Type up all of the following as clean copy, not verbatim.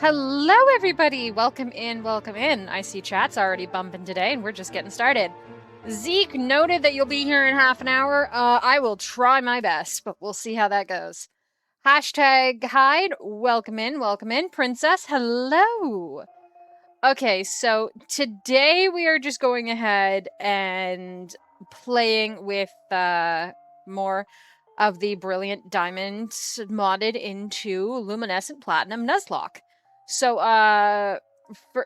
Hello, everybody. Welcome in. Welcome in. I see chat's already bumping today, and we're just getting started. Zeke noted that you'll be here in half an hour. I will try my best, but we'll see how that goes. Hashtag hide. Welcome in, welcome in. Princess, hello. Okay, so today we are just going ahead and playing with more of the Brilliant Diamond modded into Luminescent Platinum Nuzlocke. So,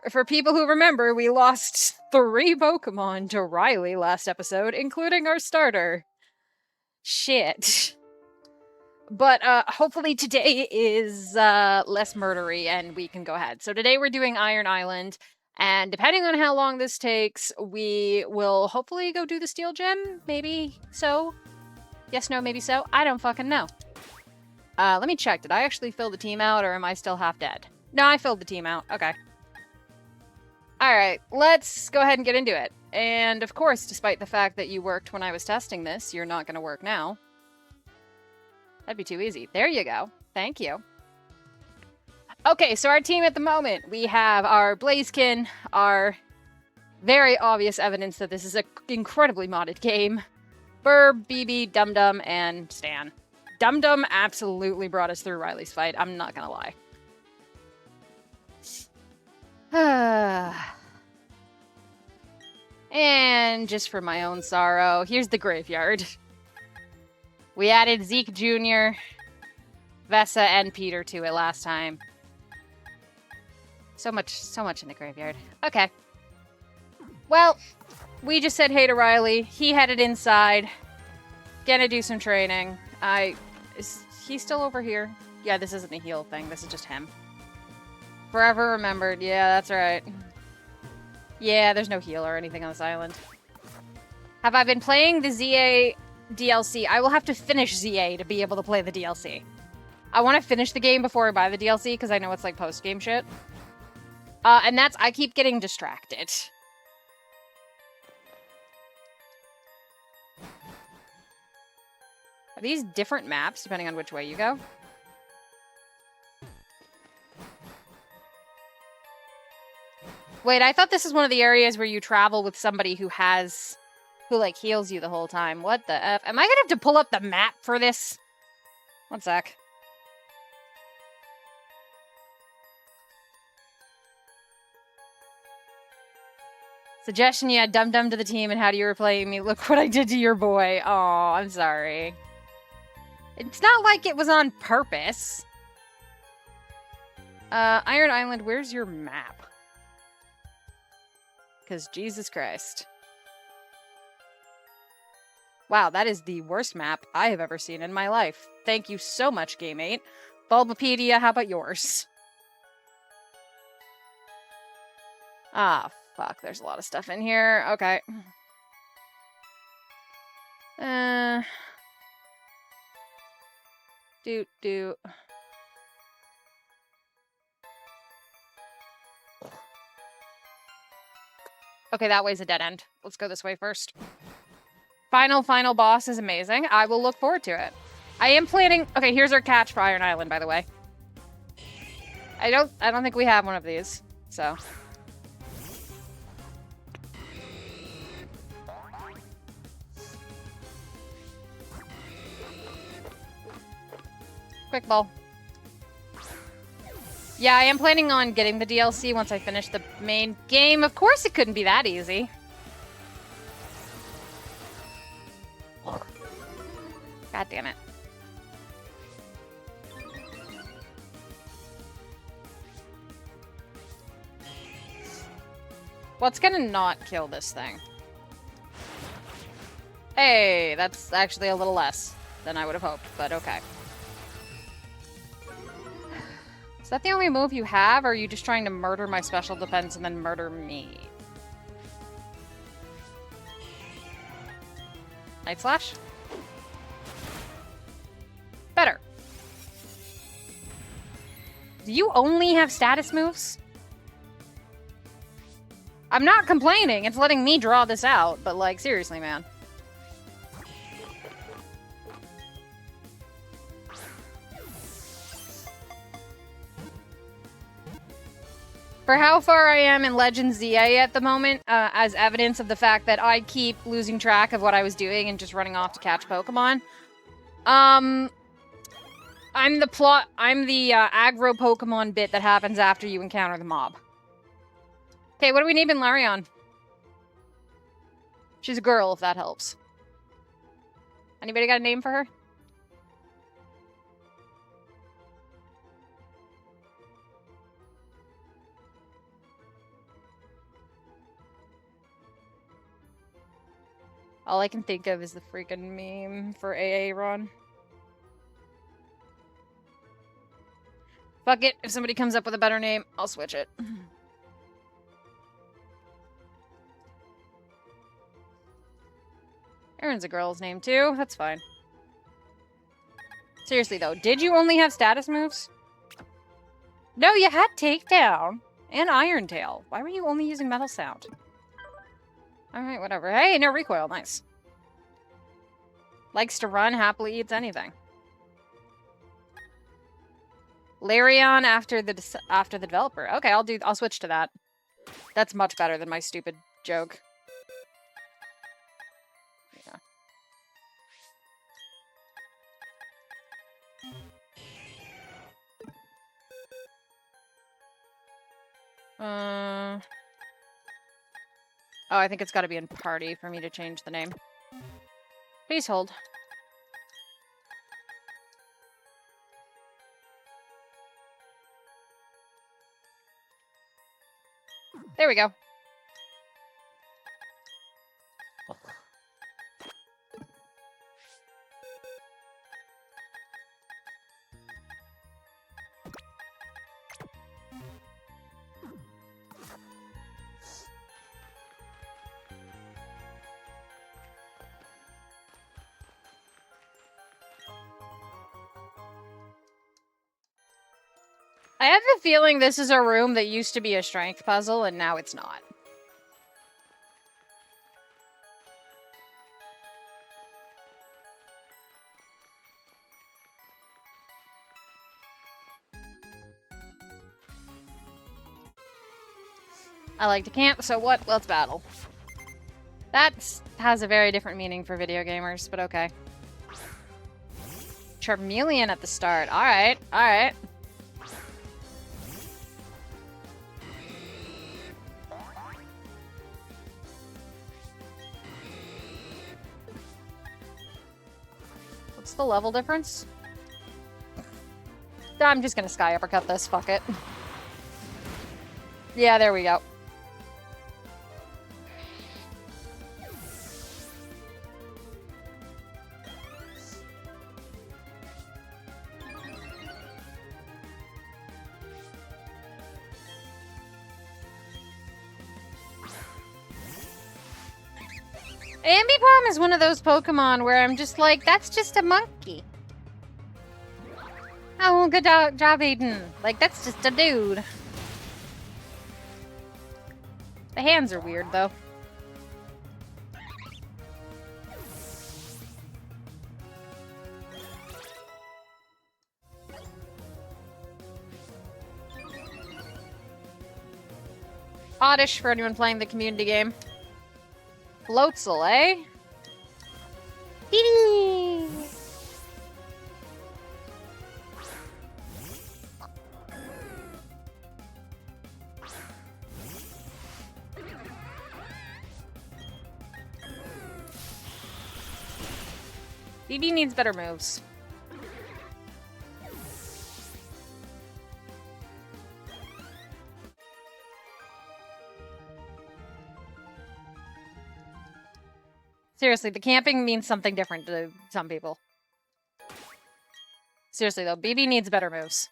for people who remember, we lost 3 Pokemon to Riley last episode, including our starter. Shit. But hopefully today is less murdery and we can go ahead. So today we're doing Iron Island, and depending on how long this takes, we will hopefully go do the Steel Gem. Maybe so. Yes, no, maybe so. I don't fucking know. Let me check. Did I actually fill the team out, or am I still half dead? No, I filled the team out. Okay. Alright, let's go ahead and get into it. And of course, despite the fact that you worked when I was testing this, you're not going to work now. That'd be too easy. There you go. Thank you. Okay, so our team at the moment, we have our Blaziken, our very obvious evidence that this is an incredibly modded game, Burb, BB, Dum Dum, and Stan. Dum Dum absolutely brought us through Riley's fight, I'm not gonna lie. And just for my own sorrow, here's the graveyard. We added Zeke Jr., Vesa, and Peter to it last time. So much in the graveyard. Okay. Well, we just said hey to Riley. He headed inside. Gonna do some training. Is he still over here? Yeah, this isn't a heal thing. This is just him. Forever remembered. Yeah, that's right. Yeah, there's no heal or anything on this island. Have I been playing the ZA DLC? I will have to finish ZA to be able to play the DLC. I want to finish the game before I buy the DLC because I know it's like post-game shit. And that's... I keep getting distracted. Are these different maps depending on which way you go? Wait, I thought this is one of the areas where you travel with somebody who like heals you the whole time. What the F? Am I gonna have to pull up the map for this? One sec. Suggestion, you add Dum Dum to the team, and how do you replay me? Look what I did to your boy. Oh, I'm sorry. It's not like it was on purpose. Iron Island, where's your map? Because Jesus Christ. Wow, that is the worst map I have ever seen in my life. Thank you so much, Game8. Bulbapedia, how about yours? Ah, fuck, there's a lot of stuff in here. Okay. Okay, that way's a dead end. Let's go this way first. Final boss is amazing. I will look forward to it. I am planning... Okay, here's our catch for Iron Island, by the way. I don't think we have one of these, so... Quick ball. Yeah, I am planning on getting the DLC once I finish the main game. Of course it couldn't be that easy. God damn it. What's gonna not kill this thing? Hey, that's actually a little less than I would have hoped, but okay. Is that the only move you have, or are you just trying to murder my special defense and then murder me? Night Slash? Better. Do you only have status moves? I'm not complaining, it's letting me draw this out, but like, seriously, man. For how far I am in Legends ZA at the moment, as evidence of the fact that I keep losing track of what I was doing and just running off to catch Pokemon, I'm the aggro Pokemon bit that happens after you encounter the mob. Okay, what do we need in Larion? She's a girl, if that helps. Anybody got a name for her? All I can think of is the freaking meme for AA Ron. Fuck it, if somebody comes up with a better name, I'll switch it. Erin's a girl's name too, that's fine. Seriously though, did you only have status moves? No, you had Takedown and Iron Tail. Why were you only using Metal Sound? Alright, whatever. Hey, no recoil, nice. Likes to run, happily eats anything. Larion after the developer. Okay, I'll switch to that. That's much better than my stupid joke. Yeah. Oh, I think it's got to be in party for me to change the name. Please hold. There we go. I have a feeling this is a room that used to be a strength puzzle, and now it's not. I like to camp, so what? Let's battle. That has a very different meaning for video gamers, but okay. Charmeleon at the start. Alright, alright. What's the level difference? I'm just gonna Sky Uppercut this, fuck it. Yeah, there we go. Ambipom is one of those Pokemon where I'm just like, that's just a monkey. Oh, good job, Aiden. Like, that's just a dude. The hands are weird, though. Oddish for anyone playing the community game. Floatzel, eh? Hee! BB needs better moves. Seriously, the camping means something different to some people. Seriously, though, BB needs better moves.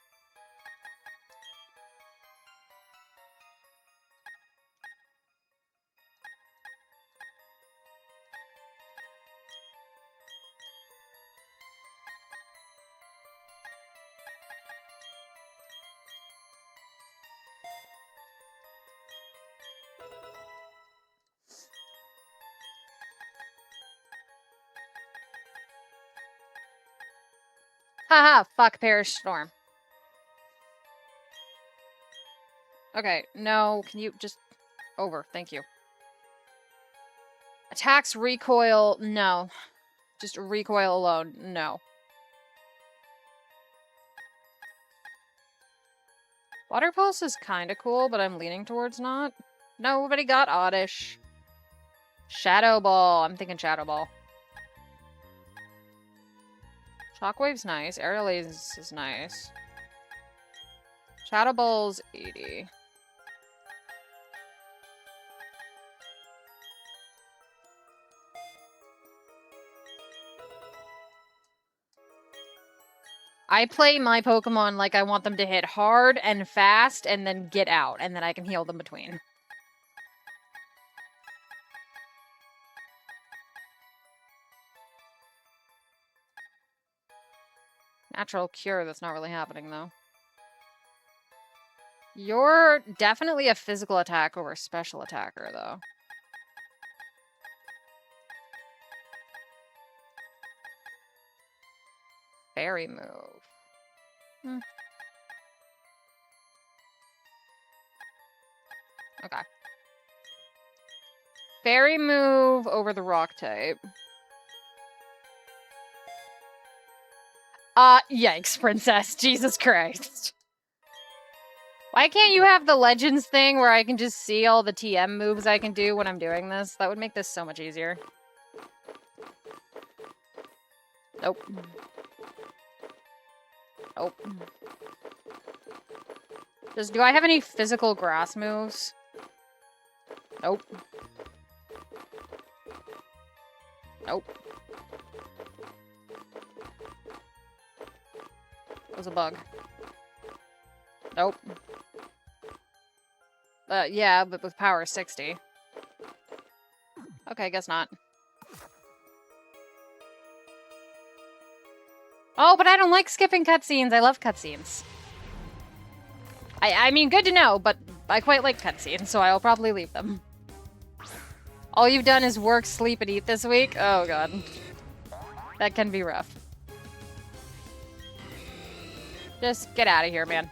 Haha, fuck Perish Storm. Okay, no, can you just... Over, thank you. Attacks, recoil, no. Just recoil alone, no. Water Pulse is kind of cool, but I'm leaning towards not. Nobody got Oddish. Shadow Ball, I'm thinking Shadow Ball. Shockwave's nice, Aerial Ace is nice. Shadow Ball's 80. I play my Pokemon like I want them to hit hard and fast and then get out, and then I can heal them between. Natural Cure, that's not really happening, though. You're definitely a physical attack over a special attacker, though. Fairy move. Okay. Fairy move over the rock type. Yikes, princess. Jesus Christ. Why can't you have the Legends thing where I can just see all the TM moves I can do when I'm doing this? That would make this so much easier. Nope. Nope. Do I have any physical grass moves? Nope. Nope. That was a bug. Nope. Yeah, but with power 60. Okay, guess not. Oh, but I don't like skipping cutscenes. I love cutscenes. I mean, good to know, but I quite like cutscenes, so I'll probably leave them. All you've done is work, sleep, and eat this week? Oh, God. That can be rough. Just get out of here, man.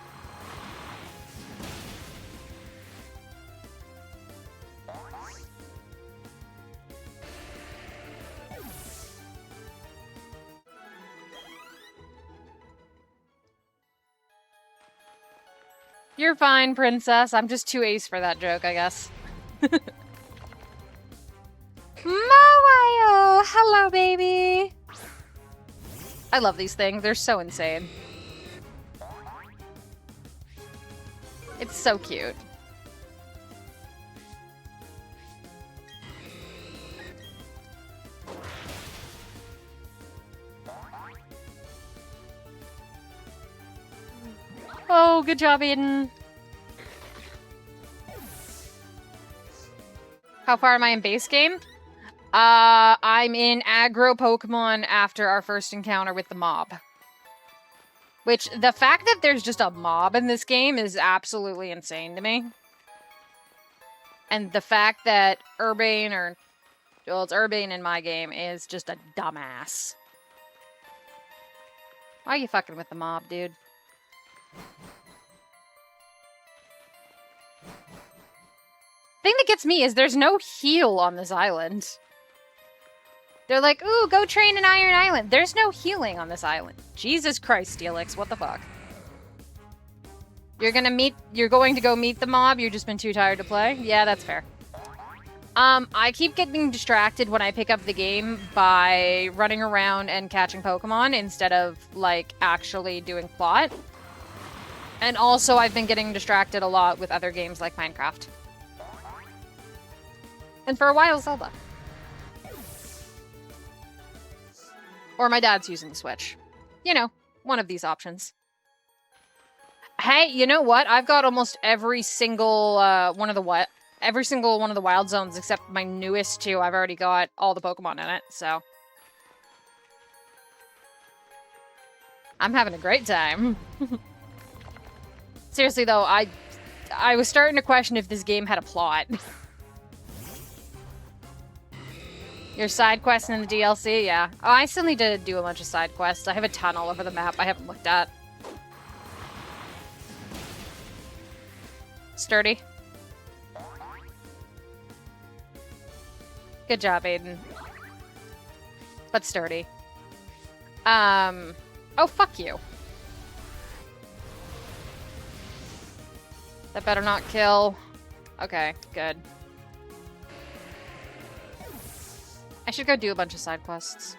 You're fine, princess. I'm just too ace for that joke, I guess. Mawayo! Hello, baby! I love these things. They're so insane. It's so cute. Oh, good job, Aiden. How far am I in base game? I'm in aggro Pokemon after our first encounter with the mob. Which, the fact that there's just a mob in this game is absolutely insane to me. And the fact that Urbane, well, it's Urbane in my game, is just a dumbass. Why are you fucking with the mob, dude? Thing that gets me is there's no heal on this island. They're like, ooh, go train in Iron Island. There's no healing on this island. Jesus Christ, Steelix, what the fuck? You're going to go meet the mob, you've just been too tired to play? Yeah, that's fair. I keep getting distracted when I pick up the game by running around and catching Pokemon instead of, like, actually doing plot. And also, I've been getting distracted a lot with other games like Minecraft. And for a while, Zelda. Or my dad's using the Switch. You know, one of these options. Hey, you know what? I've got almost every single one of the wild zones except my newest two. I've already got all the Pokemon in it, so I'm having a great time. Seriously though, I was starting to question if this game had a plot. Your side quests in the DLC? Yeah. Oh, I still need to do a bunch of side quests. I have a ton all over the map I haven't looked at. Sturdy. Good job, Aiden. But sturdy. Oh, fuck you. That better not kill. Okay, good. I should go do a bunch of side quests.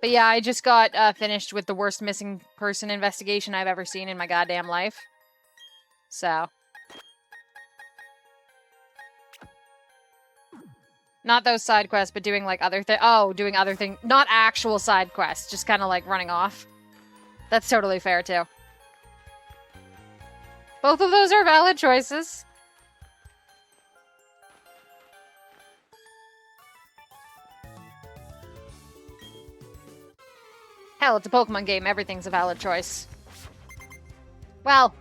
But yeah, I just got finished with the worst missing person investigation I've ever seen in my goddamn life. So. Not those side quests, but doing like other things. Oh, doing other things. Not actual side quests, just kind of like running off. That's totally fair too. Both of those are valid choices. Hell, it's a Pokemon game. Everything's a valid choice. Well,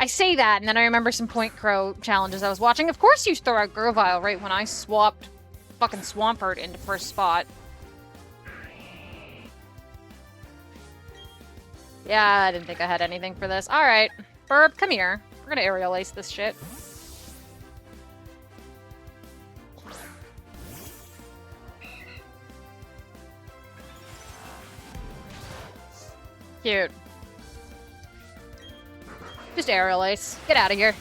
I say that, and then I remember some Point Crow challenges I was watching. Of course you throw out Gurvile right when I swapped fucking Swampert into first spot. Yeah, I didn't think I had anything for this. Alright. Burb, come here. We're gonna aerial ace this shit. Cute. Just aerial ace. Get out of here.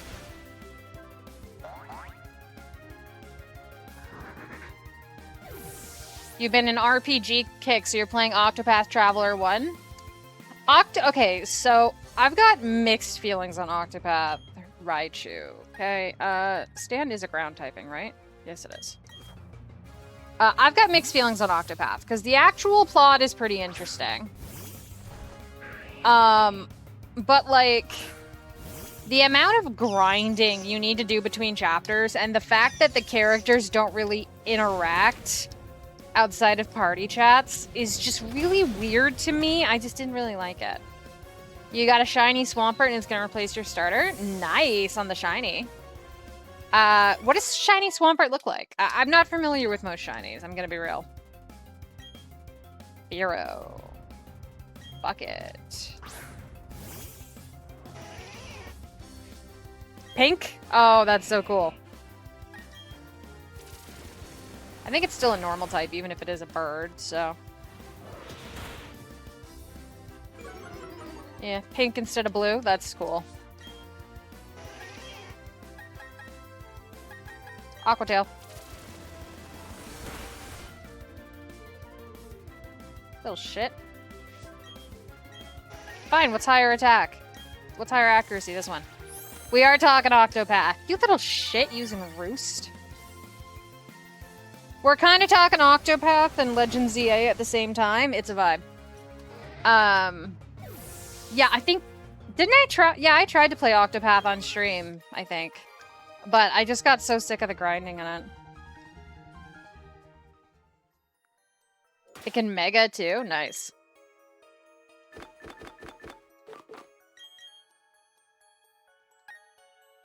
You've been in RPG kick, so you're playing Octopath Traveler 1? Okay, so I've got mixed feelings on Octopath Raichu. Okay, Stand is a ground typing, right? Yes, it is. I've got mixed feelings on Octopath, because the actual plot is pretty interesting. But, like, the amount of grinding you need to do between chapters, and the fact that the characters don't really interact outside of party chats is just really weird to me. I just didn't really like it. You got a shiny Swampert and it's going to replace your starter? Nice on the shiny. What does shiny Swampert look like? I'm not familiar with most shinies. I'm going to be real. Bureau. Bucket. Pink? Oh, that's so cool. I think it's still a normal type, even if it is a bird, so. Yeah, pink instead of blue. That's cool. Aquatail. Little shit. Fine, what's higher attack? What's higher accuracy? This one. We are talking Octopath. You little shit using Roost. We're kind of talking Octopath and Legend ZA at the same time. It's a vibe. Yeah, I think... Didn't I try... Yeah, I tried to play Octopath on stream, I think. But I just got so sick of the grinding in it. It can Mega, too? Nice.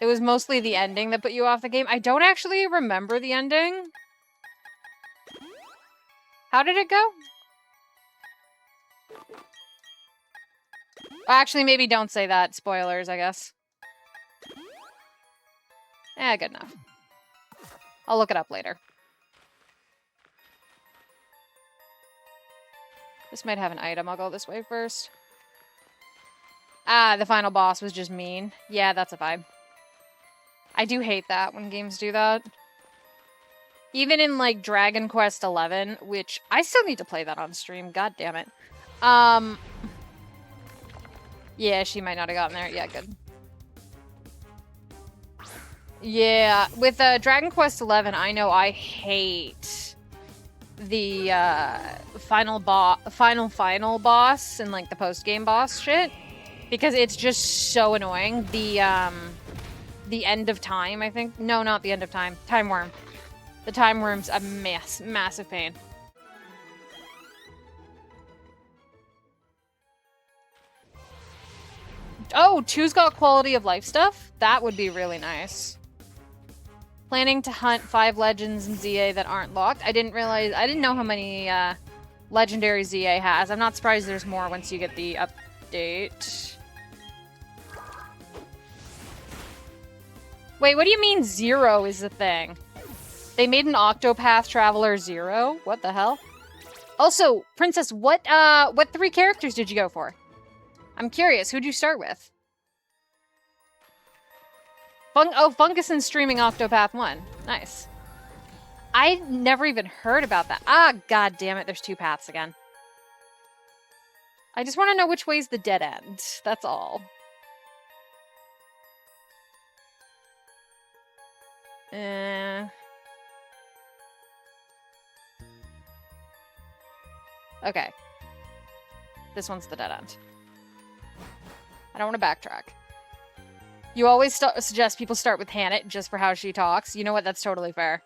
It was mostly the ending that put you off the game. I don't actually remember the ending. How did it go? Actually, maybe don't say that. Spoilers, I guess. Eh, good enough. I'll look it up later. This might have an item. I'll go this way first. Ah, the final boss was just mean. Yeah, that's a vibe. I do hate that when games do that. Even in, like, Dragon Quest XI, which I still need to play that on stream. God damn it. Yeah, she might not have gotten there. Yeah, good. Yeah, with Dragon Quest XI, I know I hate the final boss and, like, the post-game boss shit. Because it's just so annoying. The end of time, I think. No, not the end of time. Time Worm. The Time Worm's a massive pain. Oh, 2's got quality of life stuff? That would be really nice. Planning to hunt 5 legends in ZA that aren't locked. I didn't know how many legendary ZA has. I'm not surprised there's more once you get the update. Wait, what do you mean 0 is the thing? They made an Octopath Traveler 0? What the hell? Also, Princess, what 3 characters did you go for? I'm curious, who'd you start with? Funkison's streaming Octopath 1. Nice. I never even heard about that. Ah, god damn it, there's 2 paths again. I just want to know which way's the dead end. That's all. Okay. This one's the dead end. I don't want to backtrack. You always suggest people start with Hannah just for how she talks. You know what? That's totally fair.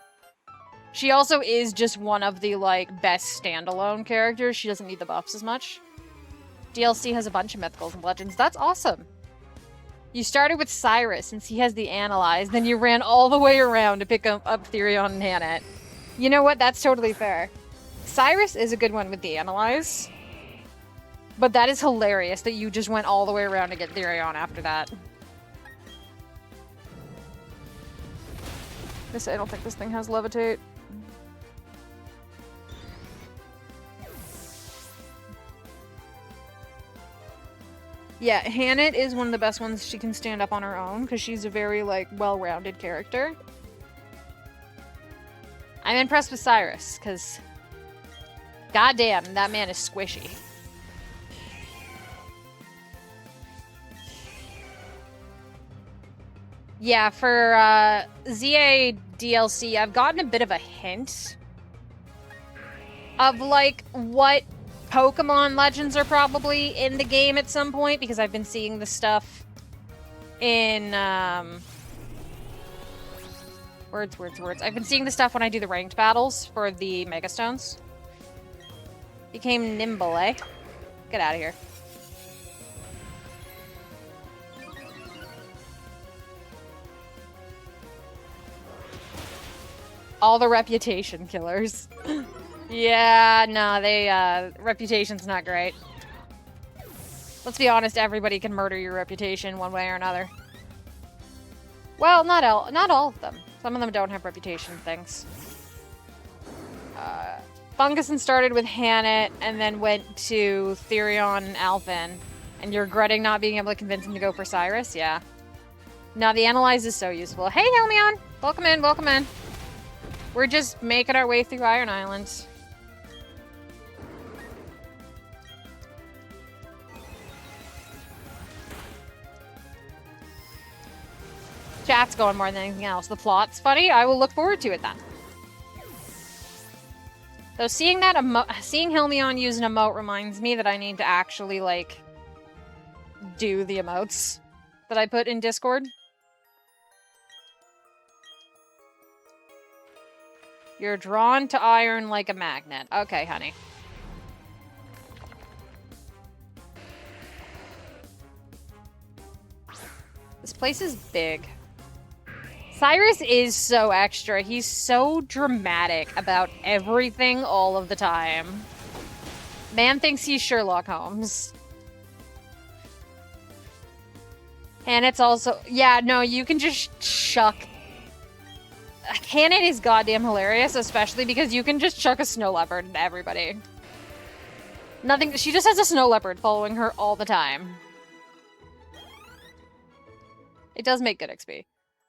She also is just one of the, like, best standalone characters. She doesn't need the buffs as much. DLC has a bunch of mythicals and legends. That's awesome. You started with Cyrus since he has the Analyze, then you ran all the way around to pick up Therion and Hannah. You know what? That's totally fair. Cyrus is a good one with the Analyze. But that is hilarious that you just went all the way around to get Therion after that. I don't think this thing has Levitate. Yeah, Hannah is one of the best ones. She can stand up on her own because she's a very, like, well-rounded character. I'm impressed with Cyrus because, goddamn, that man is squishy. Yeah, for ZA DLC, I've gotten a bit of a hint of, like, what Pokemon legends are probably in the game at some point, because I've been seeing the stuff in, words. I've been seeing the stuff when I do the ranked battles for the Megastones. Became nimble, eh? Get out of here. All the reputation killers. Yeah, no, reputation's not great. Let's be honest, everybody can murder your reputation one way or another. Well, not all of them. Some of them don't have reputation things. Fungusson started with Hannah and then went to Therion and Alphen. And you're regretting not being able to convince him to go for Cyrus? Yeah. No, the Analyze is so useful. Hey, Helmion! Welcome in, welcome in. We're just making our way through Iron Island. Chat's going more than anything else. The plot's funny. I will look forward to it then. Though seeing Helmion use an emote reminds me that I need to actually, like, do the emotes that I put in Discord. You're drawn to iron like a magnet. Okay, honey. This place is big. Cyrus is so extra. He's so dramatic about everything all of the time. Man thinks he's Sherlock Holmes. And it's also... Yeah, no, you can just chuck... Hannah is goddamn hilarious, especially because you can just chuck a snow leopard into everybody. Nothing... She just has a snow leopard following her all the time. It does make good XP.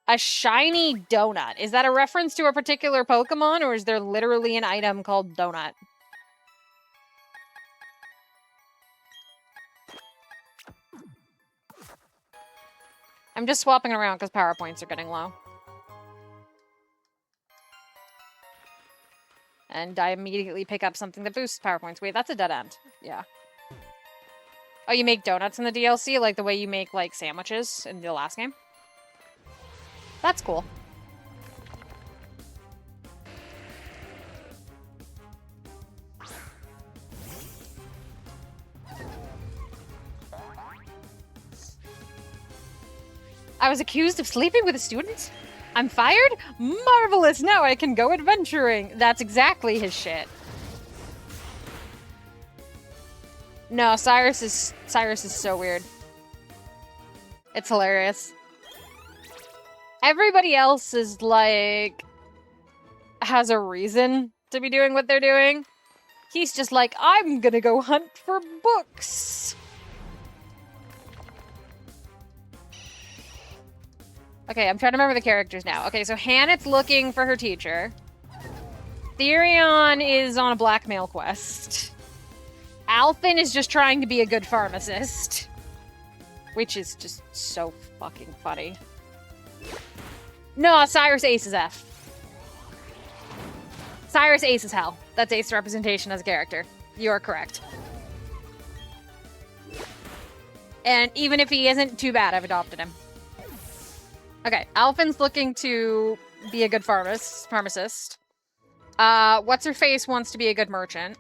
A shiny donut. Is that a reference to a particular Pokemon, or is there literally an item called donut? I'm just swapping around because power points are getting low. And I immediately pick up something that boosts power points. Wait, that's a dead end. Yeah. Oh, you make donuts in the DLC? Like the way you make, like, sandwiches in the last game? That's cool. I was accused of sleeping with a student? I'm fired? Marvelous! Now I can go adventuring! That's exactly his shit. No, Cyrus is so weird. It's hilarious. Everybody else is like has a reason to be doing what they're doing. He's just like, I'm gonna go hunt for books. Okay, I'm trying to remember the characters now. Okay, so Hannah's looking for her teacher. Therion is on a blackmail quest. Alphen is just trying to be a good pharmacist. Which is just so fucking funny. No, Cyrus Ace is F. Cyrus Ace is hell. That's Ace representation as a character. You are correct. And even if he isn't too bad, I've adopted him. Okay, Alphen's looking to be a good pharmacist. What's-her-face wants to be a good merchant.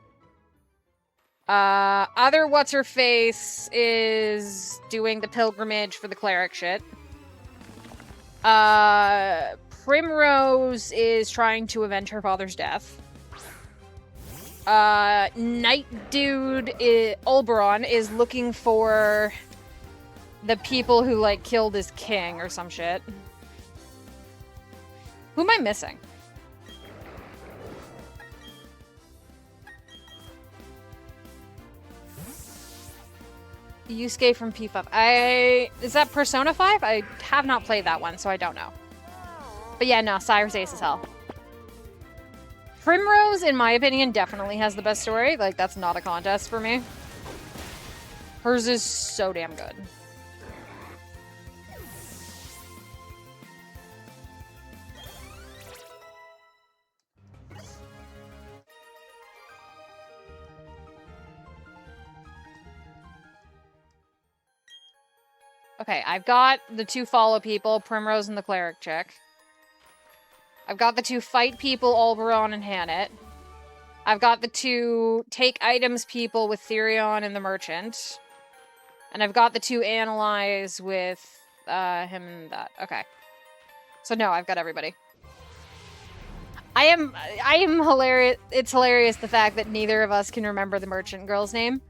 Other what's-her-face is doing the pilgrimage for the cleric shit. Primrose is trying to avenge her father's death. Night Dude, Oberon, is looking for the people who, like, killed his king or some shit. Who am I missing? Yusuke from P5. Is that Persona 5? I have not played that one, so I don't know. But yeah, no, Cyrus Ace is hell. Primrose, in my opinion, definitely has the best story. Like, that's not a contest for me. Hers is so damn good. Okay, I've got the two follow people, Primrose and the cleric chick. I've got the two fight people, Oberon and Hannah. I've got the two take items people with Therion and the merchant. And I've got the two analyze with him and that. Okay. So no, I've got everybody. I am hilarious. It's hilarious the fact that neither of us can remember the merchant girl's name.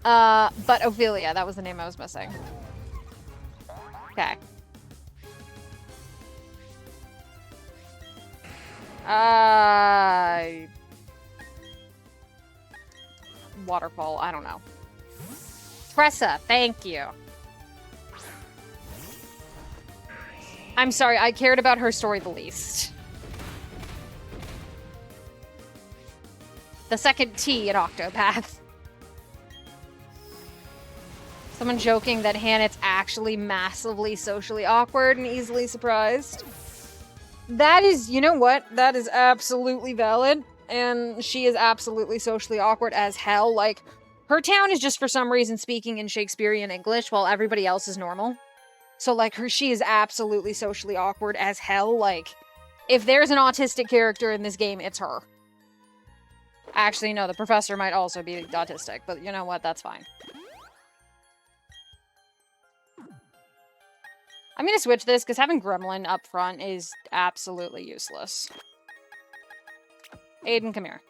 But Ophelia, that was the name I was missing. Okay. Waterfall, I don't know. Tressa, thank you. I'm sorry, I cared about her story the least. The second T in Octopath. Someone joking that Hannah's actually massively socially awkward and easily surprised. That is, you know what? That is absolutely valid. And she is absolutely socially awkward as hell. Like, her town is just for some reason speaking in Shakespearean English while everybody else is normal. So, like, she is absolutely socially awkward as hell. Like, if there's an autistic character in this game, it's her. Actually, no, the professor might also be autistic, but you know what? That's fine. I'm gonna switch this, because having Gremlin up front is absolutely useless. Aiden, come here.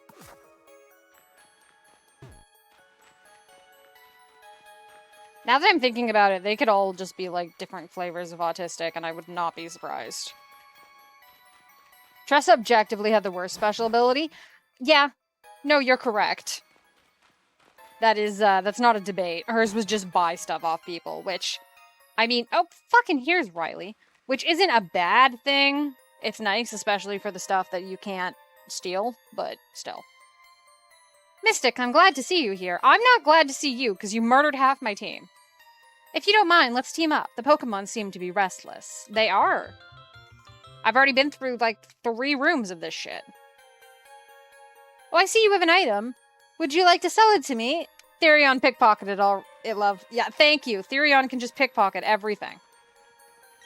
Now that I'm thinking about it, they could all just be, like, different flavors of autistic, and I would not be surprised. Tressa objectively had the worst special ability. Yeah. No, you're correct. That is, that's not a debate. Hers was just buy stuff off people, which... I mean, oh, fucking here's Riley. Which isn't a bad thing. It's nice, especially for the stuff that you can't steal, but still. Mystic, I'm glad to see you here. I'm not glad to see you, because you murdered half my team. If you don't mind, let's team up. The Pokemon seem to be restless. They are. I've already been through, like, 3 rooms of this shit. Oh, I see you have an item. Would you like to sell it to me? Therion pickpocketed all it love. Yeah, thank you. Therion can just pickpocket everything.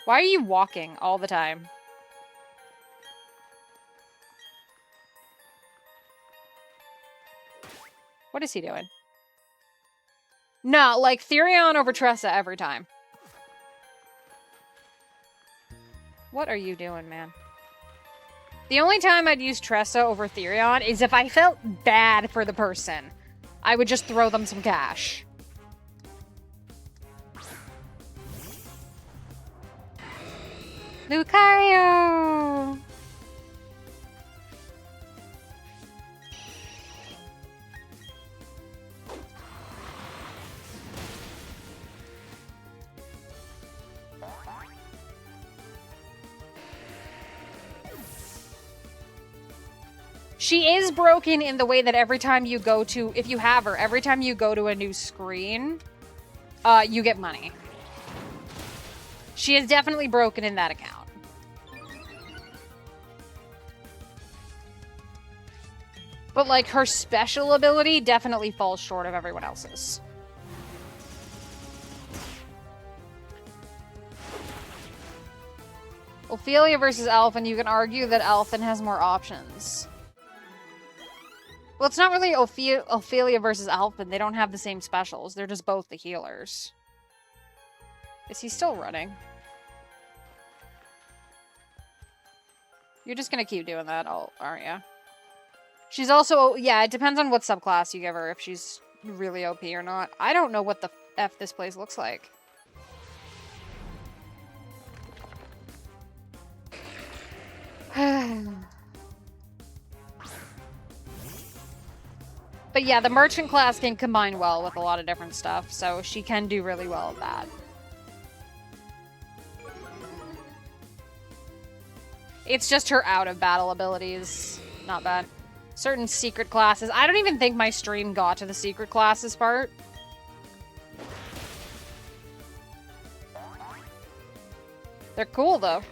Why are you walking all the time? What is he doing? No, like Therion over Tressa every time. What are you doing, man? The only time I'd use Tressa over Therion is if I felt bad for the person. I would just throw them some cash. Lucario! She is broken in the way that every time you go to, if you have her, every time you go to a new screen, you get money. She is definitely broken in that account. But, like, her special ability definitely falls short of everyone else's. Ophelia versus Alphen, you can argue that Alphen has more options. Well, it's not really Ophelia versus Alphen. They don't have the same specials. They're just both the healers. Is he still running? You're just gonna keep doing that, aren't you? She's also... Yeah, it depends on what subclass you give her, if she's really OP or not. I don't know what the F this place looks like. But yeah, the merchant class can combine well with a lot of different stuff, so she can do really well at that. It's just her out-of-battle abilities. Not bad. Certain secret classes. I don't even think my stream got to the secret classes part. They're cool, though.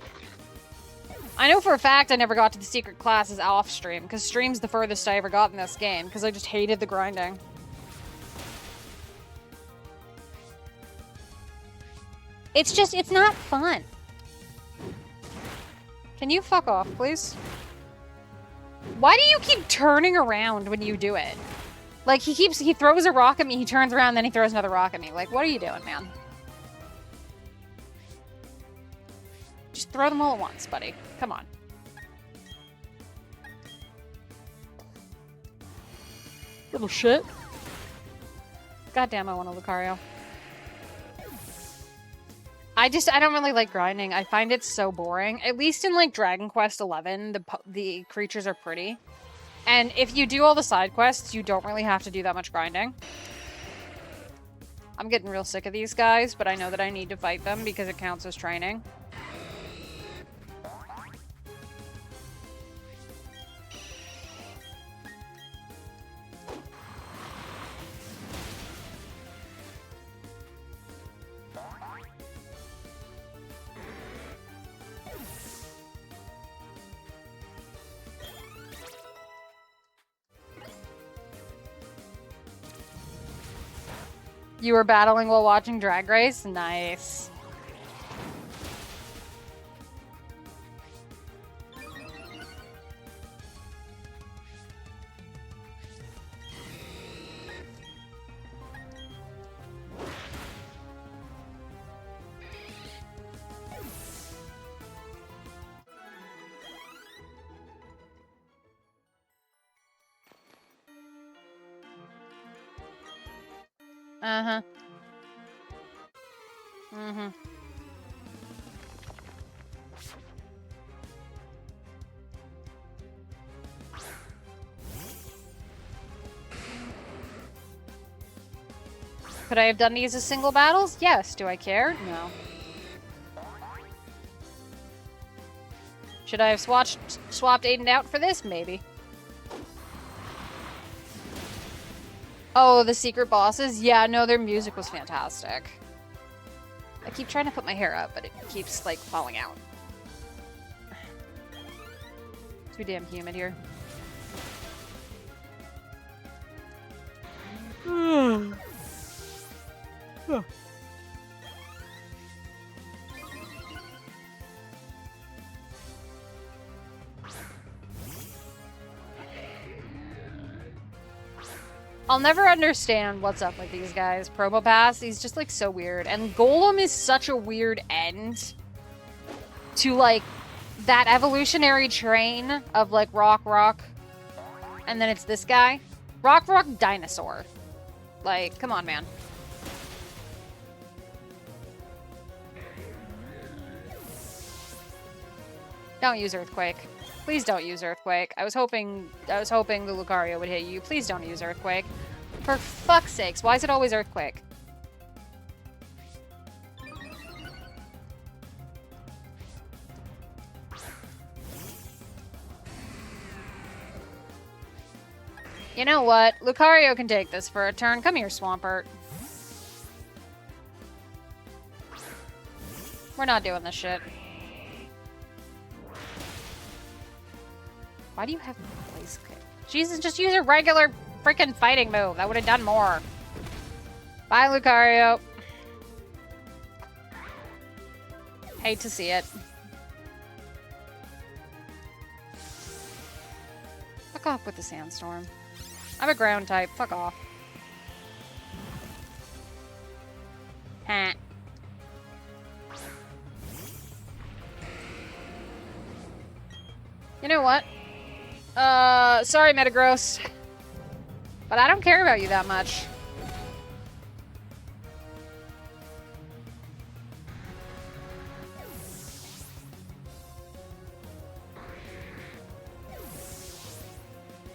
I know for a fact I never got to the secret classes off stream, because stream's the furthest I ever got in this game, because I just hated the grinding. It's just, it's not fun. Can you fuck off, please? Why do you keep turning around when you do it? Like, he throws a rock at me, he turns around, then he throws another rock at me. Like, what are you doing, man? Just throw them all at once, buddy. Come on. Little shit. Goddamn, I want a Lucario. I don't really like grinding. I find it so boring. At least in, like, Dragon Quest XI, the creatures are pretty. And if you do all the side quests, you don't really have to do that much grinding. I'm getting real sick of these guys, but I know that I need to fight them because it counts as training. You were battling while watching Drag Race? Nice. Uh-huh. Mm-hmm. Could I have done these as single battles? Yes. Do I care? No. Should I have swapped Aiden out for this? Maybe. Oh, the secret bosses? Yeah, no, their music was fantastic. I keep trying to put my hair up, but it keeps, like, falling out. Too damn humid here. I'll never understand what's up with these guys. Promo Pass, he's just, like, so weird. And Golem is such a weird end to, like, that evolutionary train of, like, Rock, and then it's this guy. Rock, Dinosaur. Like, come on, man. Don't use Earthquake. Please don't use Earthquake. I was hoping the Lucario would hit you. Please don't use Earthquake. For fuck's sakes, why is it always Earthquake? You know what? Lucario can take this for a turn. Come here, Swampert. We're not doing this shit. Why do you have Blaze Kick? Jesus, just use a regular freaking fighting move. That would have done more. Bye, Lucario. Hate to see it. Fuck off with the Sandstorm. I'm a ground type. Fuck off. Huh. You know what? Sorry, Metagross. But I don't care about you that much.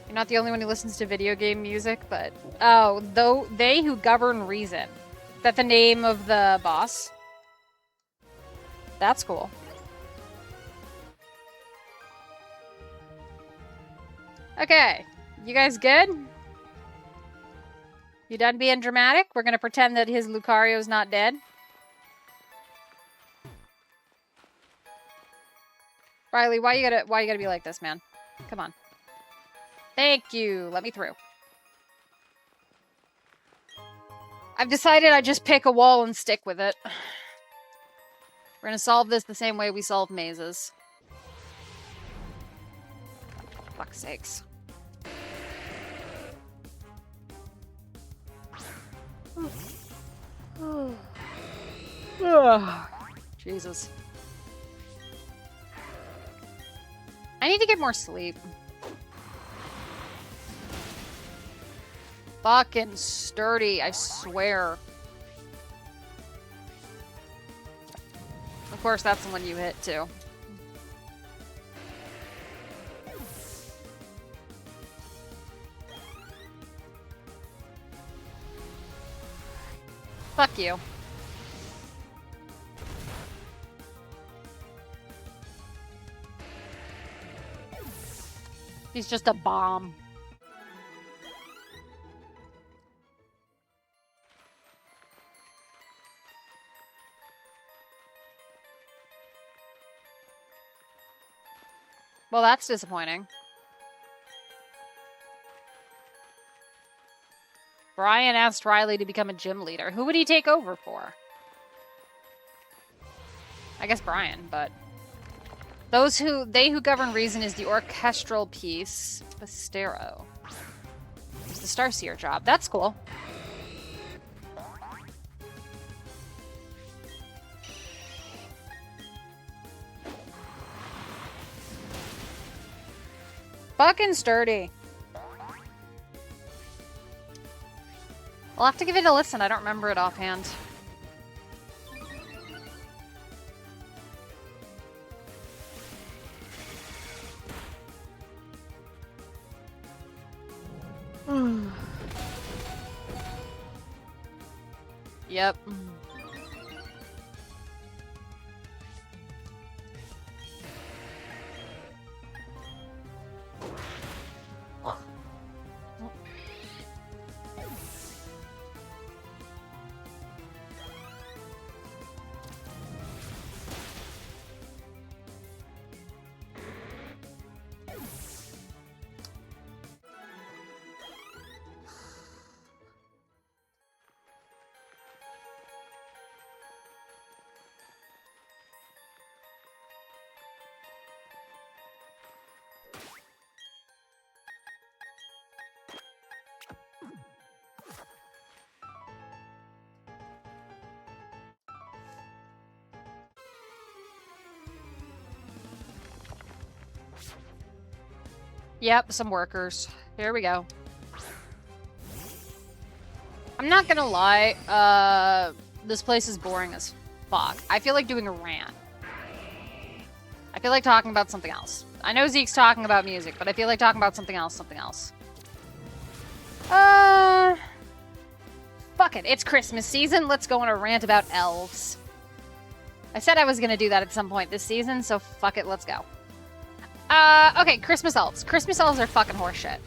You're not the only one who listens to video game music, but... Oh, though they who govern reason. Is that the name of the boss? That's cool. Okay. You guys good? You done being dramatic? We're gonna pretend that his Lucario's not dead. Riley, why you gotta be like this, man? Come on. Thank you. Let me through. I've decided I just pick a wall and stick with it. We're gonna solve this the same way we solve mazes. Fuck's sakes. Jesus. I need to get more sleep. Fucking sturdy, I swear. Of course, that's the one you hit, too. Fuck you. He's just a bomb. Well, that's disappointing. Brian asked Riley to become a gym leader. Who would he take over for? I guess Brian, but... They who govern reason is the orchestral piece. Bastero. It's the Starseer job. That's cool. Fucking sturdy. I'll have to give it a listen. I don't remember it offhand. Yep. Yep, some workers. Here we go. I'm not gonna lie, this place is boring as fuck. I feel like doing a rant. I feel like talking about something else. I know Zeke's talking about music, but I feel like talking about something else, Fuck it, it's Christmas season. Let's go on a rant about elves. I said I was gonna do that at some point this season, so fuck it, let's go. Okay, Christmas elves. Christmas elves are fucking horseshit.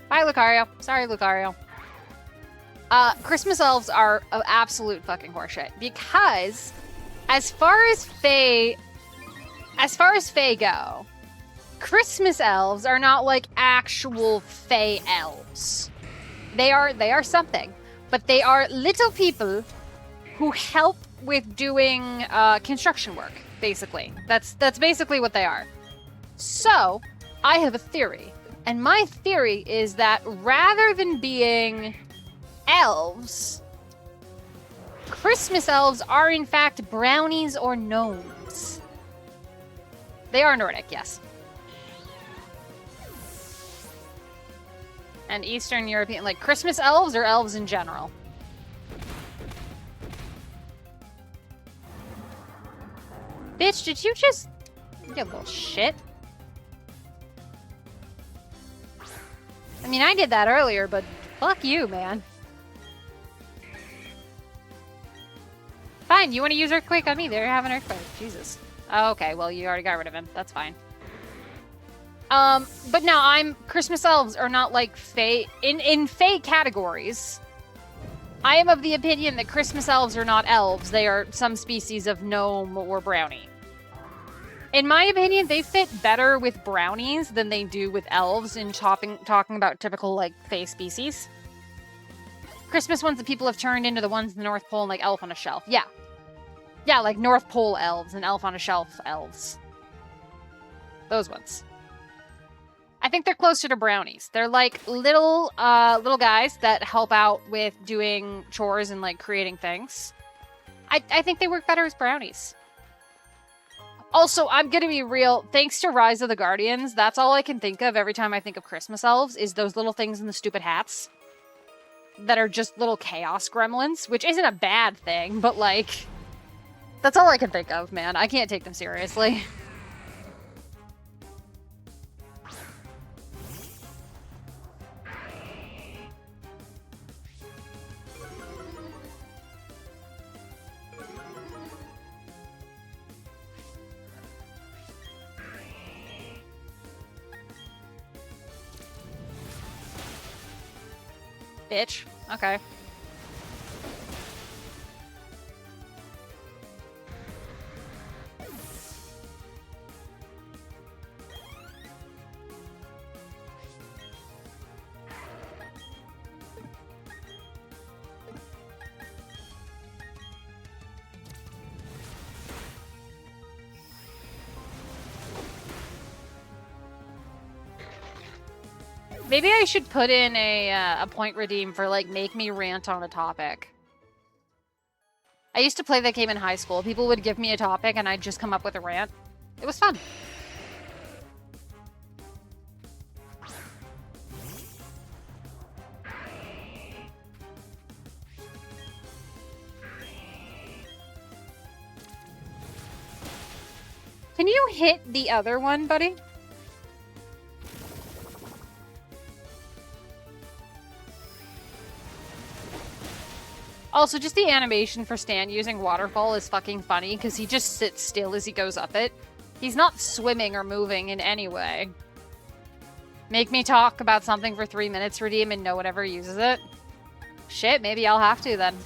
Bye, Lucario. Sorry, Lucario. Christmas elves are absolute fucking horseshit because as far as Fae go, Christmas elves are not like actual Fae elves. They are something, but they are little people who help with doing construction work, basically. That's basically what they are. So, I have a theory, and my theory is that rather than being elves, Christmas elves are in fact brownies or gnomes. They are Nordic, yes. And Eastern European, like Christmas elves or elves in general? Bitch, did you just... You little shit. I mean, I did that earlier, but fuck you, man. Fine, you want to use Earthquake on me? There you have an Earthquake. Jesus. Oh, okay, well, you already got rid of him. That's fine. But no, Christmas elves are not like Fae. In Fae categories, I am of the opinion that Christmas elves are not elves. They are some species of gnome or brownie. In my opinion, they fit better with brownies than they do with elves in talking about typical, like, Fae species. Christmas ones that people have turned into the ones in the North Pole and, like, Elf on a Shelf. Yeah. Yeah, like North Pole elves and Elf on a Shelf elves. Those ones. I think they're closer to brownies. They're like little guys that help out with doing chores and like creating things. I think they work better as brownies. Also, I'm gonna be real, thanks to Rise of the Guardians, that's all I can think of every time I think of Christmas elves is those little things in the stupid hats. That are just little chaos gremlins, which isn't a bad thing, but like, that's all I can think of, man. I can't take them seriously. Bitch. Okay. Maybe I should put in a point redeem for, like, make me rant on a topic. I used to play that game in high school. People would give me a topic and I'd just come up with a rant. It was fun. Can you hit the other one, buddy? Also, just the animation for Stan using Waterfall is fucking funny, because he just sits still as he goes up it. He's not swimming or moving in any way. Make me talk about something for 3 minutes, redeem, and no one ever uses it? Shit, maybe I'll have to then.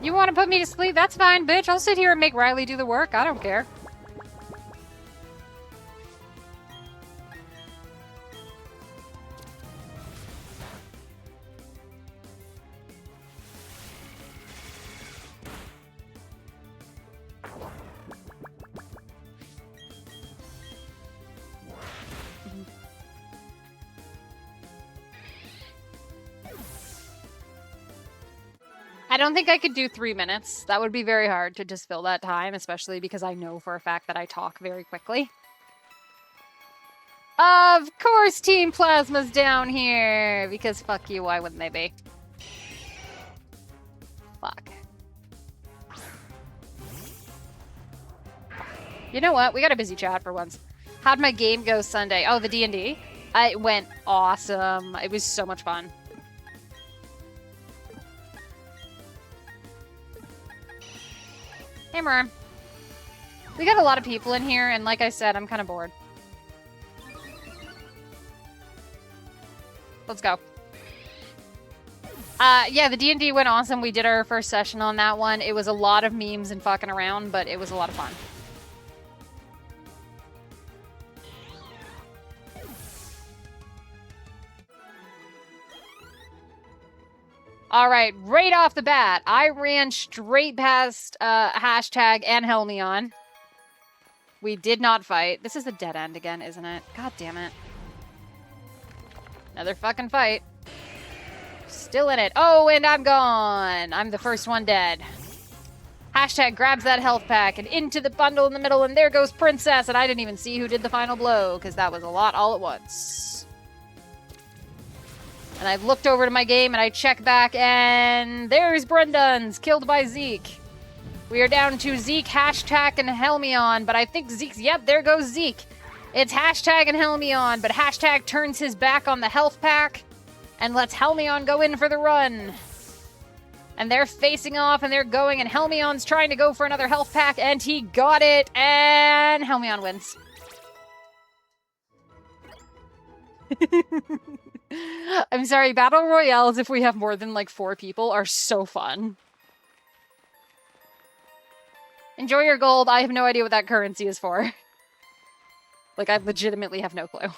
You want to put me to sleep? That's fine, bitch. I'll sit here and make Riley do the work. I don't care. I don't think I could do 3 minutes. That would be very hard to just fill that time, especially because I know for a fact that I talk very quickly. Of course Team Plasma's down here! Because fuck you, why wouldn't they be? Fuck. You know what? We got a busy chat for once. How'd my game go Sunday? Oh, the D&D? It went awesome. It was so much fun. Hey, Merm. We got a lot of people in here, and like I said, I'm kind of bored. Let's go. Yeah, the D&D went awesome. We did our first session on that one. It was a lot of memes and fucking around, but it was a lot of fun. All right, right off the bat, I ran straight past hashtag and Helmion. We did not fight. This is a dead end again, isn't it? God damn it. Another fucking fight. Still in it. Oh, and I'm gone. I'm the first one dead. Hashtag grabs that health pack and into the bundle in the middle, and there goes Princess, and I didn't even see who did the final blow, because that was a lot all at once. And I looked over to my game, and I check back, and there's Brendan's, killed by Zeke. We are down to Zeke, hashtag, and Helmion, but I think Zeke's... Yep, there goes Zeke. It's hashtag and Helmion, but hashtag turns his back on the health pack and lets Helmion go in for the run. And they're facing off, and they're going, and Helmion's trying to go for another health pack, and he got it, and Helmion wins. I'm sorry, Battle Royales, if we have more than, like, 4 people, are so fun. Enjoy your gold. I have no idea what that currency is for. Like, I legitimately have no clue.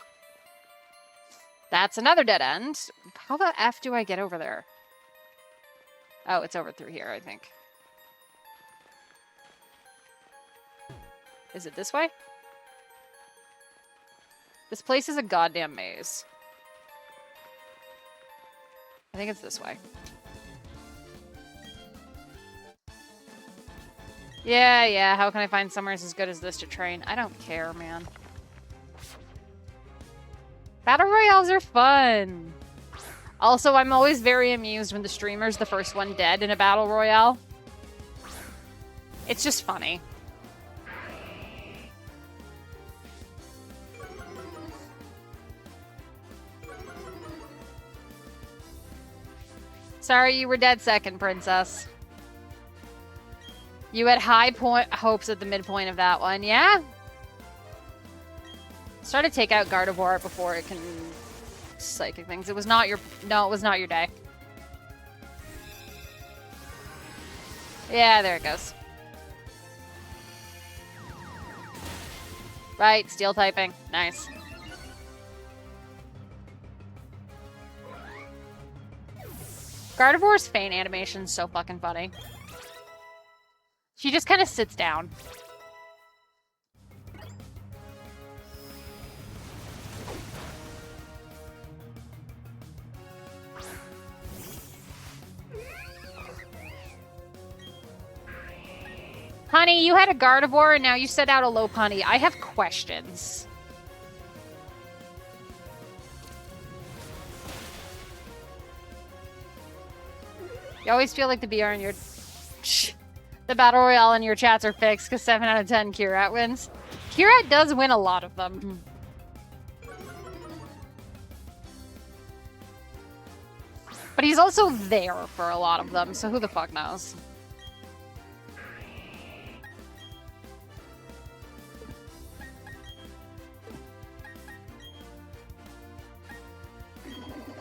That's another dead end. How the F do I get over there? Oh, it's over through here, I think. Is it this way? This place is a goddamn maze. I think it's this way. Yeah, how can I find somewhere as good as this to train? I don't care, man. Battle Royales are fun! Also, I'm always very amused when the streamer's the first one dead in a Battle Royale. It's just funny. Sorry you were dead second, Princess. You had high hopes at the midpoint of that one, yeah? Try to take out Gardevoir before it can psychic things. It was not your... No, it was not your day. Yeah, there it goes. Right, steel typing. Nice. Gardevoir's feint animation is so fucking funny. She just kind of sits down. Honey, you had a Gardevoir and now you set out a Lopunny. I have questions. You always feel like the BR in your... The Battle Royale in your chats are fixed because 7 out of 10 Kirat wins. Kirat does win a lot of them. But he's also there for a lot of them, so who the fuck knows?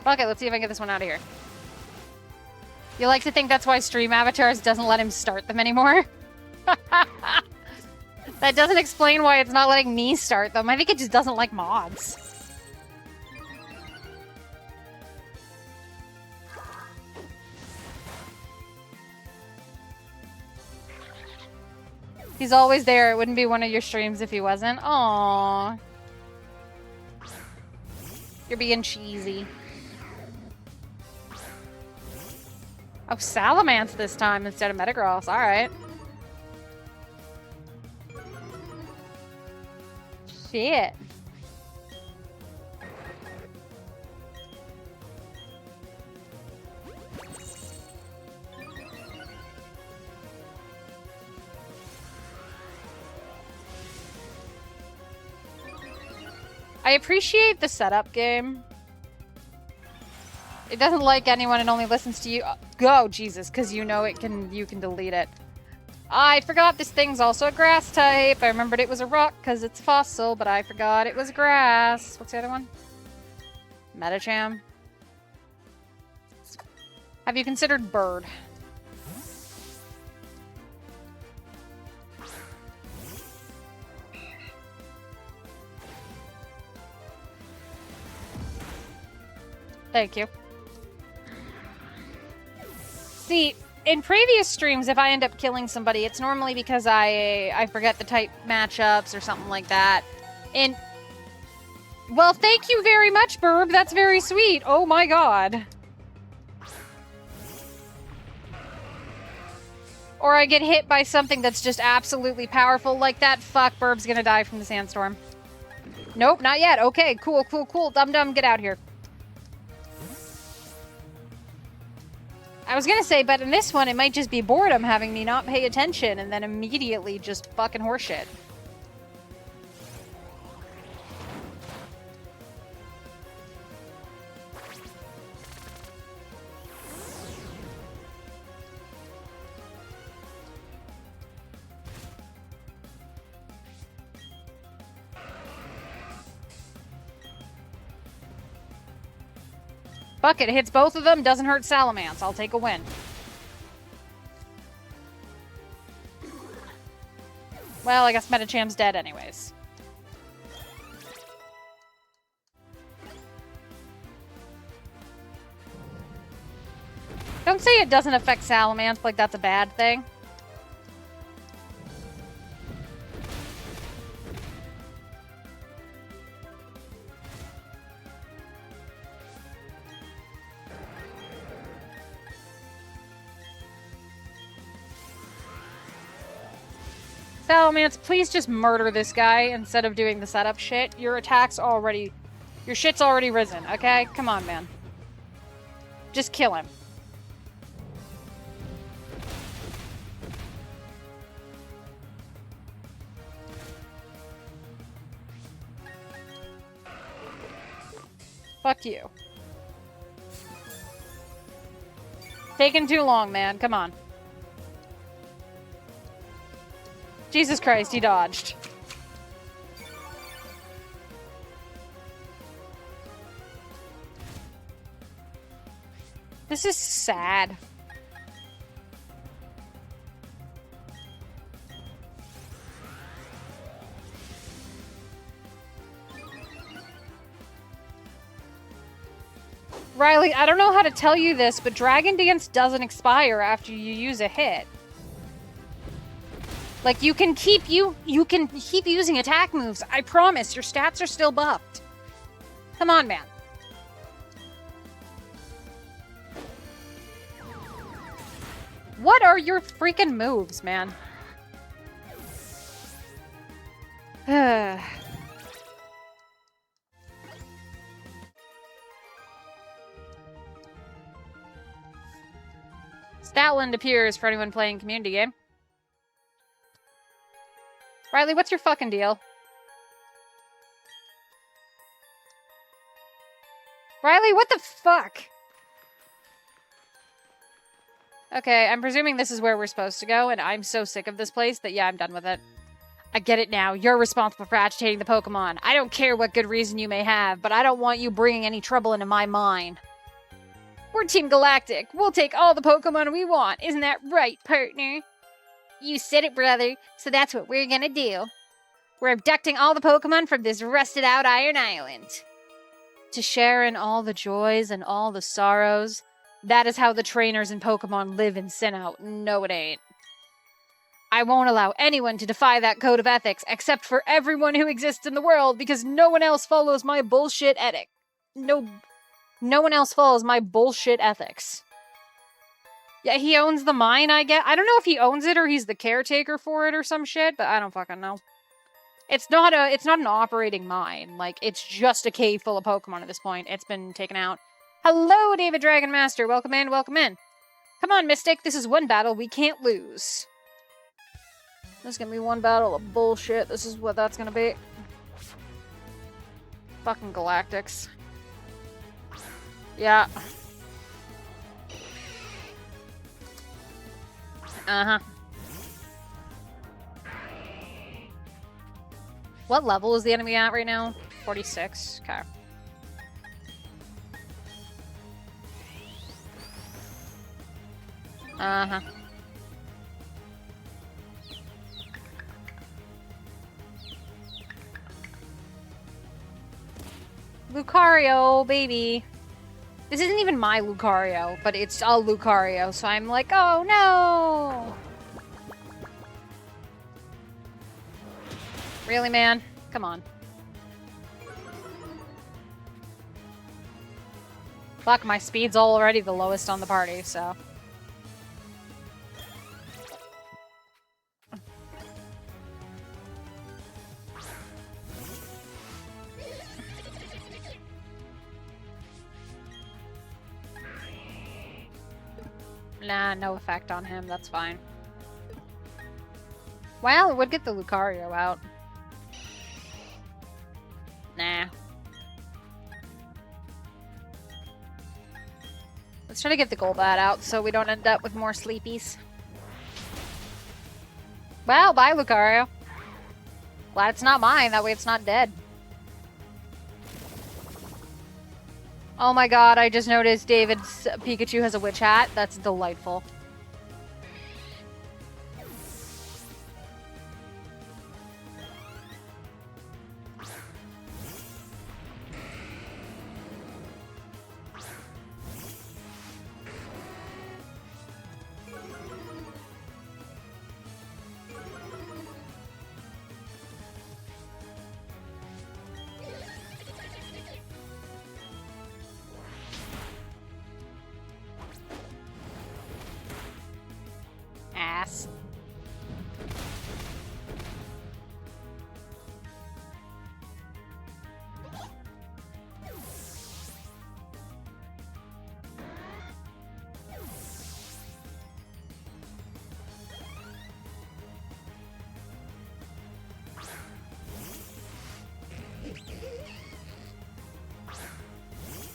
Okay, let's see if I can get this one out of here. You like to think that's why Stream Avatars doesn't let him start them anymore? That doesn't explain why it's not letting me start them. I think it just doesn't like mods. He's always there. It wouldn't be one of your streams if he wasn't. Aww. You're being cheesy. Oh, Salamence this time instead of Metagross. Alright. Shit. I appreciate the setup game. It doesn't like anyone and only listens to you. Go, Jesus, because you know you can delete it. I forgot this thing's also a grass type. I remembered it was a rock because it's fossil, but I forgot it was grass. What's the other one? Metacham. Have you considered bird? Thank you. See, in previous streams, if I end up killing somebody, it's normally because I forget the type matchups or something like that. And well, thank you very much, Burb. That's very sweet. Oh my god. Or I get hit by something that's just absolutely powerful like that. Fuck, Burb's gonna die from the sandstorm. Nope, not yet. Okay, cool, cool, cool. Dum-dum, get out here. I was gonna say, but in this one, it might just be boredom having me not pay attention and then immediately just fucking horseshit. Fuck it, hits both of them, doesn't hurt Salamence. I'll take a win. Well, I guess Metacham's dead anyways. Don't say it doesn't affect Salamence like that's a bad thing. Salamence, please just murder this guy instead of doing the setup shit. Your shit's already risen, okay? Come on, man. Just kill him. Fuck you. Taking too long, man. Come on. Jesus Christ, he dodged. This is sad. Riley, I don't know how to tell you this, but Dragon Dance doesn't expire after you use a hit. Like, you can keep using attack moves. I promise, your stats are still buffed. Come on, man. What are your freaking moves, man? Statland appears for anyone playing community game. Riley, what's your fucking deal? Riley, what the fuck? Okay, I'm presuming this is where we're supposed to go, and I'm so sick of this place that, yeah, I'm done with it. I get it now. You're responsible for agitating the Pokemon. I don't care what good reason you may have, but I don't want you bringing any trouble into my mine. We're Team Galactic. We'll take all the Pokemon we want. Isn't that right, partner? You said it, brother, so that's what we're gonna do. We're abducting all the Pokemon from this rusted-out Iron Island. To share in all the joys and all the sorrows. That is how the trainers in Pokemon live in Sinnoh. No, it ain't. I won't allow anyone to defy that code of ethics, except for everyone who exists in the world, because no one else follows my bullshit ethic. No one else follows my bullshit ethics. Yeah, he owns the mine, I guess. I don't know if he owns it or he's the caretaker for it or some shit, but I don't fucking know. It's not an operating mine. Like, it's just a cave full of Pokemon at this point. It's been taken out. Hello, David Dragon Master. Welcome in, welcome in. Come on, Mystic. This is one battle we can't lose. This is gonna be one battle of bullshit. This is what that's gonna be. Fucking Galactics. Yeah. Uh-huh. What level is the enemy at right now? 46. Okay. Uh-huh. Lucario, baby. This isn't even my Lucario, but it's a Lucario, so I'm like, oh no! Really, man? Come on. Fuck, my speed's already the lowest on the party, so... Nah, no effect on him, that's fine. Well, it would get the Lucario out. Nah. Let's try to get the Golbat out so we don't end up with more sleepies. Well, bye, Lucario. Glad it's not mine, that way it's not dead. Oh my god, I just noticed David's Pikachu has a witch hat. That's delightful. Ass.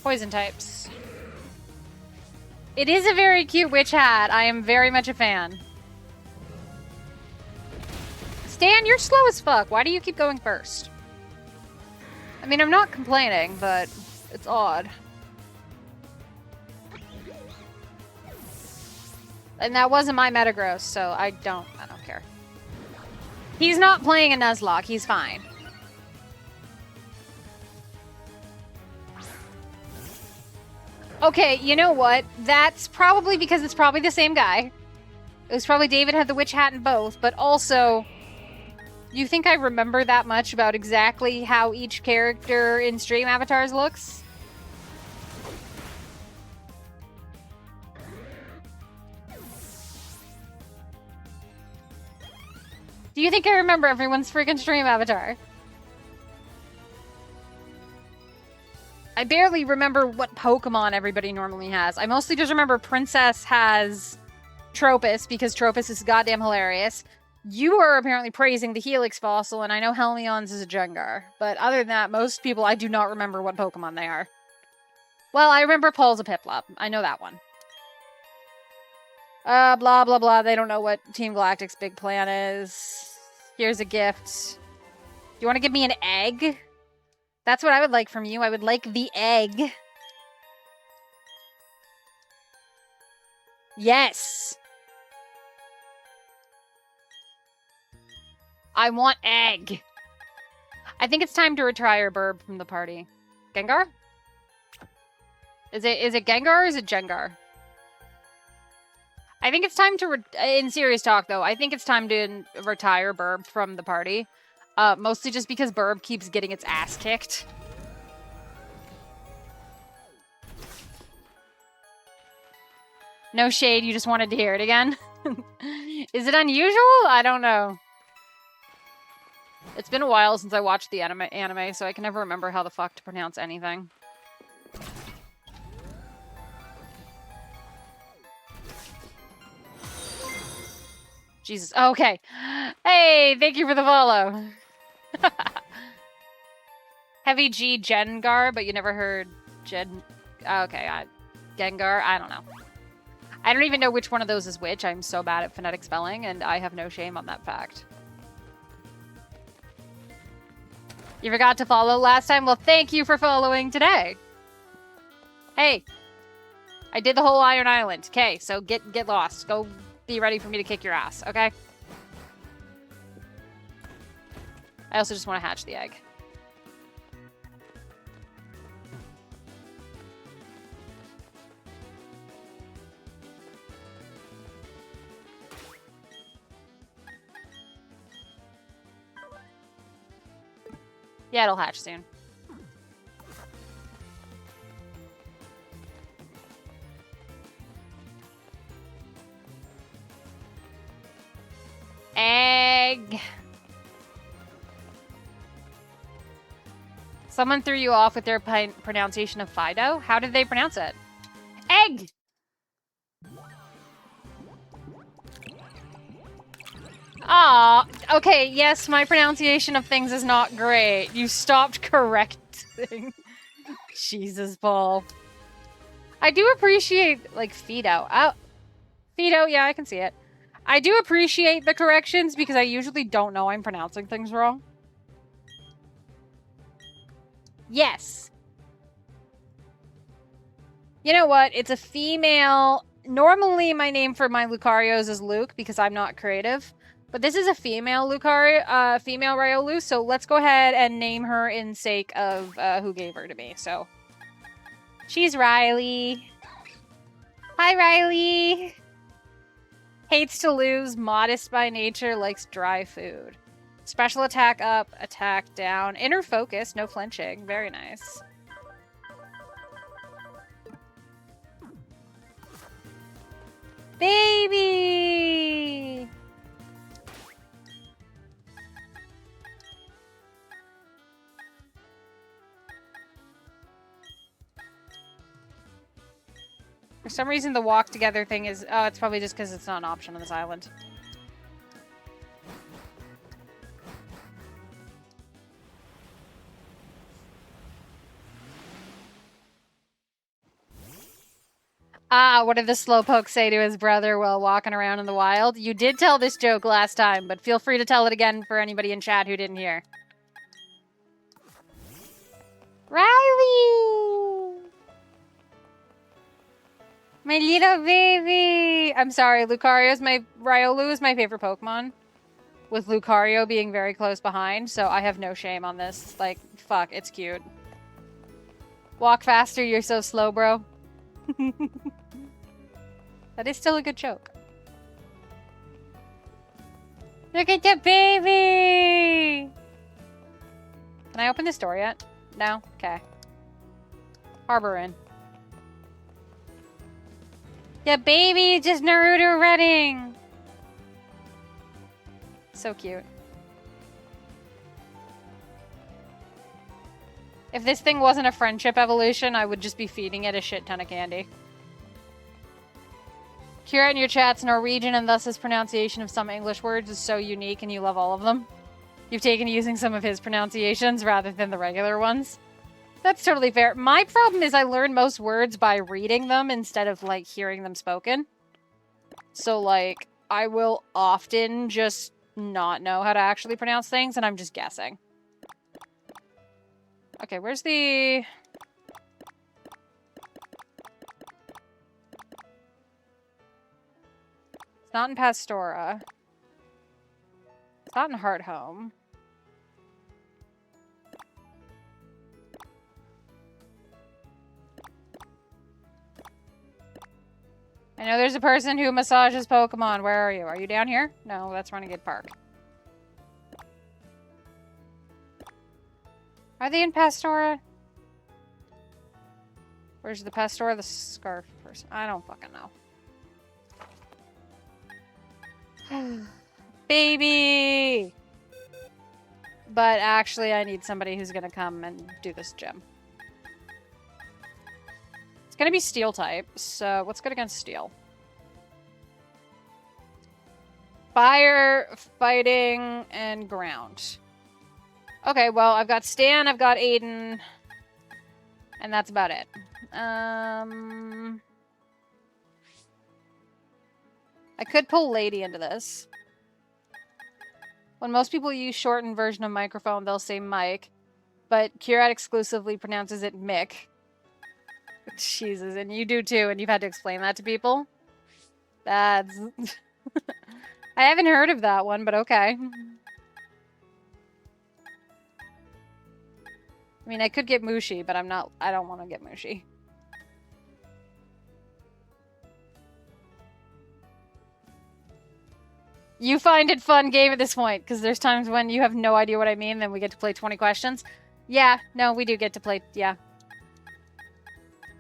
Poison types. It is a very cute witch hat. I am very much a fan. Stan, you're slow as fuck. Why do you keep going first? I mean, I'm not complaining, but it's odd. And that wasn't my Metagross, so I don't care. He's not playing a Nuzlocke. He's fine. Okay, you know what? That's probably because it's probably the same guy. It was probably David had the witch hat in both, but also... You think I remember that much about exactly how each character in stream avatars looks? Do you think I remember everyone's freaking stream avatar? I barely remember what Pokemon everybody normally has. I mostly just remember Princess has Tropius because Tropius is goddamn hilarious. You are apparently praising the Helix fossil, and I know Helmion's is a Jengar. But other than that, most people, I do not remember what Pokemon they are. Well, I remember Paul's a Piplup. I know that one. Blah, blah, blah. They don't know what Team Galactic's big plan is. Here's a gift. You want to give me an egg? That's what I would like from you. I would like the egg. Yes! I want egg. I think it's time to retire Burb from the party. Gengar? Is it Gengar or is it Jengar? I think it's time to, in serious talk though, I think it's time to retire Burb from the party. Mostly just because Burb keeps getting its ass kicked. No shade, you just wanted to hear it again? Is it unusual? I don't know. It's been a while since I watched the anime, so I can never remember how the fuck to pronounce anything. Jesus. Oh, okay. Hey, thank you for the follow. Heavy G Gengar, but you never heard okay, Gengar? I don't know. I don't even know which one of those is which. I'm so bad at phonetic spelling, and I have no shame on that fact. You forgot to follow last time? Well, thank you for following today. Hey, I did the whole Iron Island. Okay, so get lost. Go be ready for me to kick your ass, okay? I also just want to hatch the egg. Yeah, it'll hatch soon. Egg. Someone threw you off with their pronunciation of Fido? How did they pronounce it? Egg! Ah, okay, yes, my pronunciation of things is not great. You stopped correcting. Jesus, Paul. I do appreciate, like, Fido. Oh, Fido, yeah, I can see it. I do appreciate the corrections because I usually don't know I'm pronouncing things wrong. Yes. You know what? It's a female. Normally, my name for my Lucarios is Luke because I'm not creative. But this is a female Lucario, female Riolu, so let's go ahead and name her in sake of who gave her to me. So, she's Riley. Hi, Riley. Hates to lose, modest by nature, likes dry food. Special attack up, attack down. Inner focus, no flinching. Very nice. Baby! For some reason, the walk together thing is... Oh, it's probably just because it's not an option on this island. Ah, what did the slowpoke say to his brother while walking around in the wild? You did tell this joke last time, but feel free to tell it again for anybody in chat who didn't hear. Riley! My little baby! I'm sorry, Riolu is my favorite Pokemon. With Lucario being very close behind, so I have no shame on this. Like, fuck, it's cute. Walk faster, you're so slow, bro. That is still a good joke. Look at the baby! Can I open this door yet? No? Okay. Harbor Inn. Yeah, baby, just Naruto running. So cute. If this thing wasn't a friendship evolution, I would just be feeding it a shit ton of candy. Kira in your chat's Norwegian, and thus his pronunciation of some English words is so unique and you love all of them. You've taken to using some of his pronunciations rather than the regular ones. That's totally fair. My problem is I learn most words by reading them instead of, like, hearing them spoken. So, like, I will often just not know how to actually pronounce things, and I'm just guessing. Okay, where's the... It's not in Pastora. It's not in Heart Home. I know there's a person who massages Pokemon. Where are you? Are you down here? No, that's Renegade Park. Are they in Pastora? Where's the Pastora, the scarf person? I don't fucking know. Baby! But actually, I need somebody who's gonna come and do this gym. It's gonna be Steel type, so what's good against Steel? Fire, Fighting, and Ground. Okay, well, I've got Stan, I've got Aiden, and that's about it. I could pull Lady into this. When most people use shortened version of microphone, they'll say mic, but Kirat exclusively pronounces it Mick. Jesus, and you do too, and you've had to explain that to people? That's... I haven't heard of that one, but okay. I mean, I could get Mushi, but I don't want to get Mushi. You find it fun game at this point, because there's times when you have no idea what I mean, then we get to play 20 questions. Yeah, no, we do get to play, yeah.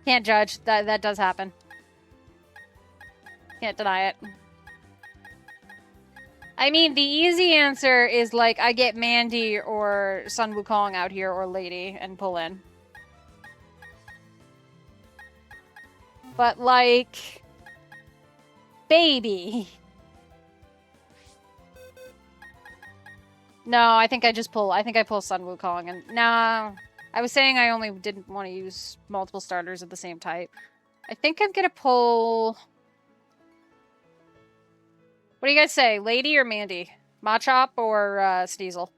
Can't judge. That does happen. Can't deny it. I mean, the easy answer is, like, I get Mandy or Sun Wukong out here, or Lady, and pull in. But, like... Baby. No, I think I pull Sun Wukong, and... No, I was saying I only didn't want to use multiple starters of the same type. I think I'm gonna pull... What do you guys say? Lady or Mandy? Machop or Sneasel?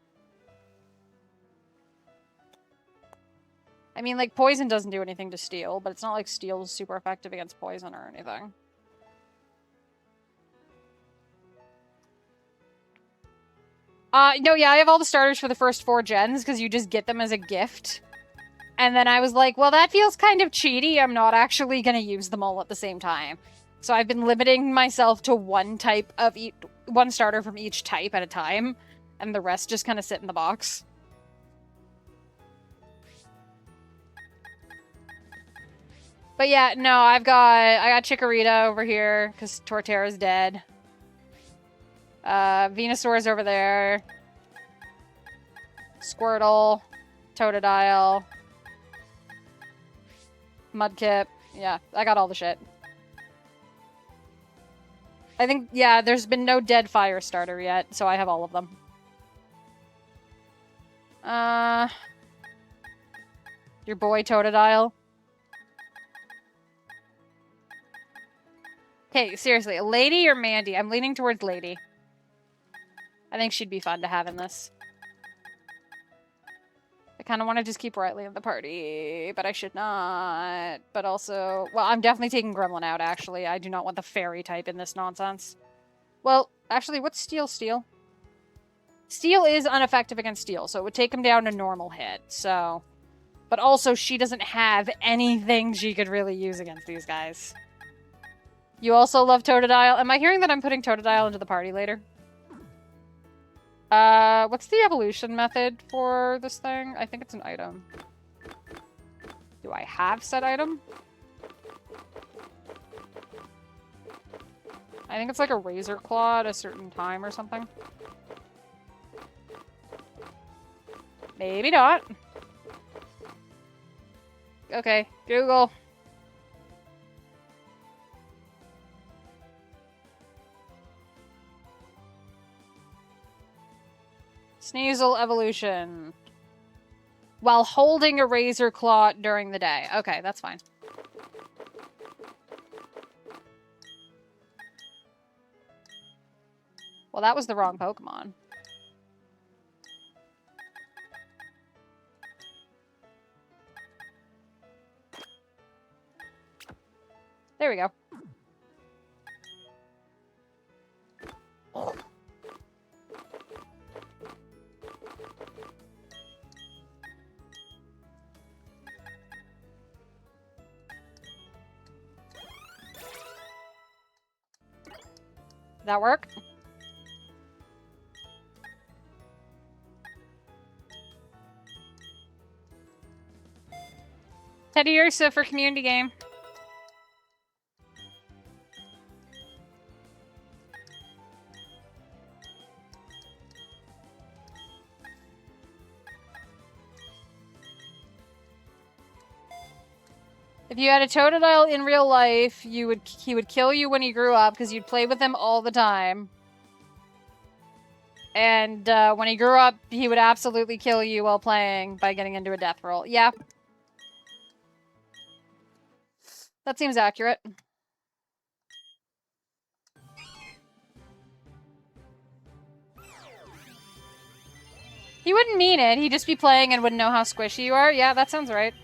I mean, like, poison doesn't do anything to steel, but it's not like steel is super effective against poison or anything. No, yeah, I have all the starters for the first 4 gens, because you just get them as a gift. And then I was like, well, that feels kind of cheaty. I'm not actually going to use them all at the same time. So I've been limiting myself to one type of one starter from each type at a time, and the rest just kind of sit in the box. But yeah, no, I got Chikorita over here because Torterra's dead. Venusaur's over there. Squirtle, Totodile, Mudkip. Yeah, I got all the shit. I think, yeah, there's been no dead fire starter yet, so I have all of them. Your boy Totodile. Okay, seriously, Lady or Mandy? I'm leaning towards Lady. I think she'd be fun to have in this. I kind of want to just keep Riley in the party, but I should not. But also, well, I'm definitely taking Gremlin out, actually. I do not want the fairy type in this nonsense. Well, actually, what's Steel? Steel is ineffective against Steel, so it would take him down to normal hit, so... But also, she doesn't have anything she could really use against these guys. You also love Totodile? Am I hearing that I'm putting Totodile into the party later? What's the evolution method for this thing? I think it's an item. Do I have said item? I think it's like a Razor Claw at a certain time or something. Maybe not. Okay, Google. Sneasel evolution. While holding a Razor Claw during the day. Okay, that's fine. Well, that was the wrong Pokemon. There we go. Did that work? Teddy Ursa for community game. If you had a Totodile in real life, he would kill you when he grew up because you'd play with him all the time. And when he grew up, he would absolutely kill you while playing by getting into a death roll. Yeah. That seems accurate. He wouldn't mean it. He'd just be playing and wouldn't know how squishy you are. Yeah, that sounds right.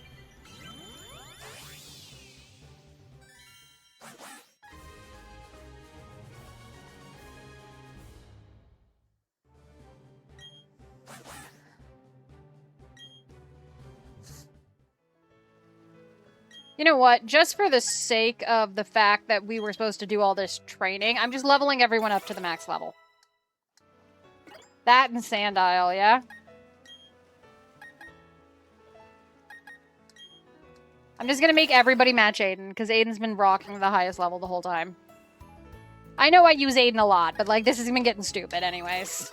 You know what? Just for the sake of the fact that we were supposed to do all this training, I'm just leveling everyone up to the max level. That and Sandile, yeah? I'm just gonna make everybody match Aiden, because Aiden's been rocking the highest level the whole time. I know I use Aiden a lot, but, like, this has been getting stupid anyways.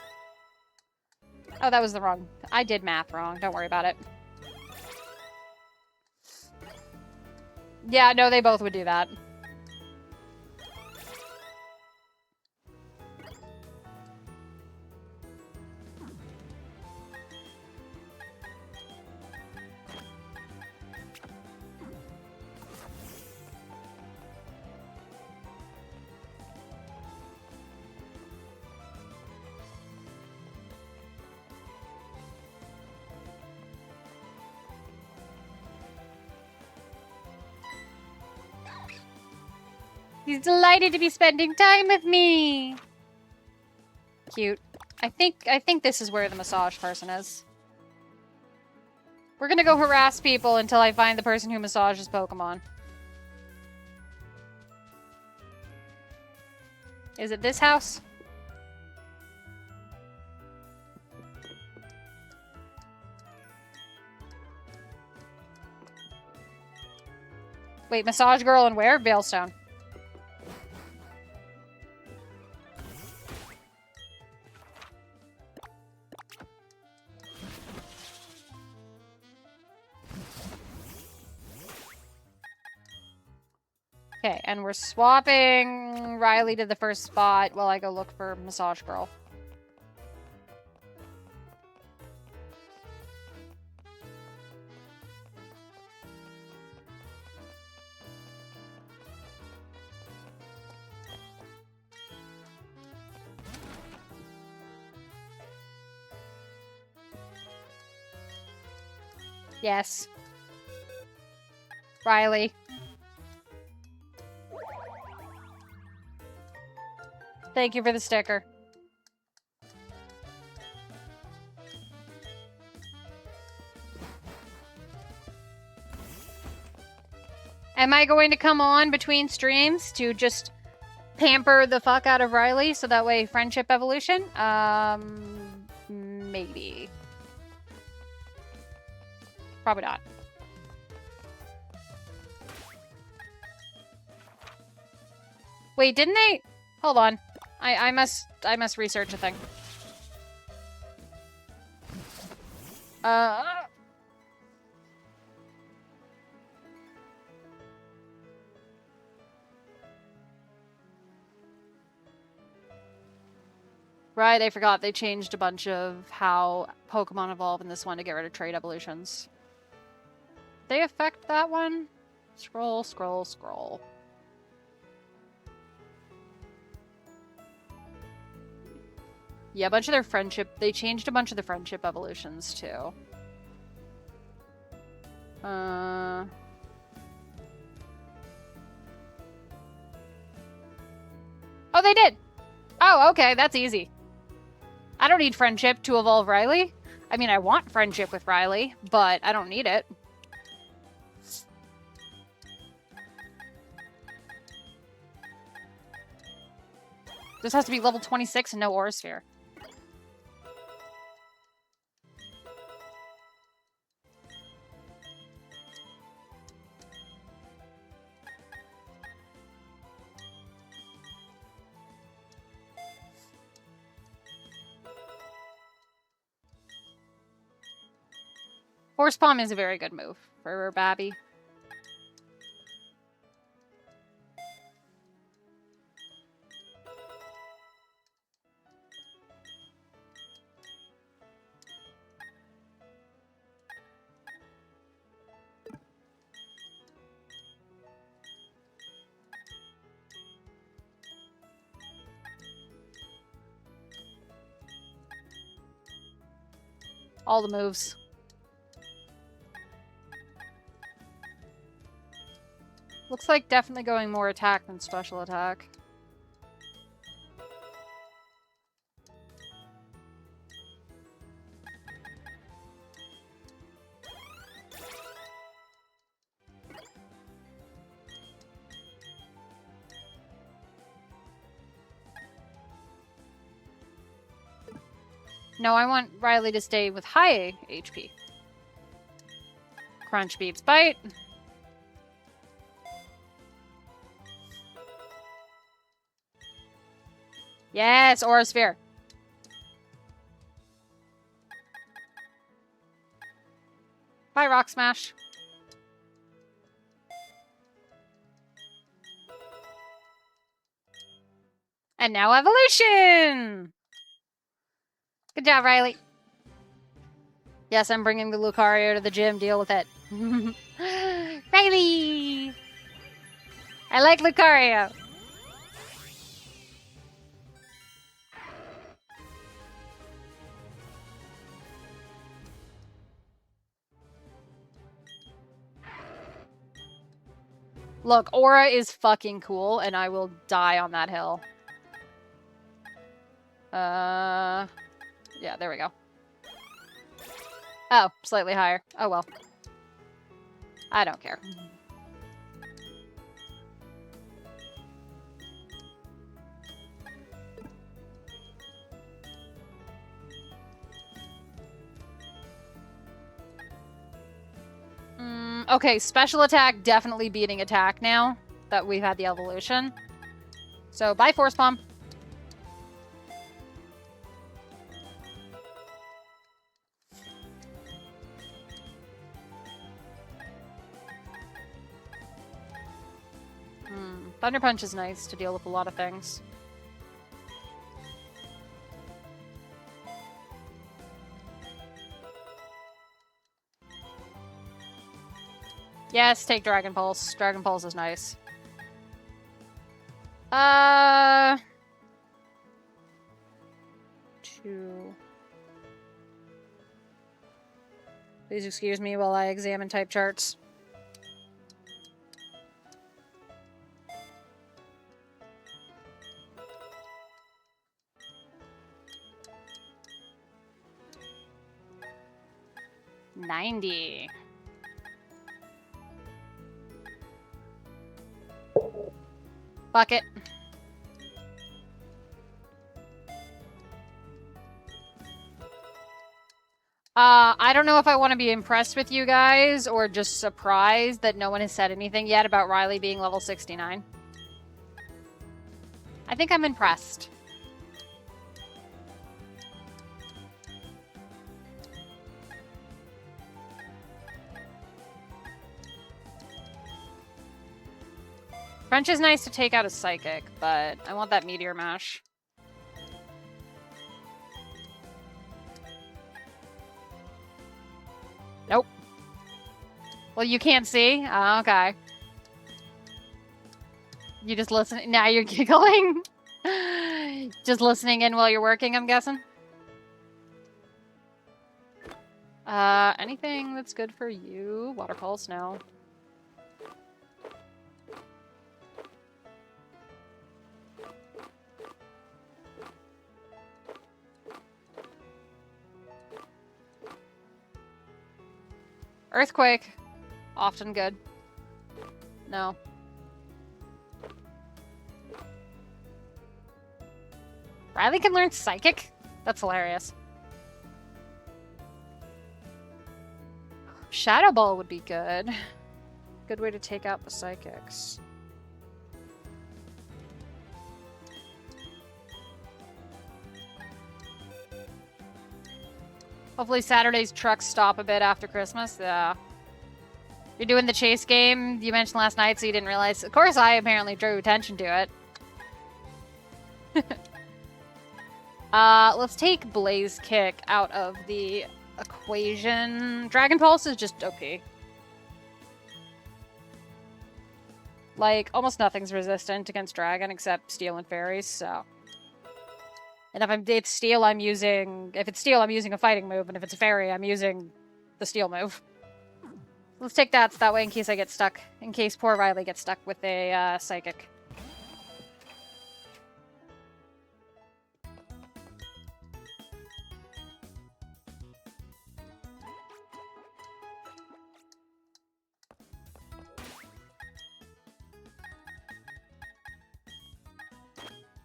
Oh, that was the wrong... I did math wrong. Don't worry about it. Yeah, no, they both would do that. He's delighted to be spending time with me. Cute. I think this is where the massage person is. We're gonna go harass people until I find the person who massages Pokemon. Is it this house? Wait, massage girl and where? Veilstone. Okay, and we're swapping Riley to the first spot while I go look for Massage Girl. Yes. Riley. Thank you for the sticker. Am I going to come on between streams to just pamper the fuck out of Riley so that way friendship evolution? Maybe. Probably not. Wait, didn't they? Hold on. I must research a thing. Right, I forgot they changed a bunch of how Pokemon evolve in this one to get rid of trait evolutions. They affect that one? Scroll, scroll, scroll. Yeah, a bunch of their friendship... They changed a bunch of the friendship evolutions, too. Oh, they did! Oh, okay, that's easy. I don't need friendship to evolve Riley. I mean, I want friendship with Riley, but I don't need it. This has to be level 26 and no Aura Sphere. Horse Palm is a very good move for Babby. All the moves. Looks like definitely going more attack than special attack. No, I want Riley to stay with high HP. Crunch beats bite. Yes, Aura Sphere. Bye, Rock Smash. And now Evolution! Good job, Riley. Yes, I'm bringing the Lucario to the gym. Deal with it. Riley! I like Lucario. Look, Aura is fucking cool, and I will die on that hill. Yeah, there we go. Oh, slightly higher. Oh well. I don't care. Okay, special attack definitely beating attack now that we've had the evolution. So, bye, Force Bomb. Thunder Punch is nice to deal with a lot of things. Yes, take Dragon Pulse. Dragon Pulse is nice. Two. Please excuse me while I examine type charts. $90. Bucket. I don't know if I want to be impressed with you guys or just surprised that no one has said anything yet about Riley being level 69. I think I'm impressed. French is nice to take out a Psychic, but I want that Meteor Mash. Nope. Well, you can't see? Oh, okay. You just listen. Now you're giggling? Just listening in while you're working, I'm guessing? Anything that's good for you? Water Pulse, no. Earthquake. Often good. No. Riley can learn Psychic? That's hilarious. Shadow Ball would be good. Good way to take out the Psychics. Hopefully Saturday's trucks stop a bit after Christmas. Yeah. You're doing the chase game you mentioned last night, so you didn't realize. Of course, I apparently drew attention to it. Let's take Blaze Kick out of the equation. Dragon Pulse is just OP. Like, almost nothing's resistant against Dragon except Steel and Fairies, so... And if it's steel, I'm using... If it's steel, I'm using a fighting move. And if it's a fairy, I'm using the steel move. Let's take that so that way in case I get stuck. In case poor Riley gets stuck with a psychic.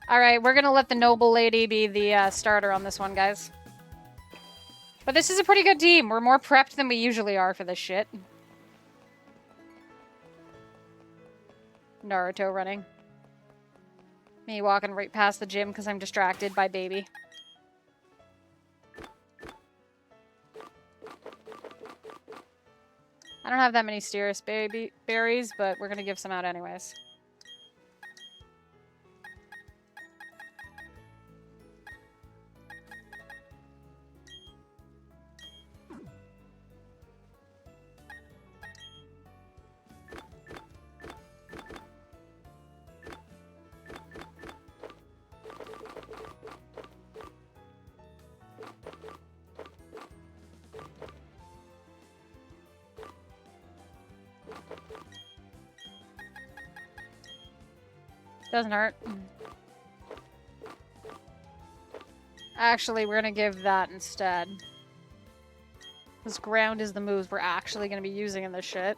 Alright, we're gonna let the noble lady be the starter on this one, guys. But this is a pretty good team. We're more prepped than we usually are for this shit. Naruto running. Me walking right past the gym because I'm distracted by baby. I don't have that many Steerus berries, but we're gonna give some out anyways. Doesn't hurt. Actually, we're gonna give that instead. Because ground is the moves we're actually gonna be using in this shit.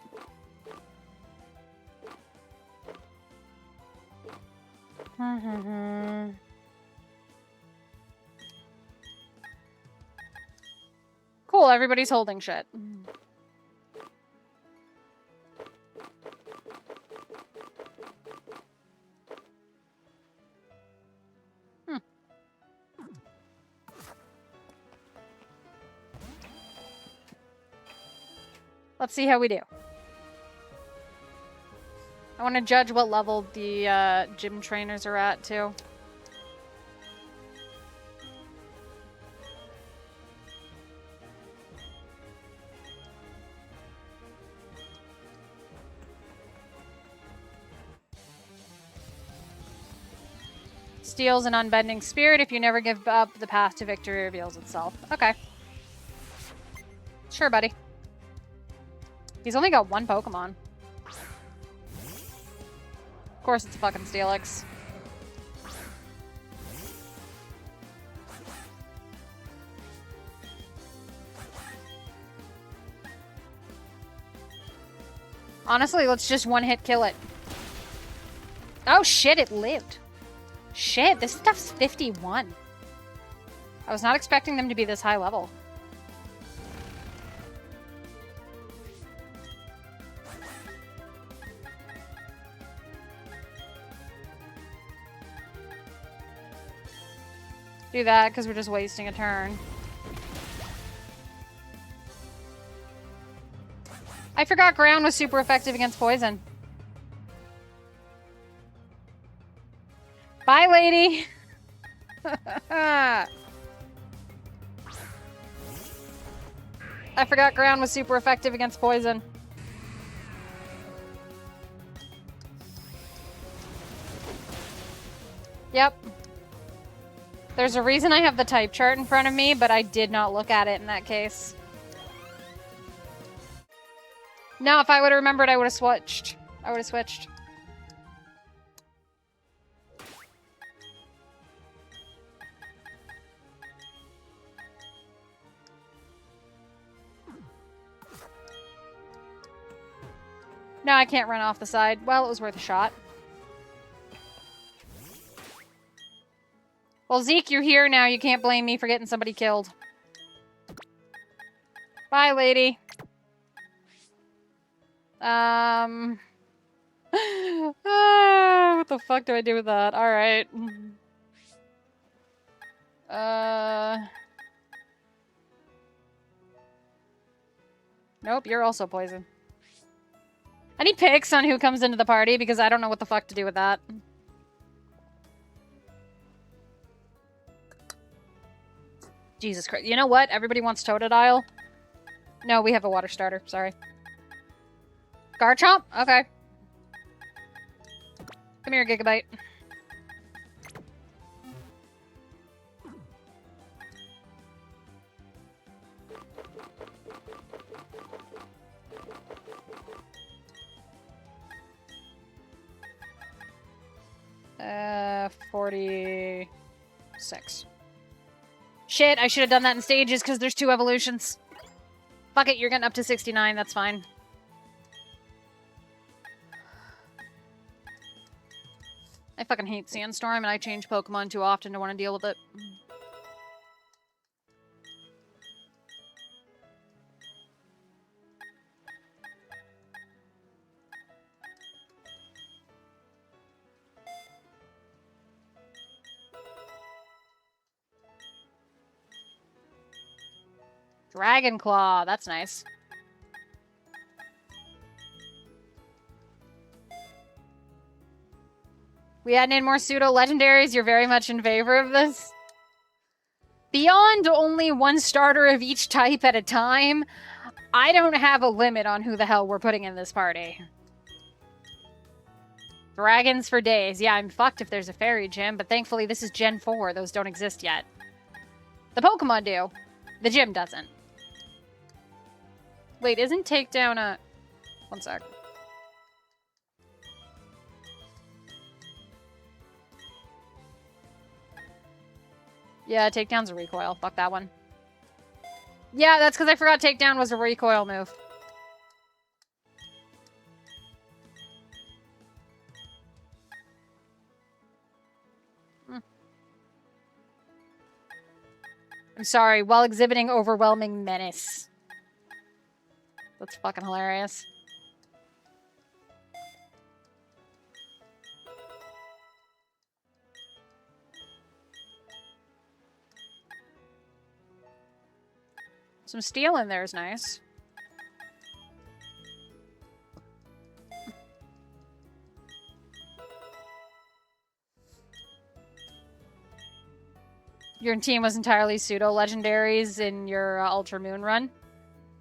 Cool, everybody's holding shit. Let's see how we do. I want to judge what level the gym trainers are at, too. Steals an unbending spirit. If you never give up, the path to victory reveals itself. Okay. Sure, buddy. He's only got one Pokemon. Of course it's a fucking Steelix. Honestly, let's just one-hit kill it. Oh shit, it lived. Shit, this stuff's 51. I was not expecting them to be this high level. Do that, because we're just wasting a turn. I forgot ground was super effective against poison. Bye, lady! I forgot ground was super effective against poison. Yep. There's a reason I have the type chart in front of me, but I did not look at it in that case. No, if I would have remembered, I would have switched. No, I can't run off the side. Well, it was worth a shot. Well, Zeke, you're here now. You can't blame me for getting somebody killed. Bye, lady. What the fuck do I do with that? Alright. Nope, you're also poison. Any picks on who comes into the party? Because I don't know what the fuck to do with that. Jesus Christ. You know what? Everybody wants Totodile. No, we have a water starter. Sorry. Garchomp? Okay. Come here, Gigabyte. Uh, 46. Shit, I should have done that in stages because there's 2 evolutions. Fuck it, you're getting up to 69, that's fine. I fucking hate Sandstorm, and I change Pokemon too often to want to deal with it. Dragon Claw, that's nice. We add in more pseudo-legendaries, you're very much in favor of this? Beyond only 1 starter of each type at a time, I don't have a limit on who the hell we're putting in this party. Dragons for days. Yeah, I'm fucked if there's a fairy gym, but thankfully this is Gen 4. Those don't exist yet. The Pokemon do. The gym doesn't. Wait, isn't Takedown a... One sec. Yeah, Takedown's a recoil. Fuck that one. Yeah, that's because I forgot Takedown was a recoil move. I'm sorry, while exhibiting overwhelming menace. That's fucking hilarious. Some steel in there is nice. Your team was entirely pseudo-legendaries in your Ultra Moon run?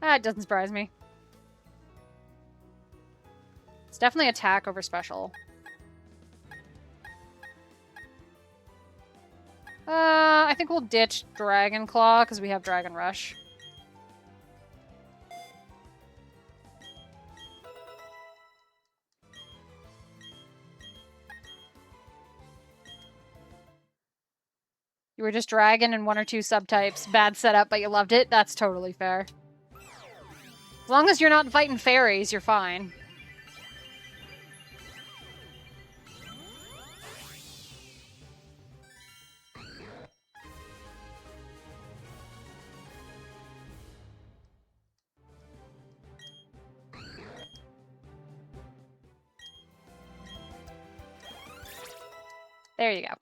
It doesn't surprise me. It's definitely attack over special. I think we'll ditch Dragon Claw because we have Dragon Rush. You were just Dragon and 1 or 2 subtypes. Bad setup, but you loved it? That's totally fair. As long as you're not fighting fairies, you're fine. There you go.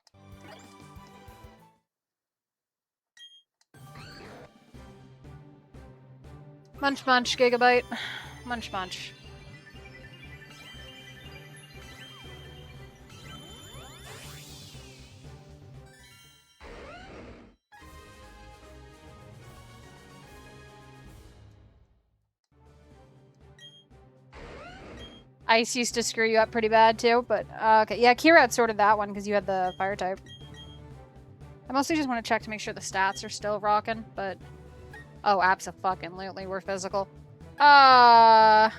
Munch munch, Gigabyte. Munch munch. Ice used to screw you up pretty bad too, but okay. Yeah, Kira had sorted that one because you had the fire type. I mostly just want to check to make sure the stats are still rocking, but... Oh, abso-fucking-lutely, we're physical. Dark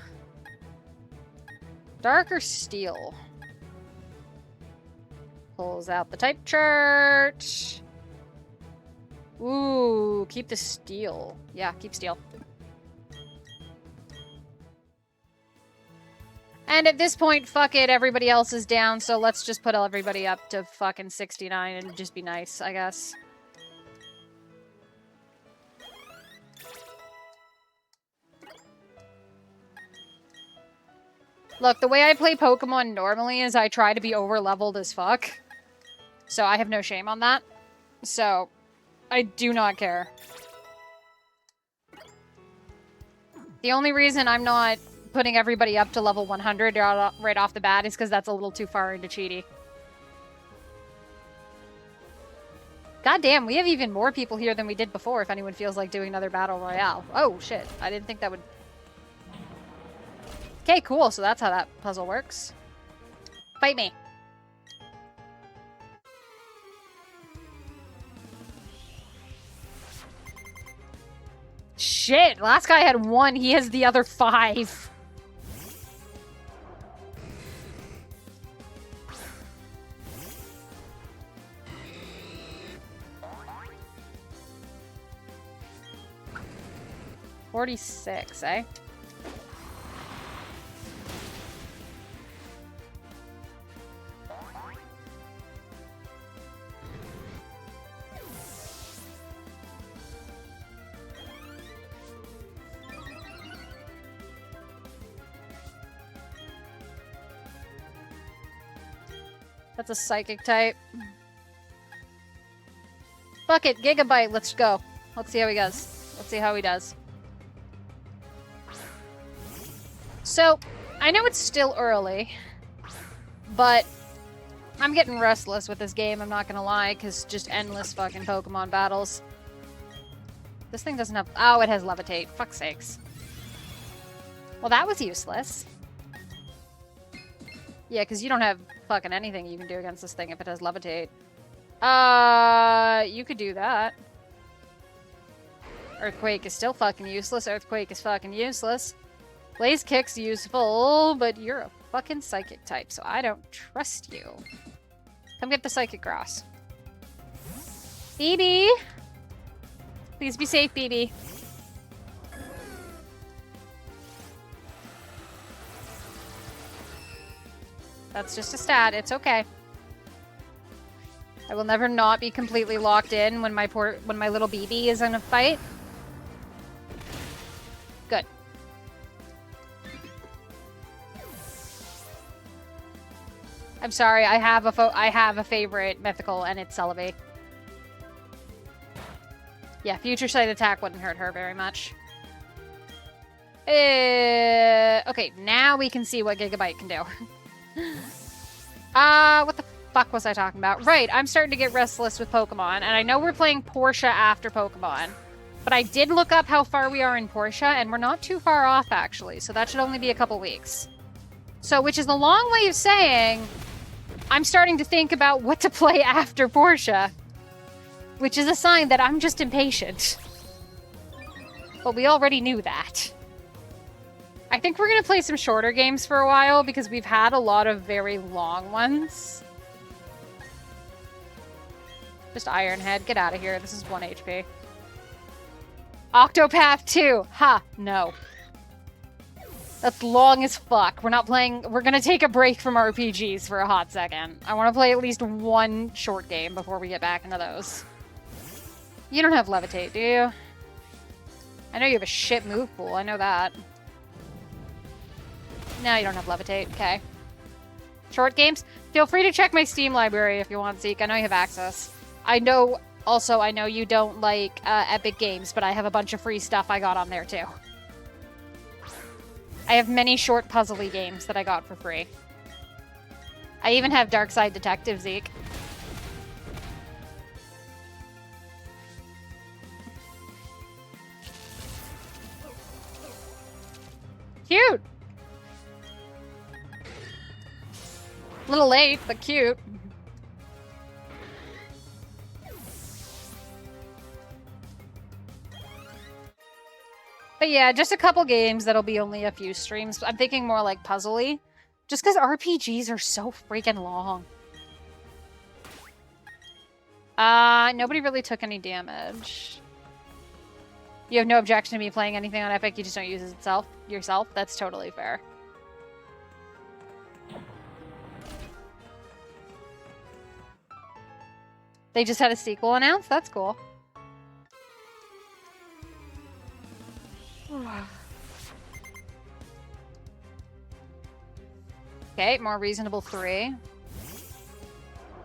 or steel? Pulls out the type chart. Ooh, keep the steel. Yeah, keep steel. And at this point, fuck it, everybody else is down, so let's just put everybody up to fucking 69 and just be nice, I guess. Look, the way I play Pokemon normally is I try to be over-leveled as fuck. So I have no shame on that. So, I do not care. The only reason I'm not putting everybody up to level 100 right off the bat is because that's a little too far into cheaty. God damn, we have even more people here than we did before if anyone feels like doing another battle royale. Oh, shit. I didn't think that would... Okay, cool. So that's how that puzzle works. Fight me. Shit, last guy had 1. He has the other 5. $46, eh? That's a psychic type. Fuck it, Gigabyte, let's go. Let's see how he goes. Let's see how he does. So, I know it's still early, but I'm getting restless with this game, I'm not gonna lie, because just endless fucking Pokemon battles. This thing doesn't have... Oh, it has Levitate. Fuck's sakes. Well, that was useless. Yeah, because you don't have fucking anything you can do against this thing if it has Levitate. You could do that. Earthquake is still fucking useless. Earthquake is fucking useless. Blaze Kick's useful, but you're a fucking Psychic type, so I don't trust you. Come get the Psychic Grass. BB! Please be safe, BB. That's just a stat. It's okay. I will never not be completely locked in when my little BB is in a fight. Good. I'm sorry. I have a favorite mythical, and it's Celebi. Yeah, Future Sight attack wouldn't hurt her very much. Okay, now we can see what Gigabyte can do. What the fuck was I talking about? Right, I'm starting to get restless with Pokemon, and I know we're playing Portia after Pokemon, but I did look up how far we are in Portia, and we're not too far off, actually, so that should only be a couple weeks. So, which is a long way of saying, I'm starting to think about what to play after Portia, which is a sign that I'm just impatient. But we already knew that. I think we're going to play some shorter games for a while because we've had a lot of very long ones. Just Ironhead, get out of here. This is 1 HP. Octopath 2. Ha, no. That's long as fuck. We're not playing... We're going to take a break from RPGs for a hot second. I want to play at least one short game before we get back into those. You don't have Levitate, do you? I know you have a shit move pool. I know that. No, you don't have Levitate. Okay. Short games? Feel free to check my Steam library if you want, Zeke. I know you have access. I know... Also, I know you don't like Epic Games, but I have a bunch of free stuff I got on there, too. I have many short puzzly games that I got for free. I even have Dark Side Detective, Zeke. Cute! A little late, but cute. But yeah, just a couple games that'll be only a few streams. I'm thinking more like puzzly. Just because RPGs are so freaking long. Nobody really took any damage. You have no objection to me playing anything on Epic, you just don't use it yourself? That's totally fair. They just had a sequel announced? That's cool. Okay, more reasonable 3.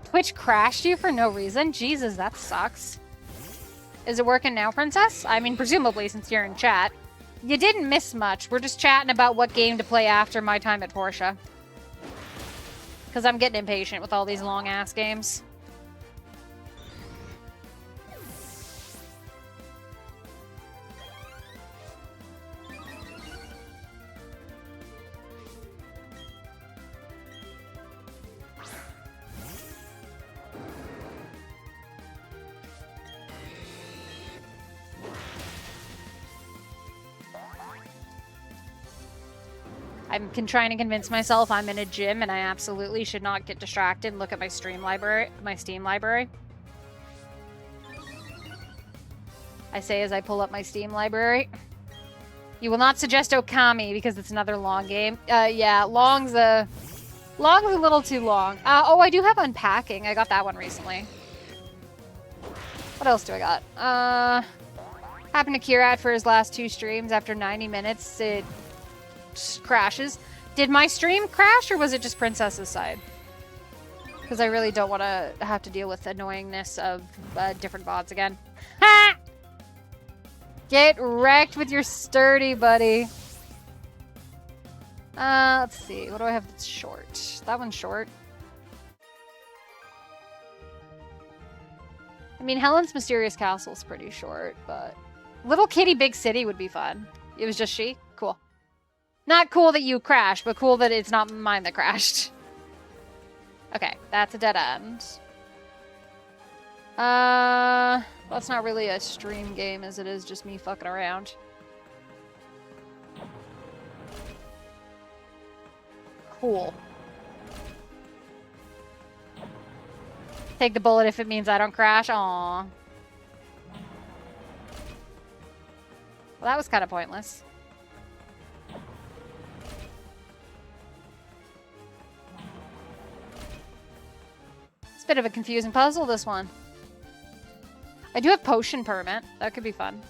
Twitch crashed you for no reason? Jesus, that sucks. Is it working now, Princess? I mean, presumably, since you're in chat. You didn't miss much. We're just chatting about what game to play after my time at Portia. Because I'm getting impatient with all these long-ass games. I'm trying to convince myself I'm in a gym and I absolutely should not get distracted and look at my Steam library. I say as I pull up my Steam library. You will not suggest Okami because it's another long game. Yeah, Long's a little too long. Oh, I do have Unpacking. I got that one recently. What else do I got? Happened to Kirat for his last 2 streams. After 90 minutes, it crashes. Did my stream crash or was it just Princess's side? Because I really don't want to have to deal with the annoyingness of different VODs again. Ha! Get wrecked with your sturdy, buddy. Let's see. What do I have that's short? That one's short. I mean, Helen's Mysterious Castle's pretty short, but... Little Kitty Big City would be fun. It was just she? Cool. Not cool that you crashed, but cool that it's not mine that crashed. Okay, that's a dead end. That's not really a stream game as it is just me fucking around. Cool. Take the bullet if it means I don't crash. Aww. Well, that was kind of pointless. It's a bit of a confusing puzzle, this one. I do have Potion Permit. That could be fun.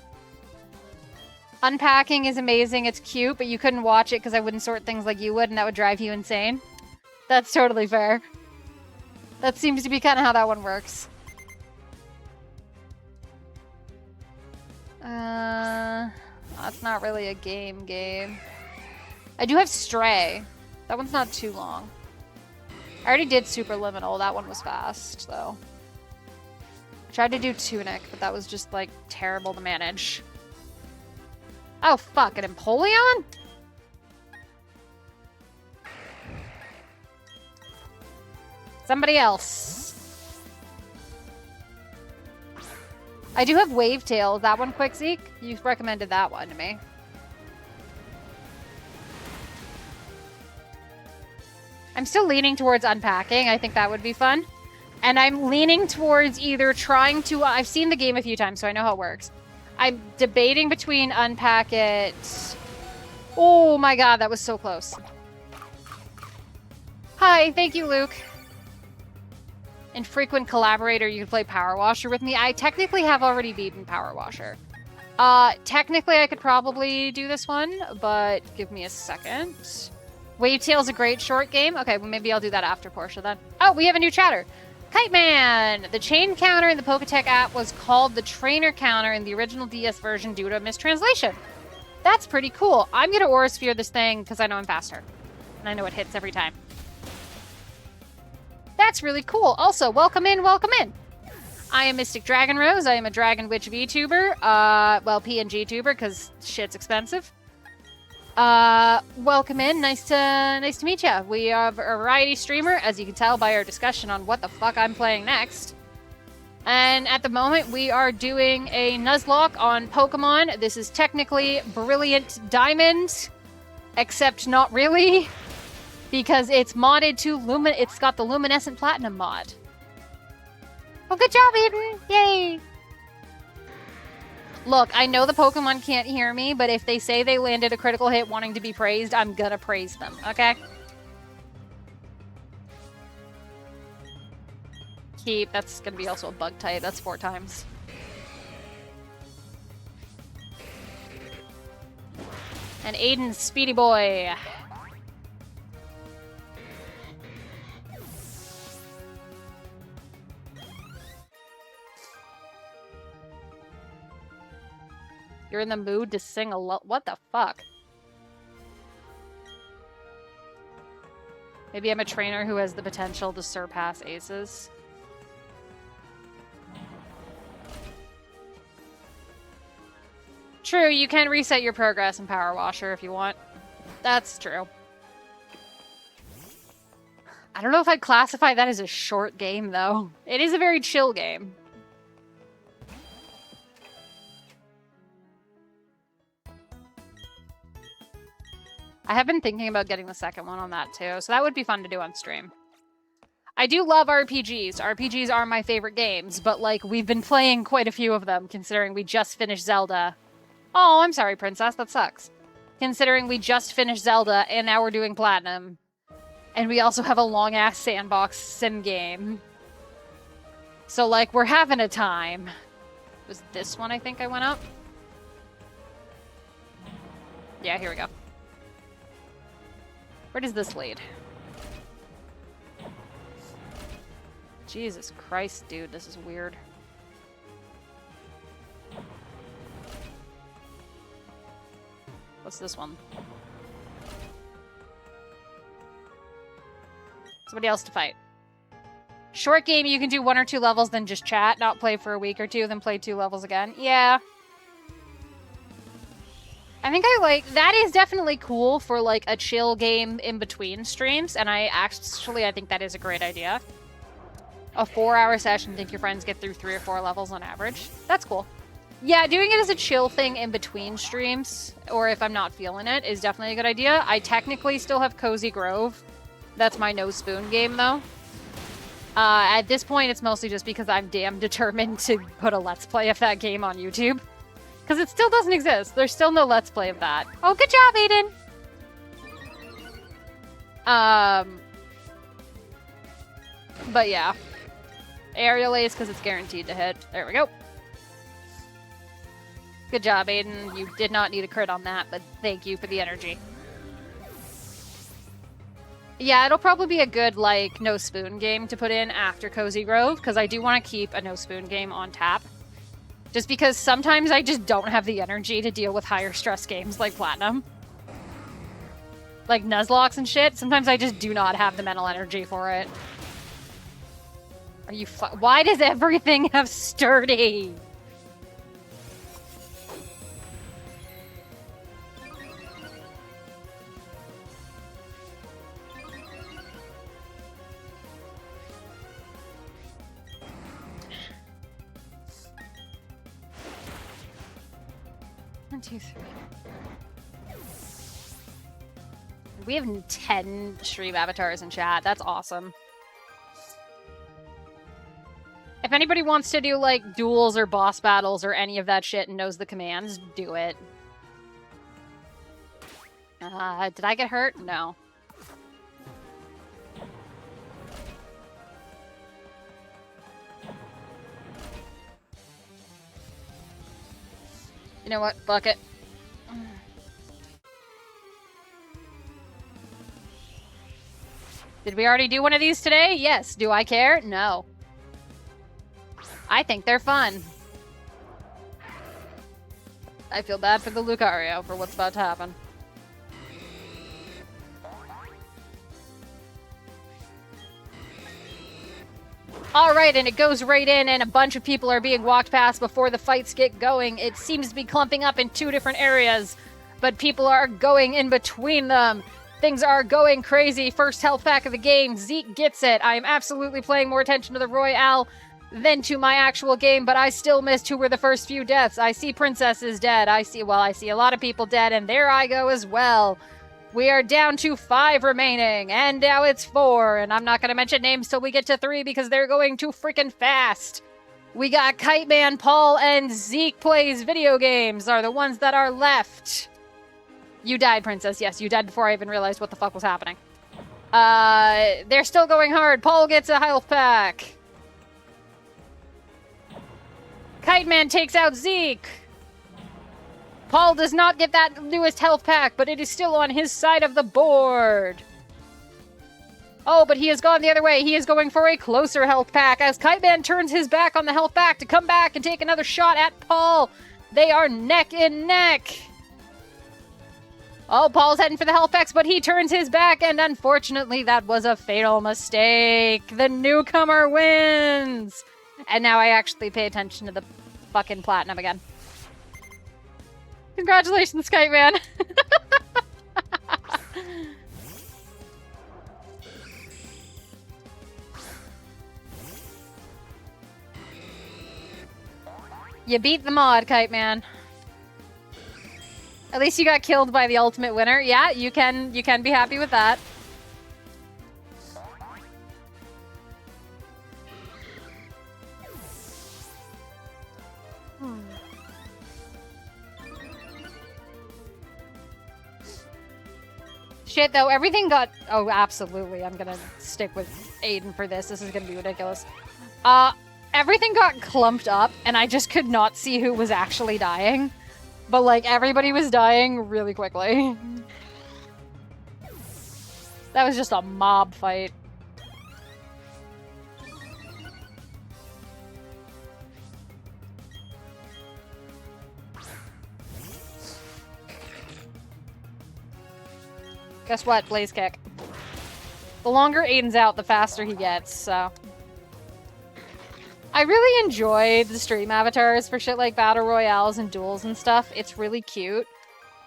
Unpacking is amazing. It's cute, but you couldn't watch it because I wouldn't sort things like you would, and that would drive you insane. That's totally fair. That seems to be kind of how that one works. That's not really a game. I do have Stray. That one's not too long. I already did Superliminal. That one was fast, though. I tried to do Tunic, but that was just, like, terrible to manage. Oh, fuck. An Empoleon? Somebody else. I do have Wavetail. Is that one quick, Zeke? You've recommended that one to me. I'm still leaning towards Unpacking. I think that would be fun. And I'm leaning towards either trying to... I've seen the game a few times, so I know how it works. I'm debating between Unpack It... Oh my god, that was so close. Hi, thank you, Luke. Infrequent collaborator, you can play Power Washer with me. I technically have already beaten Power Washer. Technically I could probably do this one, but give me a second. Wavetail's a great short game. Okay, well maybe I'll do that after Portia then. Oh, we have a new chatter. Kite Man! The chain counter in the Poketech app was called the trainer counter in the original DS version due to a mistranslation. That's pretty cool. I'm gonna Aura Sphere this thing because I know I'm faster. And I know it hits every time. That's really cool. Also, welcome in, welcome in. I am Mystic Dragon Rose. I am a Dragon Witch VTuber. Well, PNG tuber because shit's expensive. Welcome in. Nice to meet you. We are a variety streamer, as you can tell by our discussion on what the fuck I'm playing next. And at the moment, we are doing a Nuzlocke on Pokemon. This is technically Brilliant Diamond, except not really. Because it's modded to it's got the Luminescent Platinum mod. Well, good job, Eden! Yay! Look, I know the Pokemon can't hear me, but if they say they landed a critical hit wanting to be praised, I'm gonna praise them, okay? Keep, that's gonna be also a bug type, that's 4 times. And Aiden's Speedy Boy. You're in the mood to sing a lot. What the fuck? Maybe I'm a trainer who has the potential to surpass aces. True, you can reset your progress in Power Washer if you want. That's true. I don't know if I'd classify that as a short game, though. It is a very chill game. I have been thinking about getting the second one on that too, so that would be fun to do on stream. I do love RPGs. RPGs are my favorite games, but like we've been playing quite a few of them considering we just finished Zelda. Oh, I'm sorry, Princess, that sucks. Considering we just finished Zelda and now we're doing Platinum. And we also have a long-ass sandbox sim game. So like we're having a time. It was this one I think I went up? Yeah, here we go. Where does this lead? Jesus Christ, dude, this is weird. What's this one? Somebody else to fight. Short game, you can do 1 or 2 levels, then just chat, not play for a week or 2, then play 2 levels again. Yeah. I think I like... That is definitely cool for, like, a chill game in between streams, and I think that is a great idea. A 4-hour session, think your friends get through 3 or 4 levels on average. That's cool. Yeah, doing it as a chill thing in between streams, or if I'm not feeling it, is definitely a good idea. I technically still have Cozy Grove. That's my no spoon game, though. At this point, it's mostly just because I'm damn determined to put a Let's Play of that game on YouTube. Because it still doesn't exist. There's still no Let's Play of that. Oh, good job, Aiden! But yeah. Aerial Ace, because it's guaranteed to hit. There we go. Good job, Aiden. You did not need a crit on that, but thank you for the energy. Yeah, it'll probably be a good, like, no spoon game to put in after Cozy Grove, because I do want to keep a no spoon game on tap. Just because sometimes I just don't have the energy to deal with higher stress games like Platinum. Like Nuzlocks and shit, sometimes I just do not have the mental energy for it. Are you why does everything have sturdy? One, two, three. We have 10 stream avatars in chat. That's awesome. If anybody wants to do, like, duels or boss battles or any of that shit and knows the commands, do it. Did I get hurt? No. You know what? Fuck it. Did we already do one of these today? Yes. Do I care? No. I think they're fun. I feel bad for the Lucario for what's about to happen. Alright, and it goes right in, and a bunch of people are being walked past before the fights get going. It seems to be clumping up in 2 different areas, but people are going in between them. Things are going crazy. First health pack of the game. Zeke gets it. I am absolutely paying more attention to the Royale than to my actual game, but I still missed who were the first few deaths. I see Princess is dead. I see a lot of people dead, and there I go as well. We are down to 5 remaining, and now it's 4, and I'm not going to mention names till we get to 3 because they're going too freaking fast. We got Kite Man, Paul, and Zeke Plays Video Games are the ones that are left. You died, Princess. Yes, you died before I even realized what the fuck was happening. They're still going hard. Paul gets a health pack. Kite Man takes out Zeke. Paul does not get that newest health pack, but it is still on his side of the board. Oh, but he has gone the other way. He is going for a closer health pack as Kite Man turns his back on the health pack to come back and take another shot at Paul. They are neck and neck. Oh, Paul's heading for the health packs, but he turns his back, and unfortunately, that was a fatal mistake. The newcomer wins. And now I actually pay attention to the fucking Platinum again. Congratulations, Kite Man. You beat the mod, Kite Man. At least you got killed by the ultimate winner. Yeah, you can be happy with that. Shit, though, everything got... Oh, absolutely. I'm gonna stick with Aiden for this. This is gonna be ridiculous. Everything got clumped up, and I just could not see who was actually dying. But, like, everybody was dying really quickly. That was just a mob fight. Guess what? Blaze kick. The longer Aiden's out, the faster he gets, so... I really enjoy the stream avatars for shit like battle royales and duels and stuff. It's really cute.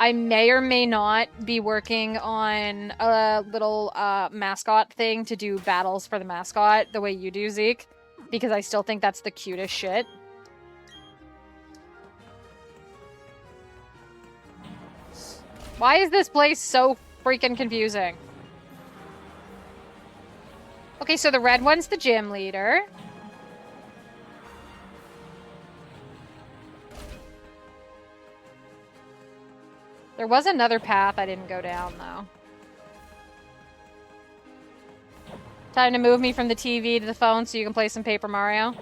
I may or may not be working on a little mascot thing to do battles for the mascot the way you do, Zeke, because I still think that's the cutest shit. Why is this place so freaking confusing? Okay, so the red one's the gym leader. There was another path I didn't go down, though. Time to move me from the TV to the phone so you can play some Paper Mario.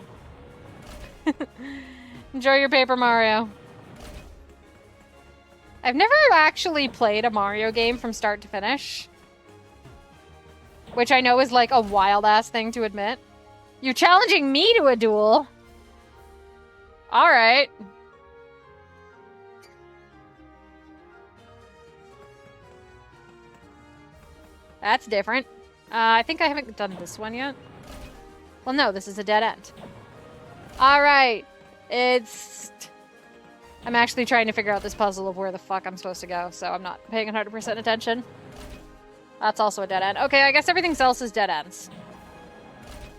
Enjoy your Paper Mario. I've never actually played a Mario game from start to finish. Which I know is like a wild-ass thing to admit. You're challenging me to a duel? Alright. That's different. I think I haven't done this one yet. Well, no, this is a dead end. Alright. I'm actually trying to figure out this puzzle of where the fuck I'm supposed to go, so I'm not paying 100% attention. That's also a dead end. Okay, I guess everything else is dead ends.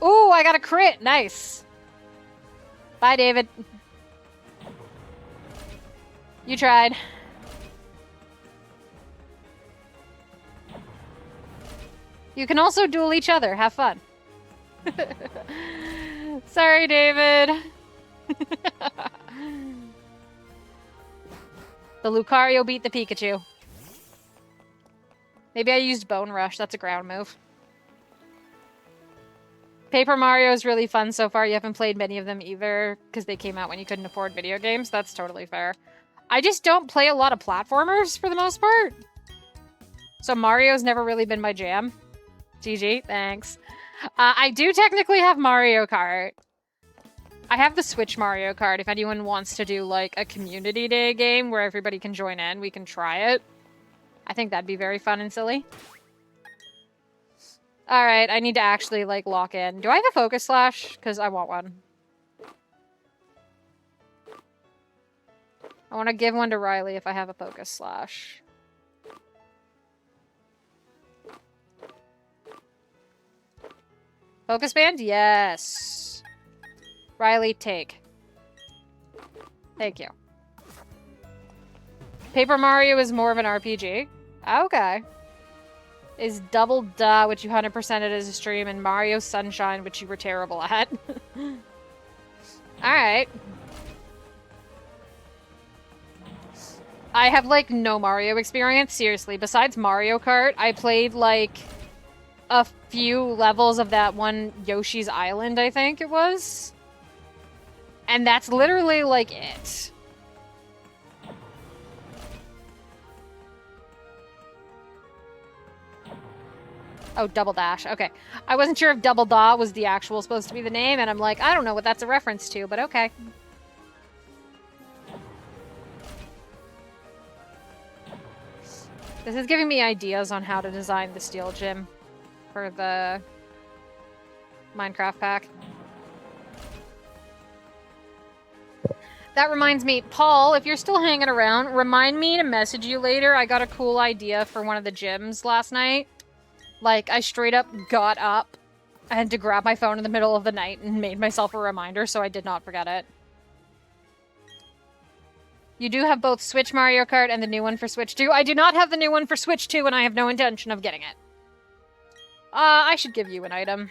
Ooh, I got a crit! Nice! Bye, David. You tried. You can also duel each other. Have fun. Sorry, David. The Lucario beat the Pikachu. Maybe I used Bone Rush. That's a ground move. Paper Mario is really fun so far. You haven't played many of them either because they came out when you couldn't afford video games. That's totally fair. I just don't play a lot of platformers for the most part. So Mario's never really been my jam. GG, thanks. I do technically have Mario Kart. I have the Switch Mario Kart. If anyone wants to do, like, a community day game where everybody can join in, we can try it. I think that'd be very fun and silly. Alright, I need to actually, like, lock in. Do I have a Focus Slash? Because I want one. I want to give one to Riley if I have a Focus Slash. Focus Band? Yes. Riley, take. Thank you. Paper Mario is more of an RPG. Okay. Is Double Duh, which you 100%ed as a stream, and Mario Sunshine, which you were terrible at. Alright. I have, like, no Mario experience, seriously. Besides Mario Kart, I played, like, a few levels of that one Yoshi's Island, I think it was. And that's literally, like, it. Oh, Double Dash. Okay. I wasn't sure if Double Daw was the actual supposed to be the name, and I'm like, I don't know what that's a reference to, but okay. This is giving me ideas on how to design the steel gym for the Minecraft pack. That reminds me, Paul, if you're still hanging around, remind me to message you later. I got a cool idea for one of the gyms last night. Like, I straight up got up. I had to grab my phone in the middle of the night and made myself a reminder so I did not forget it. You do have both Switch Mario Kart and the new one for Switch 2. I do not have the new one for Switch 2, and I have no intention of getting it. I should give you an item.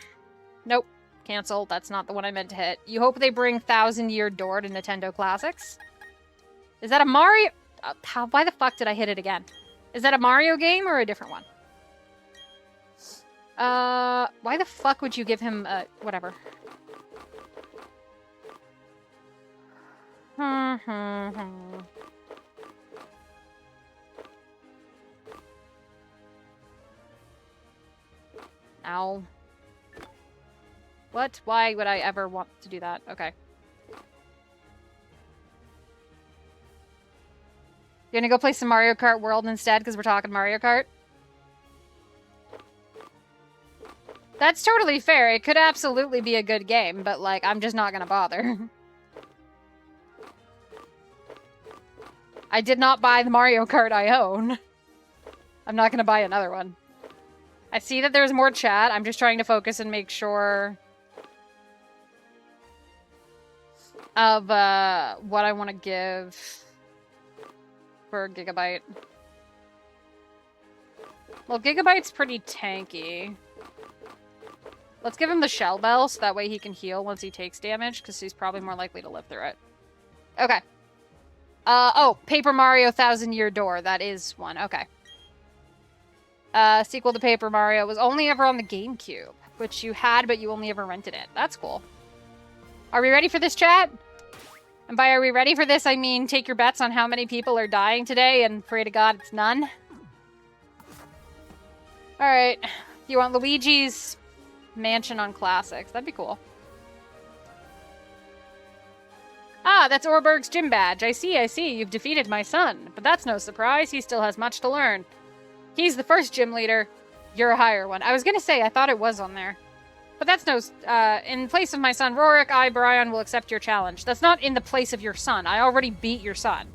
Nope. Cancel. That's not the one I meant to hit. You hope they bring 1000-Year Door to Nintendo Classics? Is that a Mario... why the fuck did I hit it again? Is that a Mario game or a different one? Why the fuck would you give him, whatever. Ow. What? Why would I ever want to do that? Okay. You're gonna go play some Mario Kart World instead because we're talking Mario Kart? That's totally fair. It could absolutely be a good game, but, like, I'm just not gonna bother. I did not buy the Mario Kart I own. I'm not gonna buy another one. I see that there's more chat. I'm just trying to focus and make sure of what I want to give for Gigabyte. Well, Gigabyte's pretty tanky. Let's give him the Shell Bell so that way he can heal once he takes damage, because he's probably more likely to live through it. Okay. Oh, Paper Mario 1000-Year Door. That is one. Okay. Sequel to Paper Mario was only ever on the GameCube, which you had, but you only ever rented it. That's cool. Are we ready for this, chat? And by are we ready for this, I mean take your bets on how many people are dying today, and pray to God it's none. Alright. You want Luigi's Mansion on Classics. That'd be cool. Ah, that's Orberg's gym badge. I see. You've defeated my son. But that's no surprise. He still has much to learn. He's the first gym leader. You're a higher one. I was gonna say, I thought it was on there. But that's no... in place of my son Rorik, I, Brian, will accept your challenge. That's not in the place of your son. I already beat your son.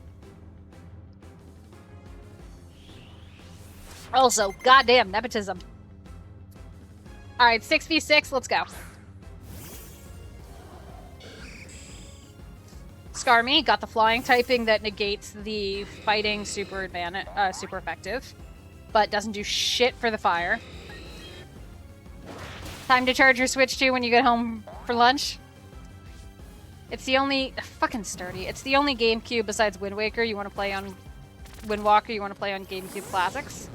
Also, goddamn nepotism. Alright, 6v6, let's go. Skarmy got the flying typing that negates the fighting super effective, but doesn't do shit for the fire. Time to charge your Switch 2 when you get home for lunch. It's the only... fucking sturdy. It's the only GameCube besides Wind Waker you want to play on... Wind Walker you want to play on GameCube Classics.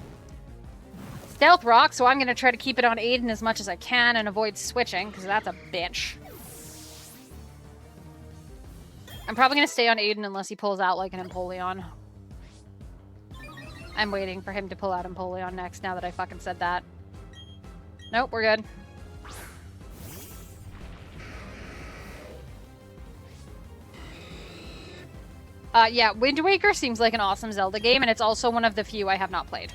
Stealth Rock, so I'm going to try to keep it on Aiden as much as I can and avoid switching, because that's a bitch. I'm probably going to stay on Aiden unless he pulls out like an Empoleon. I'm waiting for him to pull out Empoleon next, now that I fucking said that. Nope, we're good. Yeah, Wind Waker seems like an awesome Zelda game, and it's also one of the few I have not played.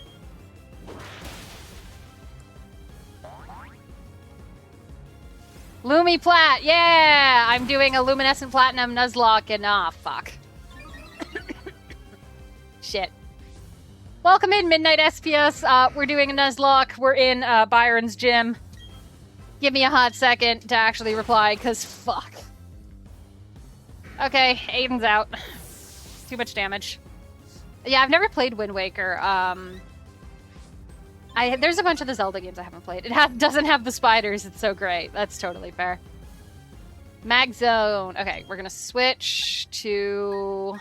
Lumi Plat, yeah! I'm doing a Luminescent Platinum Nuzlocke and fuck. Shit. Welcome in, Midnight SPS. We're doing a Nuzlocke. We're in Byron's gym. Give me a hot second to actually reply, because fuck. Okay, Aiden's out. Too much damage. Yeah, I've never played Wind Waker. There's a bunch of the Zelda games I haven't played. It doesn't have the spiders. It's so great. That's totally fair. Mag Zone. Okay, we're gonna switch to...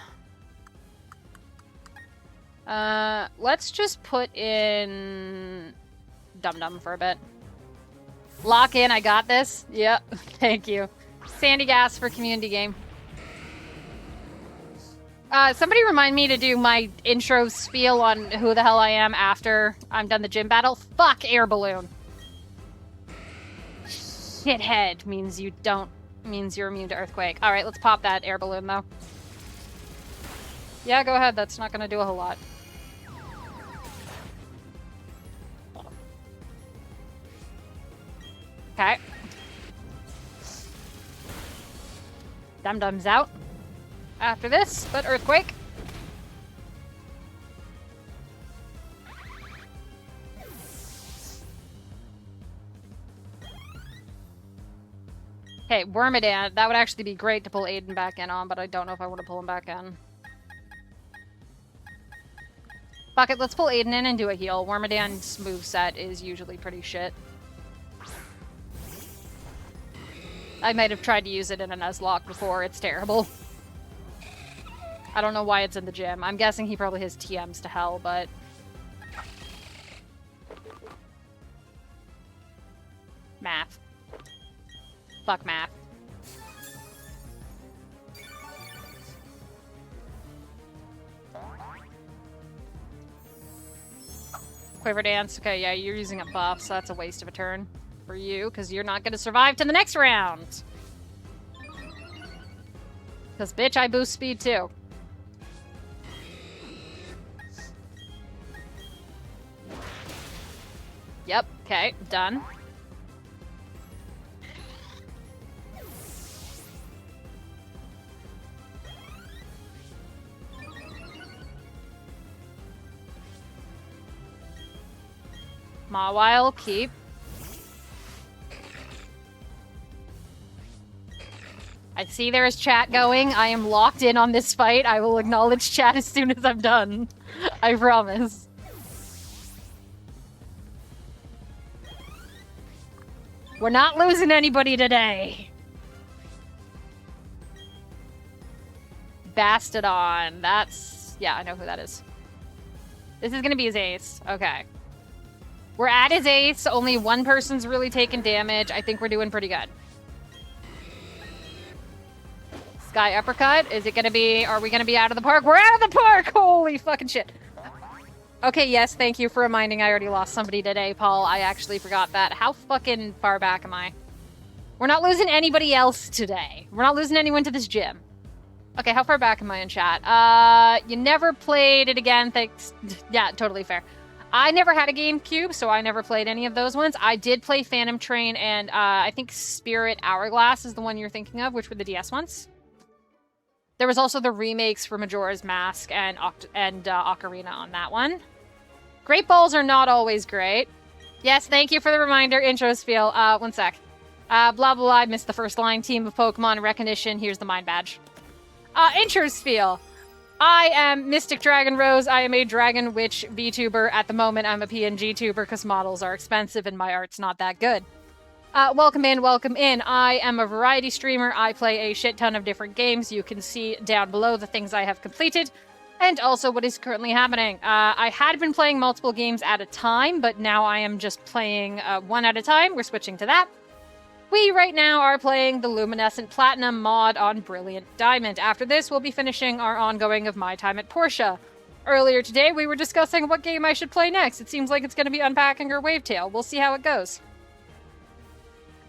let's just put in... Dum Dum for a bit. Lock in, I got this. Yep, thank you. Sandy Gas for community game. Somebody remind me to do my intro spiel on who the hell I am after I'm done the gym battle. Fuck air balloon. Shithead means you don't... means you're immune to earthquake. Alright, let's pop that air balloon, though. Yeah, go ahead. That's not gonna do a whole lot. Okay. Dum Dum's out. After this, but earthquake. Okay, Wormadam. That would actually be great to pull Aiden back in on, but I don't know if I want to pull him back in. Fuck it, let's pull Aiden in and do a heal. Wormadam's moveset is usually pretty shit. I might have tried to use it in a Nuzlocke before. It's terrible. I don't know why it's in the gym. I'm guessing he probably has TMs to hell, but... Math. Fuck math. Quiver Dance. Okay, yeah, you're using a buff, so that's a waste of a turn for you, because you're not going to survive to the next round. Because, bitch, I boost speed, too. Yep, okay, done. Mawile, keep. I see there is chat going. I am locked in on this fight. I will acknowledge chat as soon as I'm done. I promise. We're not losing anybody today. Bastodon. That's... yeah, I know who that is. This is gonna be his ace. Okay. We're at his ace. Only one person's really taking damage. I think we're doing pretty good. Sky Uppercut. Is it gonna be... are we gonna be out of the park? We're out of the park! Holy fucking shit. Okay, yes, thank you for reminding. I already lost somebody today, Paul. I actually forgot that. How fucking far back am I? We're not losing anybody else today. We're not losing anyone to this gym. Okay, how far back am I in chat? You never played it again. Thanks. Yeah, totally fair. I never had a GameCube, so I never played any of those ones. I did play Phantom Train, and I think Spirit Hourglass is the one you're thinking of, which were the DS ones. There was also the remakes for Majora's Mask and Ocarina on that one. Great balls are not always great. Yes, thank you for the reminder. Intro spiel. One sec. Blah, blah, blah. I missed the first line. Team of Pokemon recognition. Here's the mind badge. Intro spiel. I am Mystic Dragon Rose. I am a Dragon Witch VTuber. At the moment, I'm a PNG tuber because models are expensive and my art's not that good. Welcome in, welcome in. I am a variety streamer. I play a shit ton of different games. You can see down below the things I have completed and also what is currently happening. I had been playing multiple games at a time, but now I am just playing one at a time. We're switching to that. We right now are playing the Luminescent Platinum mod on Brilliant Diamond. After this, we'll be finishing our ongoing of My Time at Portia. Earlier today, we were discussing what game I should play next. It seems like it's going to be Unpacking or Wavetail. We'll see how it goes.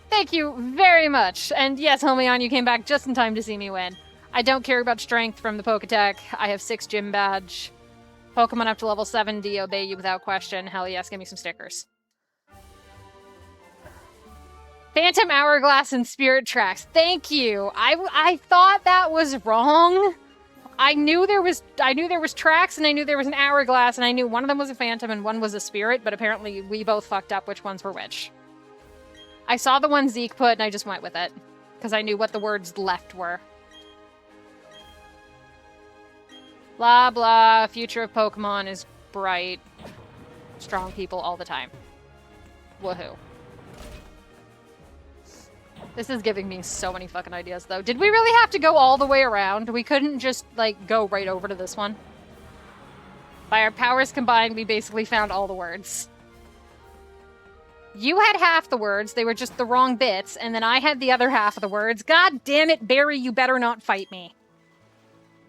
Thank you very much. And yes, Homeon, you came back just in time to see me win. I don't care about strength from the Poketech. I have 6 gym badge. Pokemon up to level 70 obey you without question. Hell yes, give me some stickers. Phantom Hourglass and Spirit Tracks. Thank you. I thought that was wrong. I knew there was tracks and I knew there was an hourglass and I knew one of them was a phantom and one was a spirit, but apparently we both fucked up which ones were which. I saw the one Zeke put and I just went with it because I knew what the words left were. Blah blah. Future of Pokemon is bright. Strong people all the time. Woohoo. This is giving me so many fucking ideas, though. Did we really have to go all the way around? We couldn't just, like, go right over to this one? By our powers combined, we basically found all the words. You had half the words. They were just the wrong bits. And then I had the other half of the words. God damn it, Barry, you better not fight me.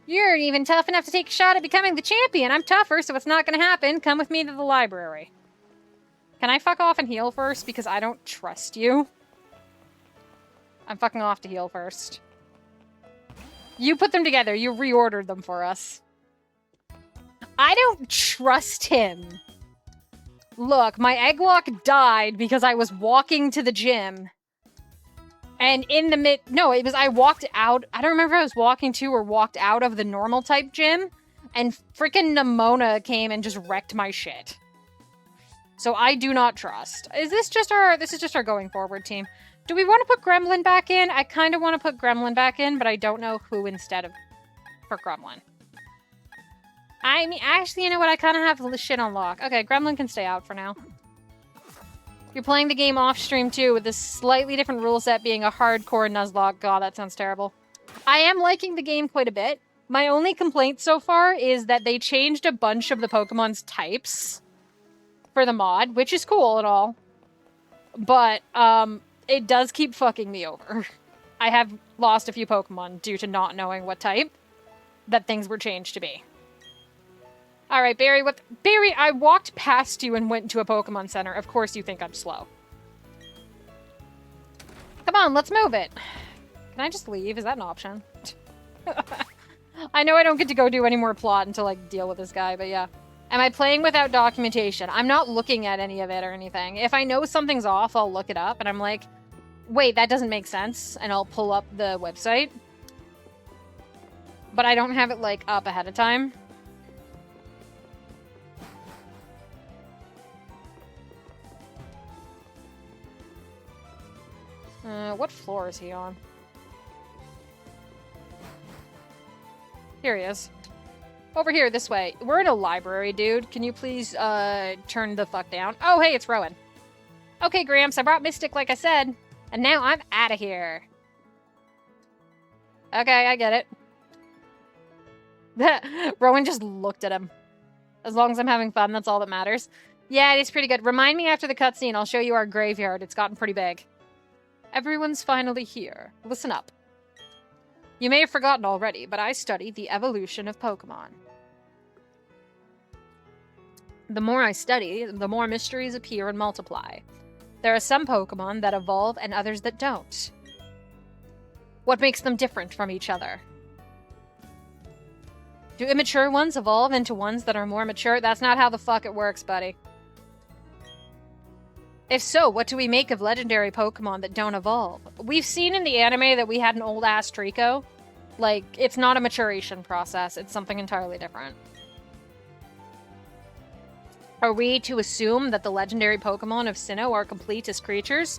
You're even tough enough to take a shot at becoming the champion. I'm tougher, so it's not going to happen. Come with me to the library. Can I fuck off and heal first? Because I don't trust you. I'm fucking off to heal first. You put them together. You reordered them for us. I don't trust him. Look, my Egglocke died because I was walking to the gym. And in the no, it was I walked out. I don't remember if I was walking to or walked out of the normal type gym. And freaking Nimona came and just wrecked my shit. So I do not trust. Is this just our... this is just our going forward team. Do we want to put Gremlin back in? I kind of want to put Gremlin back in, but I don't know who instead of... for Gremlin. I mean, actually, you know what? I kind of have the shit on lock. Okay, Gremlin can stay out for now. You're playing the game off stream too, with this slightly different rule set being a hardcore Nuzlocke. God, that sounds terrible. I am liking the game quite a bit. My only complaint so far is that they changed a bunch of the Pokemon's types for the mod, which is cool and all. But, it does keep fucking me over. I have lost a few Pokemon due to not knowing what type that things were changed to be. Alright, Barry, Barry, I walked past you and went to a Pokemon Center. Of course you think I'm slow. Come on, let's move it. Can I just leave? Is that an option? I know I don't get to go do any more plot until I deal with this guy, but yeah. Am I playing without documentation? I'm not looking at any of it or anything. If I know something's off, I'll look it up, and I'm like, wait, that doesn't make sense, and I'll pull up the website. But I don't have it, like, up ahead of time. What floor is he on? Here he is. Over here, this way. We're in a library, dude. Can you please, turn the fuck down? Oh, hey, it's Rowan. Okay, Gramps, I brought Mystic like I said. And now I'm out of here. Okay, I get it. Rowan just looked at him. As long as I'm having fun, that's all that matters. Yeah, it is pretty good. Remind me after the cutscene. I'll show you our graveyard. It's gotten pretty big. Everyone's finally here. Listen up. You may have forgotten already, but I study the evolution of Pokemon. The more I study, the more mysteries appear and multiply. There are some Pokemon that evolve and others that don't. What makes them different from each other? Do immature ones evolve into ones that are more mature? That's not how the fuck it works, buddy. If so, what do we make of legendary Pokemon that don't evolve? We've seen in the anime that we had an old-ass Trico. Like, it's not a maturation process. It's something entirely different. Are we to assume that the legendary Pokemon of Sinnoh are complete as creatures?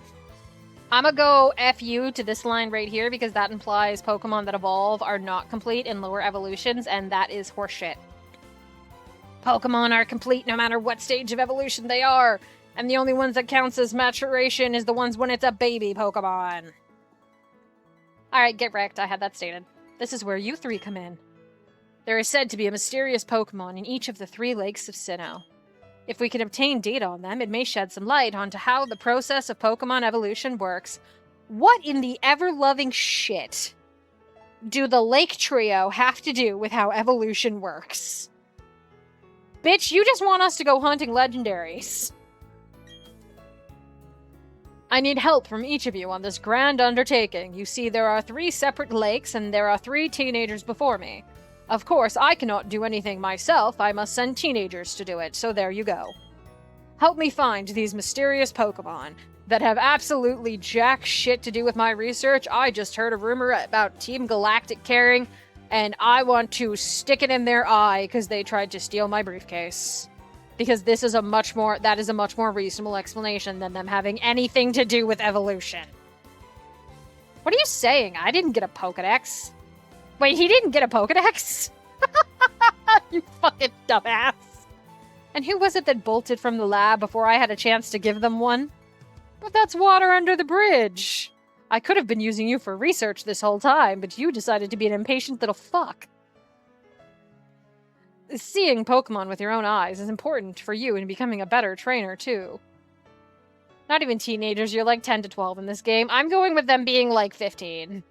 I'm gonna go F you to this line right here because that implies Pokemon that evolve are not complete in lower evolutions, and that is horseshit. Pokemon are complete no matter what stage of evolution they are, and the only ones that counts as maturation is the ones when it's a baby Pokemon. Alright, get wrecked. I had that stated. This is where you three come in. There is said to be a mysterious Pokemon in each of the 3 lakes of Sinnoh. If we can obtain data on them, it may shed some light onto how the process of Pokemon evolution works. What in the ever-loving shit do the Lake Trio have to do with how evolution works? Bitch, you just want us to go hunting legendaries. I need help from each of you on this grand undertaking. You see, there are 3 separate lakes, and there are 3 teenagers before me. Of course, I cannot do anything myself. I must send teenagers to do it, so there you go. Help me find these mysterious Pokemon that have absolutely jack shit to do with my research. I just heard a rumor about Team Galactic caring, and I want to stick it in their eye because they tried to steal my briefcase. Because that is a much more reasonable explanation than them having anything to do with evolution. What are you saying? I didn't get a Pokedex. Wait, he didn't get a Pokedex? You fucking dumbass. And who was it that bolted from the lab before I had a chance to give them one? But that's water under the bridge. I could have been using you for research this whole time, but you decided to be an impatient little fuck. Seeing Pokemon with your own eyes is important for you in becoming a better trainer, too. Not even teenagers, you're like 10 to 12 in this game. I'm going with them being like 15.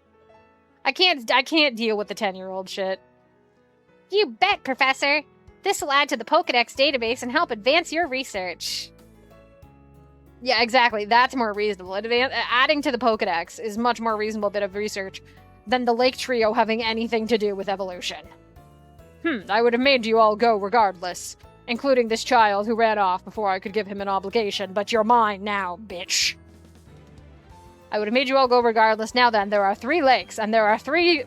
I can't deal with the 10-year-old shit. You bet, Professor. This will add to the Pokedex database and help advance your research. Yeah, exactly. That's more reasonable. Adding to the Pokedex is much more reasonable bit of research than the Lake Trio having anything to do with evolution. I would have made you all go regardless, including this child who ran off before I could give him an obligation, but you're mine now, bitch. I would have made you all go regardless. Now then, there are 3 lakes, and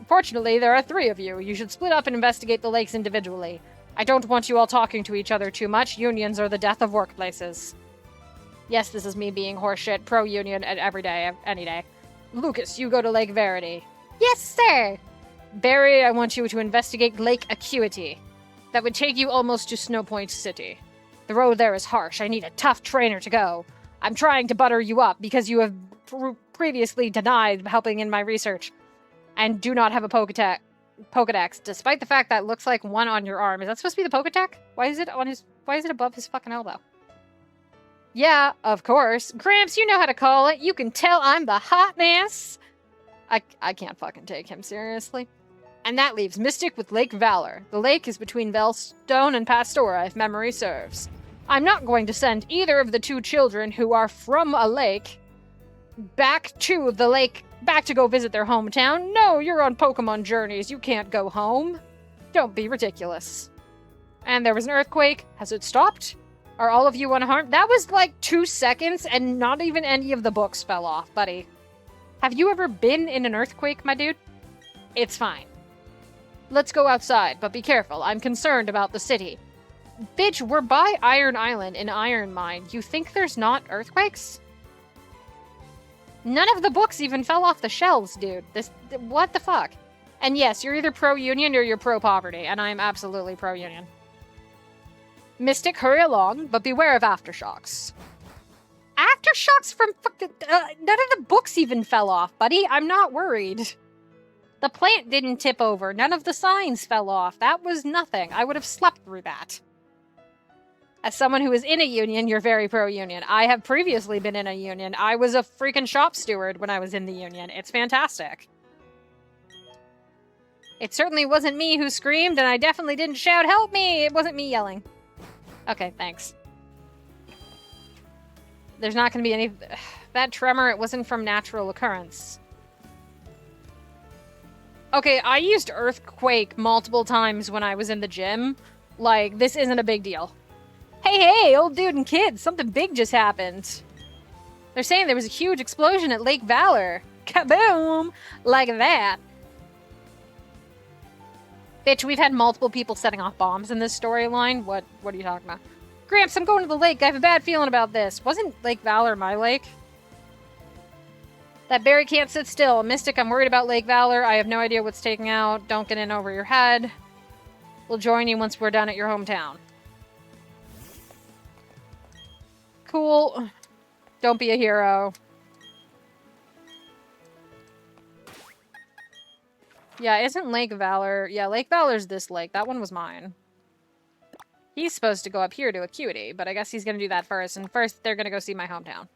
fortunately, there are 3 of you. You should split up and investigate the lakes individually. I don't want you all talking to each other too much. Unions are the death of workplaces. Yes, this is me being horseshit, pro-union every day, any day. Lucas, you go to Lake Verity. Yes, sir! Barry, I want you to investigate Lake Acuity. that would take you almost to Snowpoint City. The road there is harsh. I need a tough trainer to go. I'm trying to butter you up because you have previously denied helping in my research and do not have a Pokedex, despite the fact that it looks like one on your arm. Is that supposed to be the Pokedex? Why is it above his fucking elbow? Yeah, of course. Gramps, you know how to call it. You can tell I'm the hotness. I can't fucking take him seriously. And that leaves Mystic with Lake Valor. The lake is between Velstone and Pastora, if memory serves. I'm not going to send either of the two children who are from a lake back to the lake, back to go visit their hometown. No, you're on Pokemon journeys. You can't go home. Don't be ridiculous. And there was an earthquake. Has it stopped? Are all of you unharmed? That was like 2 seconds, and not even any of the books fell off, buddy. Have you ever been in an earthquake, my dude? It's fine. Let's go outside, but be careful. I'm concerned about the city. Bitch, we're by Iron Island in Iron Mine. You think there's not earthquakes? None of the books even fell off the shelves, dude. What the fuck? And yes, you're either pro-union or you're pro-poverty, and I'm absolutely pro-union. Mystic, hurry along, but beware of aftershocks. Aftershocks from fucking... none of the books even fell off, buddy. I'm not worried. The plant didn't tip over. None of the signs fell off. That was nothing. I would have slept through that. As someone who is in a union, you're very pro-union. I have previously been in a union. I was a freaking shop steward when I was in the union. It's fantastic. It certainly wasn't me who screamed, and I definitely didn't shout, "Help me!" It wasn't me yelling. Okay, thanks. There's not going to be any... That tremor, it wasn't from natural occurrence. Okay, I used Earthquake multiple times when I was in the gym. Like, this isn't a big deal. Hey, old dude and kids, something big just happened. They're saying there was a huge explosion at Lake Valor. Kaboom! Like that. Bitch, we've had multiple people setting off bombs in this storyline. What are you talking about? Gramps, I'm going to the lake. I have a bad feeling about this. Wasn't Lake Valor my lake? That berry can't sit still. Mystic, I'm worried about Lake Valor. I have no idea what's taking out. Don't get in over your head. We'll join you once we're done at your hometown. Cool. Don't be a hero. Yeah, isn't Lake Valor... Yeah, Lake Valor's this lake. That one was mine. He's supposed to go up here to Acuity, but I guess he's going to do that first. And first, they're going to go see my hometown.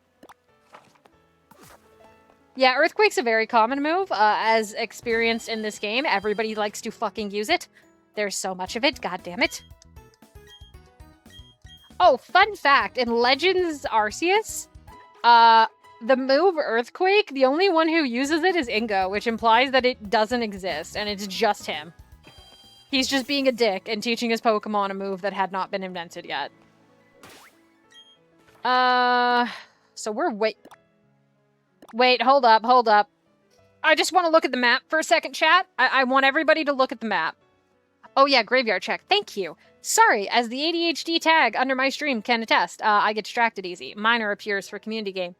Yeah, Earthquake's a very common move. As experienced in this game, everybody likes to fucking use it. There's so much of it, god damn it. Oh, fun fact, in Legends Arceus, the move Earthquake, the only one who uses it is Ingo, which implies that it doesn't exist, and it's just him. He's just being a dick and teaching his Pokemon a move that had not been invented yet. So we're Wait, hold up. I just want to look at the map for a second, chat. I want everybody to look at the map. Oh yeah, graveyard check. Thank you. Sorry, as the ADHD tag under my stream can attest, I get distracted easy. Minor appears for community game.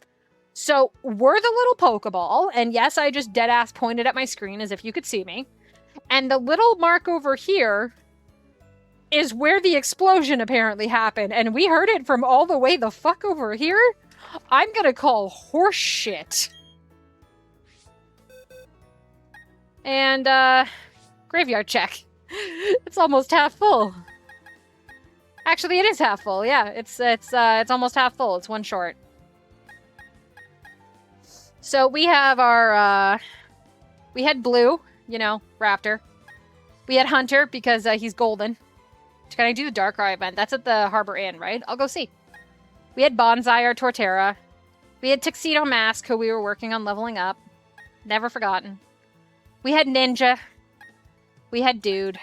So, we're the little Pokeball, and yes, I just deadass pointed at my screen as if you could see me. And the little mark over here is where the explosion apparently happened, and we heard it from all the way the fuck over here? I'm gonna call horse shit. And, graveyard check. It's almost half full. Actually, it is half full, yeah. It's almost half full. It's one short. So we have our, we had Blue, you know, Raptor. We had Hunter, because he's golden. Can I do the Darkrai event? That's at the Harbor Inn, right? I'll go see. We had Bonsai, our Torterra. We had Tuxedo Mask, who we were working on leveling up. Never forgotten. We had Ninja. We had Dude.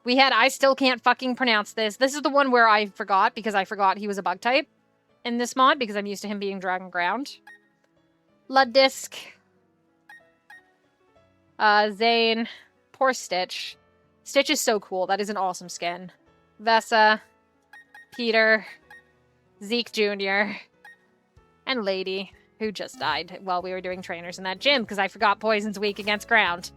We had I still can't fucking pronounce this. This is the one where I forgot, because I forgot he was a bug type in this mod, because I'm used to him being Dragon Ground. Luddisk. Zane. Poor Stitch. Stitch is so cool. That is an awesome skin. Vessa. Peter. Zeke Jr. And Lady, who just died while we were doing trainers in that gym, because I forgot Poison's weak against ground.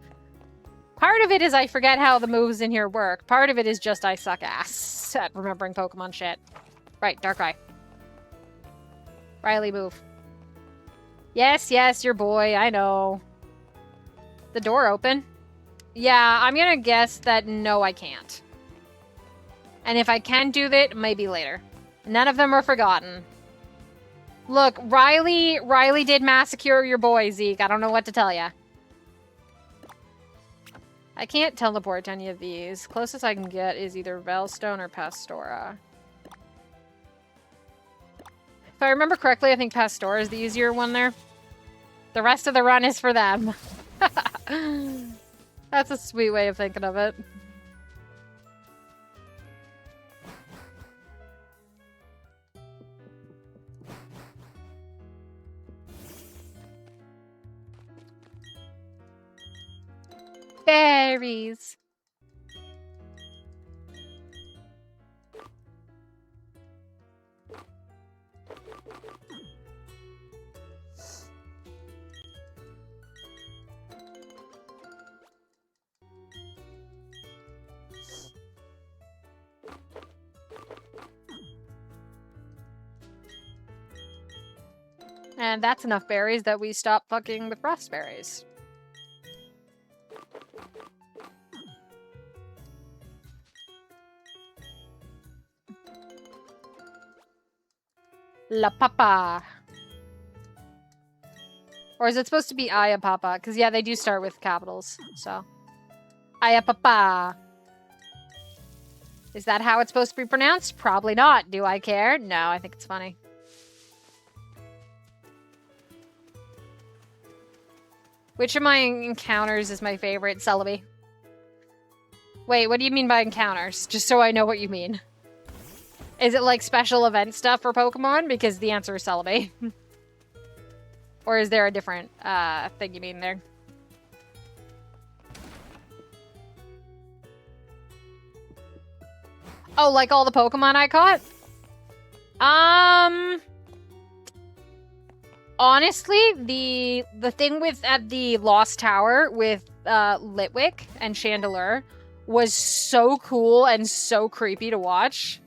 Part of it is I forget how the moves in here work. Part of it is just I suck ass at remembering Pokemon shit. Right, Darkrai. Riley, move. Yes, yes, your boy, I know. The door open? Yeah, I'm gonna guess that no, I can't. And if I can do that, maybe later. None of them are forgotten. Look, Riley did massacre your boy, Zeke. I don't know what to tell ya. I can't teleport to any of these. Closest I can get is either Veilstone or Pastora. If I remember correctly, I think Pastora is the easier one there. The rest of the run is for them. That's a sweet way of thinking of it. Berries. And that's enough berries that we stop fucking with frost berries. La Papa. Or is it supposed to be Aya Papa? Because, yeah, they do start with capitals, so. Aya Papa. Is that how it's supposed to be pronounced? Probably not. Do I care? No, I think it's funny. Which of my encounters is my favorite? Celebi. Wait, what do you mean by encounters? Just so I know what you mean. Is it like special event stuff for Pokemon? Because the answer is Celebi. Or is there a different thing you mean there? Oh, like all the Pokemon I caught? Honestly, the thing with at the Lost Tower with Litwick and Chandelure was so cool and so creepy to watch.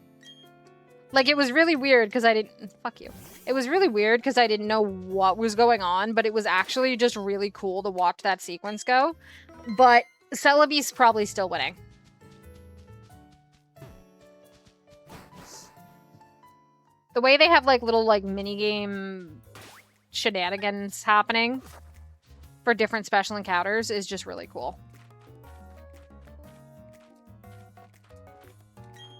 Like, it was really weird because I didn't... Fuck you. It was really weird because I didn't know what was going on, but it was actually just really cool to watch that sequence go. But Celebi's probably still winning. The way they have, like, little, like, minigame shenanigans happening for different special encounters is just really cool.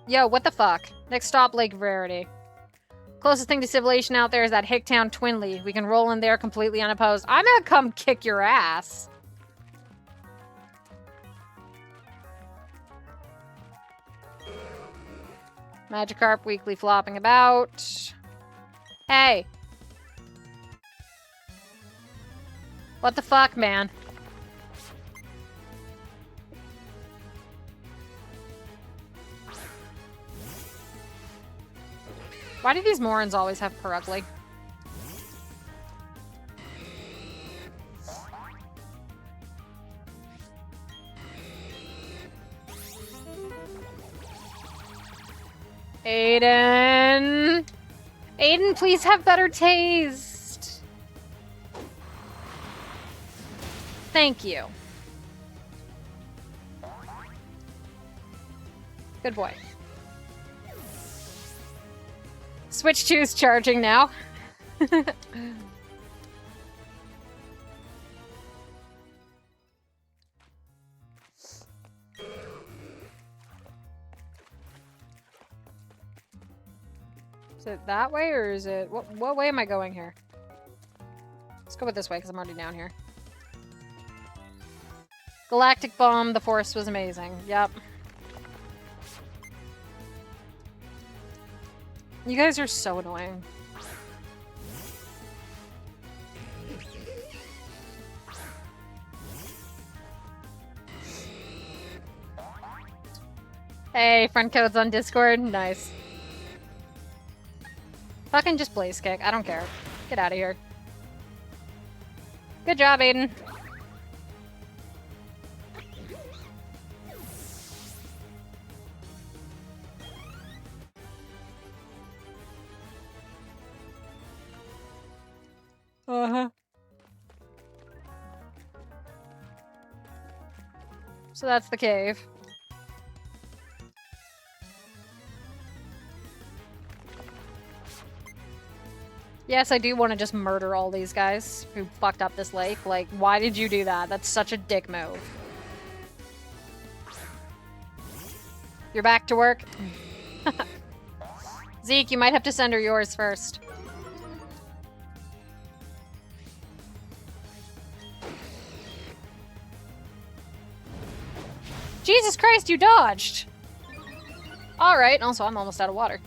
Yo, what the fuck? Next stop, Lake Rarity. Closest thing to civilization out there is that Hicktown Twinley. We can roll in there completely unopposed. I'm gonna come kick your ass. Magikarp weekly flopping about. Hey. What the fuck, man? Why do these Morons always have Perugly? Aiden! Aiden, please have better taste! Thank you. Good boy. Switch 2 is charging now. Is it that way, or is it... What way am I going here? Let's go with this way, because I'm already down here. Galactic Bomb, the Force was amazing. Yep. You guys are so annoying. Hey, friend code's on Discord. Nice. Fucking just Blaze Kick. I don't care. Get out of here. Good job, Aiden. Uh-huh. So that's the cave. Yes, I do want to just murder all these guys who fucked up this lake. Like, why did you do that? That's such a dick move. You're back to work? Zeke, you might have to send her yours first. Jesus Christ, you dodged! Alright, also I'm almost out of water.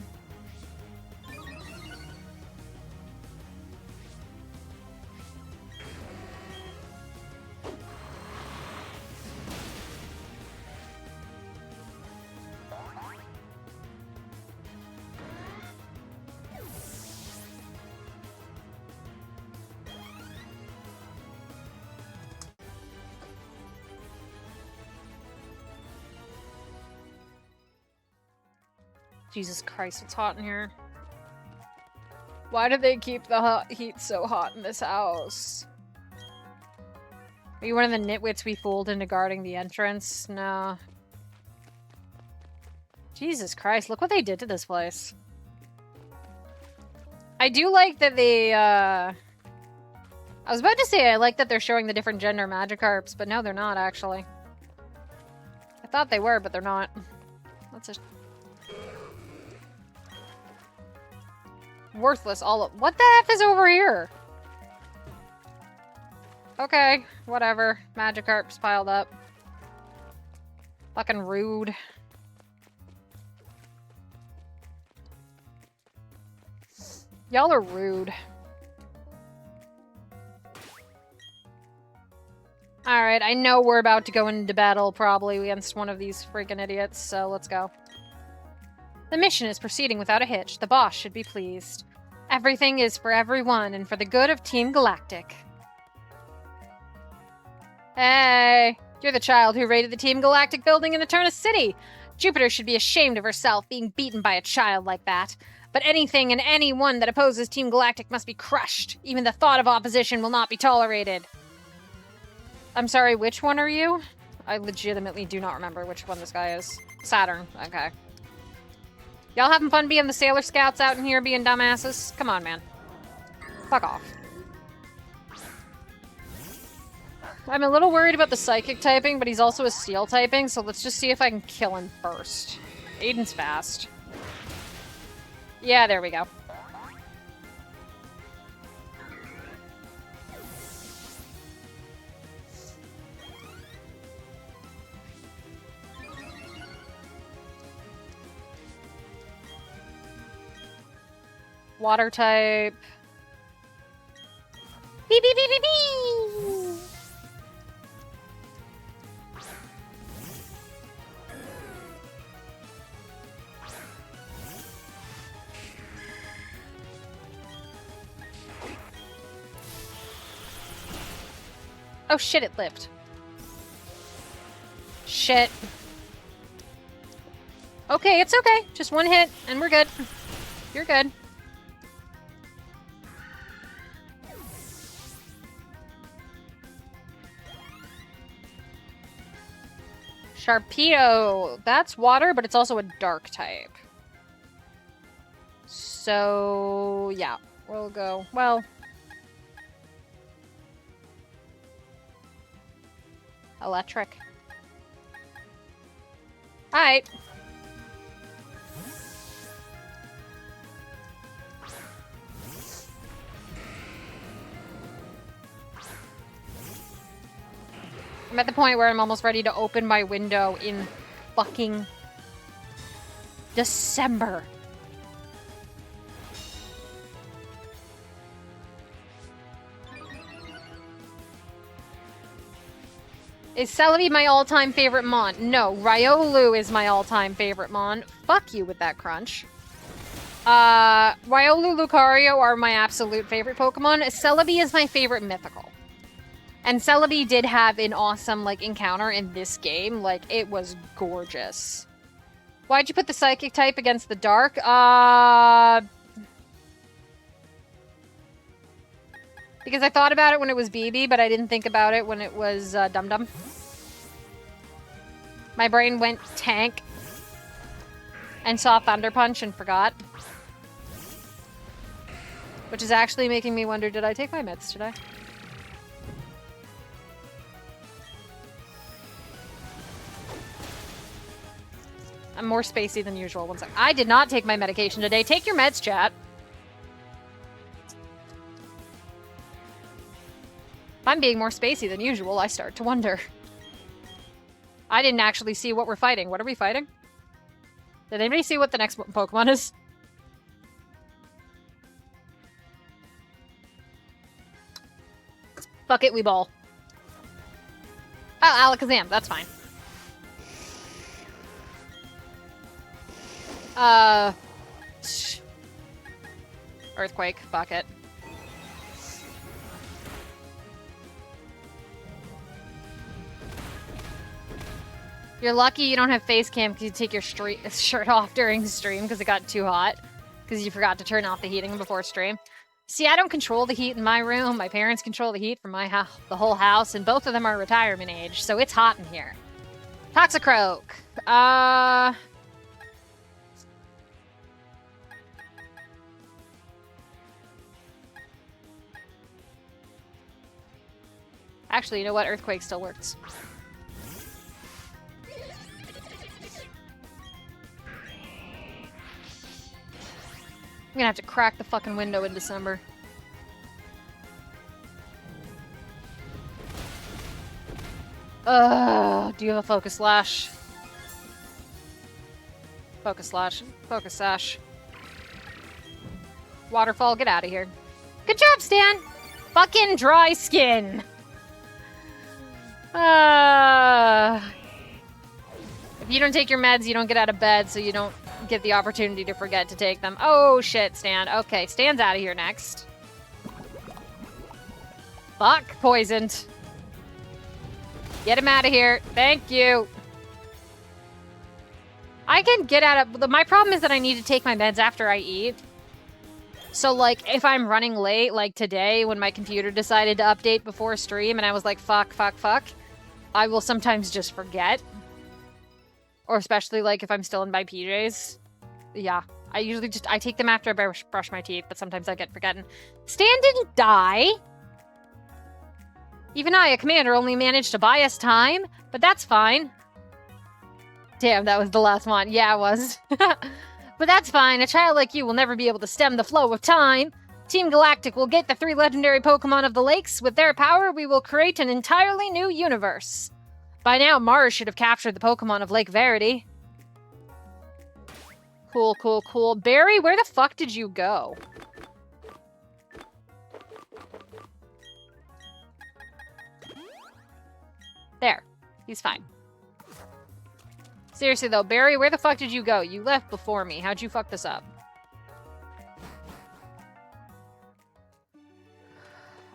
Jesus Christ, it's hot in here. Why do they keep the heat so hot in this house? Are you one of the nitwits we fooled into guarding the entrance? No. Jesus Christ, look what they did to this place. I do like that they, I was about to say I like that they're showing the different gender Magikarps, but no, they're not, actually. I thought they were, but they're not. That's a... Worthless all of- What the F is over here? Okay, whatever. Magikarp's piled up. Fucking rude. Y'all are rude. Alright, I know we're about to go into battle probably against one of these freaking idiots, so let's go. The mission is proceeding without a hitch. The boss should be pleased. Everything is for everyone and for the good of Team Galactic. Hey! You're the child who raided the Team Galactic building in Eterna City! Jupiter should be ashamed of herself being beaten by a child like that. But anything and anyone that opposes Team Galactic must be crushed. Even the thought of opposition will not be tolerated. I'm sorry, which one are you? I legitimately do not remember which one this guy is. Saturn. Okay. Y'all having fun being the Sailor Scouts out in here being dumbasses? Come on, man. Fuck off. I'm a little worried about the Psychic typing, but he's also a Steel typing, so let's just see if I can kill him first. Aiden's fast. Yeah, there we go. Water type. Beep, beep, beep, beep, beep. Oh shit, it lived. Shit. Okay, it's okay. Just one hit, and we're good. You're good. Sharpedo. That's water, but it's also a dark type. So, yeah. We'll go... Well... Electric. Alright. I'm at the point where I'm almost ready to open my window in fucking December. Is Celebi my all-time favorite mon? No, Riolu is my all-time favorite mon. Fuck you with that crunch. Riolu, Lucario are my absolute favorite Pokemon. Celebi is my favorite mythical. And Celebi did have an awesome, like, encounter in this game. Like, it was gorgeous. Why'd you put the Psychic type against the Dark? Because Because I thought about it when it was BB, but I didn't think about it when it was Dum Dum. My brain went tank and saw Thunder Punch and forgot. Which is actually making me wonder, did I take my meds today? I'm more spacey than usual. One sec. I did not take my medication today. Take your meds, chat. If I'm being more spacey than usual, I start to wonder. I didn't actually see what we're fighting. What are we fighting? Did anybody see what the next Pokemon is? Fuck it, we ball. Oh, Alakazam. That's fine. Earthquake. Fuck it. You're lucky you don't have face cam because you take your shirt off during stream because it got too hot. Because you forgot to turn off the heating before stream. See, I don't control the heat in my room. My parents control the heat for my house, the whole house, and both of them are retirement age, so it's hot in here. Toxicroak. Actually, you know what? Earthquake still works. I'm gonna have to crack the fucking window in December. Do you have a Focus Slash? Focus Slash. Focus Sash. Waterfall, get out of here. Good job, Stan! Fucking dry skin! If you don't take your meds, you don't get out of bed, so you don't get the opportunity to forget to take them. Oh, shit, Stan. Okay, Stan's out of here next. Fuck, poisoned. Get him out of here. Thank you. I can get out of... My problem is that I need to take my meds after I eat. So, like, if I'm running late, like today, when my computer decided to update before stream, and I was like, fuck, I will sometimes just forget. Or especially, like, if I'm still in my PJs. Yeah. I usually just... I take them after I brush my teeth, but sometimes I get forgetting. Stan didn't die! Even I, a commander, only managed to buy us time, but that's fine. Damn, that was the last one. Yeah, it was. But that's fine. A child like you will never be able to stem the flow of time. Team Galactic will get the 3 legendary Pokemon of the lakes. With their power, we will create an entirely new universe. By now, Mars should have captured the Pokemon of Lake Verity. Cool, cool, cool. Barry, where the fuck did you go? There. He's fine. Seriously, though, Barry, where the fuck did you go? You left before me. How'd you fuck this up?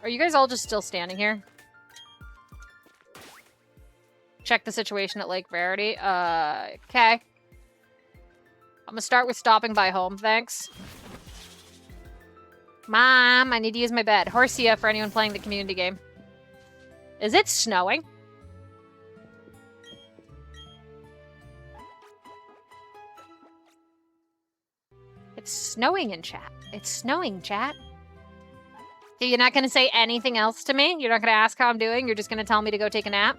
Are you guys all just still standing here? Check the situation at Lake Verity. Okay. I'm gonna start with stopping by home, thanks. Mom, I need to use my bed. Horsia for anyone playing the community game. Is it snowing? It's snowing in chat. It's snowing, chat. So you're not going to say anything else to me? You're not going to ask how I'm doing? You're just going to tell me to go take a nap?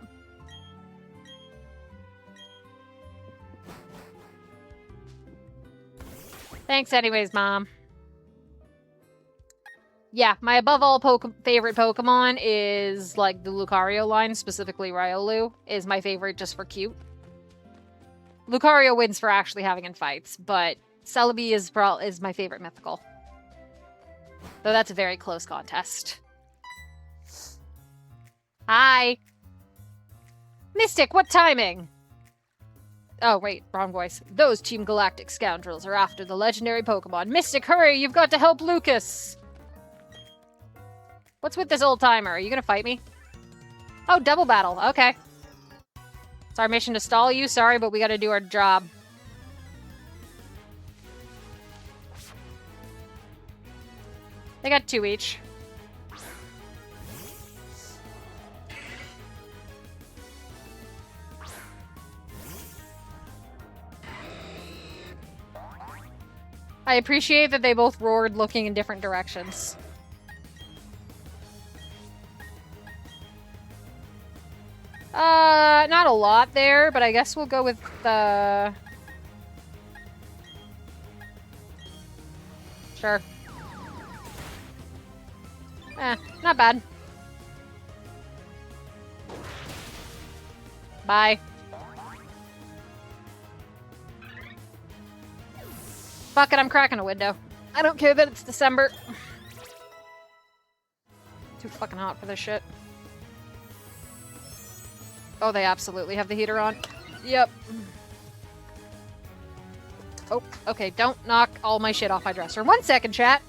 Thanks anyways, Mom. Yeah, my above all favorite Pokemon is, like, the Lucario line, specifically Riolu, is my favorite just for cute. Lucario wins for actually having in fights, but Celebi is my favorite mythical. Though that's a very close contest. Hi! Mystic, what timing? Oh, wait, wrong voice. Those Team Galactic scoundrels are after the legendary Pokemon. Mystic, hurry! You've got to help Lucas! What's with this old timer? Are you gonna fight me? Oh, double battle. Okay. It's our mission to stall you. Sorry, but we gotta do our job. They got 2 each. I appreciate that they both roared looking in different directions. Not a lot there, but I guess we'll go with the... Sure. Not bad. Bye. Fuck it, I'm cracking a window. I don't care that it's December. Too fucking hot for this shit. Oh, they absolutely have the heater on. Yep. Oh, okay, don't knock all my shit off my dresser. 1 second, chat.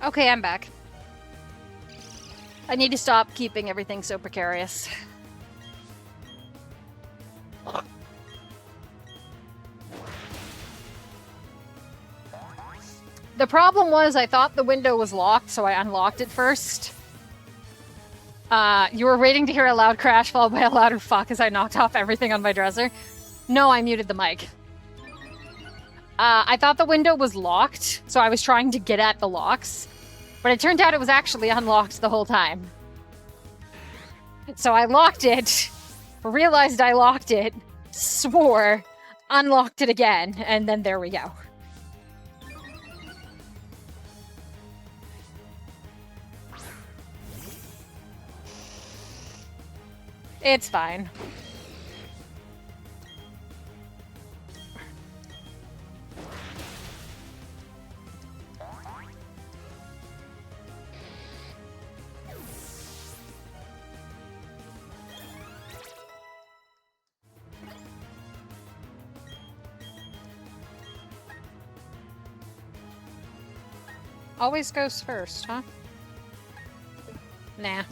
Okay, I'm back. I need to stop keeping everything so precarious. The problem was I thought the window was locked, so I unlocked it first. You were waiting to hear a loud crash followed by a louder fuck as I knocked off everything on my dresser. No, I muted the mic. I thought the window was locked, so I was trying to get at the locks. But it turned out it was actually unlocked the whole time. So I locked it, realized I locked it, swore, unlocked it again, and then there we go. It's fine. Always goes first, huh? Nah.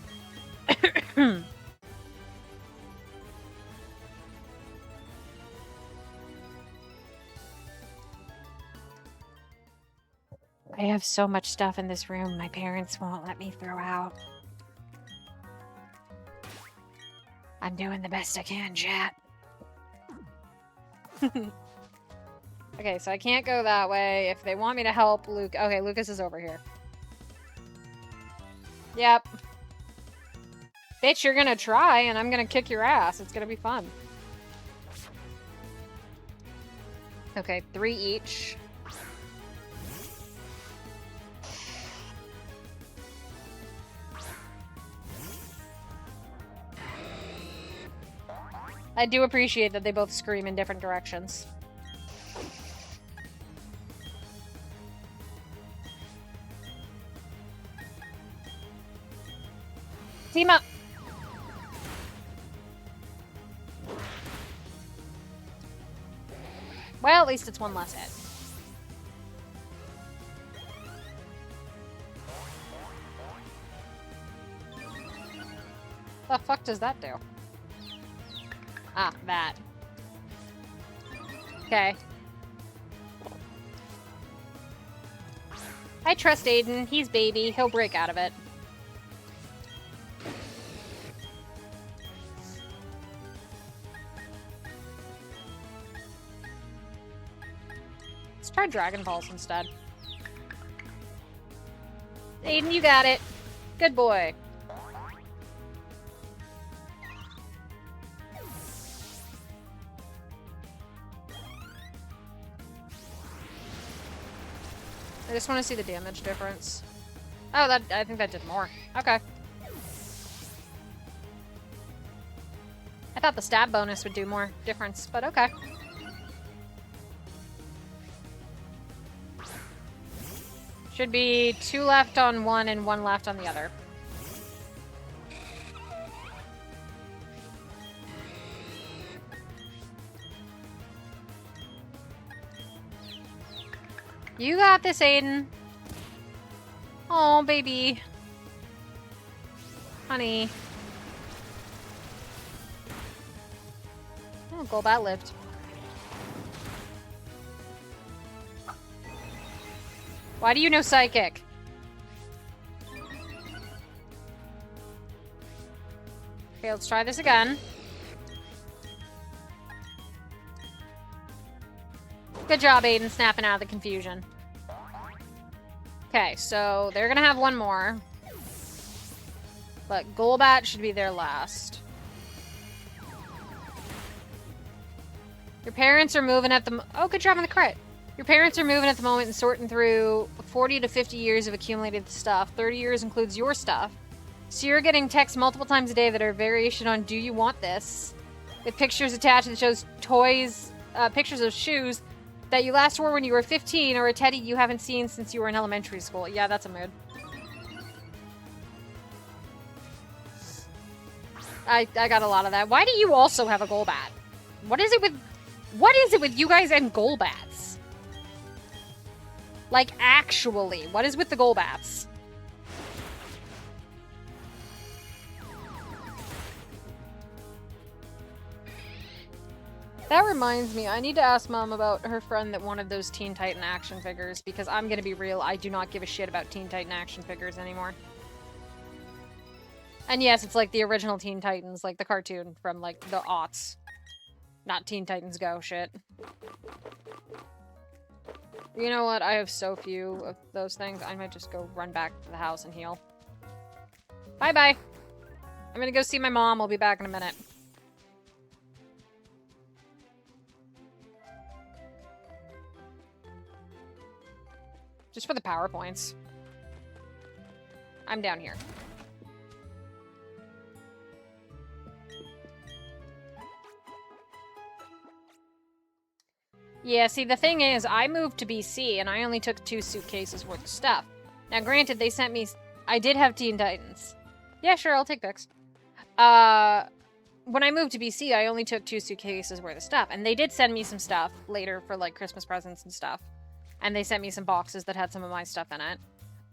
I have so much stuff in this room my parents won't let me throw out. I'm doing the best I can, chat. Okay, so I can't go that way. If they want me to help Luke... Okay, Lucas is over here. Yep. Bitch, you're gonna try, and I'm gonna kick your ass. It's gonna be fun. Okay, 3 each. I do appreciate that they both scream in different directions. Team up! Well, at least it's one less hit. The fuck does that do? Ah, that. Okay. I trust Aiden. He's baby. He'll break out of it. Let's try Dragon Balls instead. Aiden, you got it. Good boy. I just want to see the damage difference. Oh, that I think that did more. Okay. I thought the stab bonus would do more difference, but okay. Should be 2 left on one and 1 left on the other. You got this, Aiden. Oh, baby. Honey. Oh, Golbat lived. Why do you know Psychic? Okay, let's try this again. Good job, Aiden, snapping out of the confusion. Okay, so they're gonna have one more. But Golbat should be there last. Your parents are moving at the... Oh, good job on the crit. Your parents are moving at the moment and sorting through 40 to 50 years of accumulated stuff. 30 years includes your stuff. So you're getting texts multiple times a day that are a variation on "Do you want this?" with pictures attached that shows toys, pictures of shoes that you last wore when you were 15, or a teddy you haven't seen since you were in elementary school. Yeah, that's a mood. I got a lot of that. Why do you also have a Golbat? What is it with you guys and Golbats? Like, actually, what is with the Golbats? That reminds me, I need to ask Mom about her friend that wanted those Teen Titan action figures, because I'm gonna be real, I do not give a shit about Teen Titan action figures anymore. And yes, it's like the original Teen Titans, like the cartoon from, like, the aughts. Not Teen Titans Go shit. You know what? I have so few of those things, I might just go run back to the house and heal. Bye-bye! I'm gonna go see my mom, I'll be back in a minute. Just for the PowerPoints. I'm down here. Yeah, see, the thing is, I moved to BC, and I only took 2 suitcases worth of stuff. Now, granted, they sent me... I did have Teen Titans. Yeah, sure, I'll take pics. When I moved to BC, I only took 2 suitcases worth of stuff, and they did send me some stuff later for, like, Christmas presents and stuff. And they sent me some boxes that had some of my stuff in it.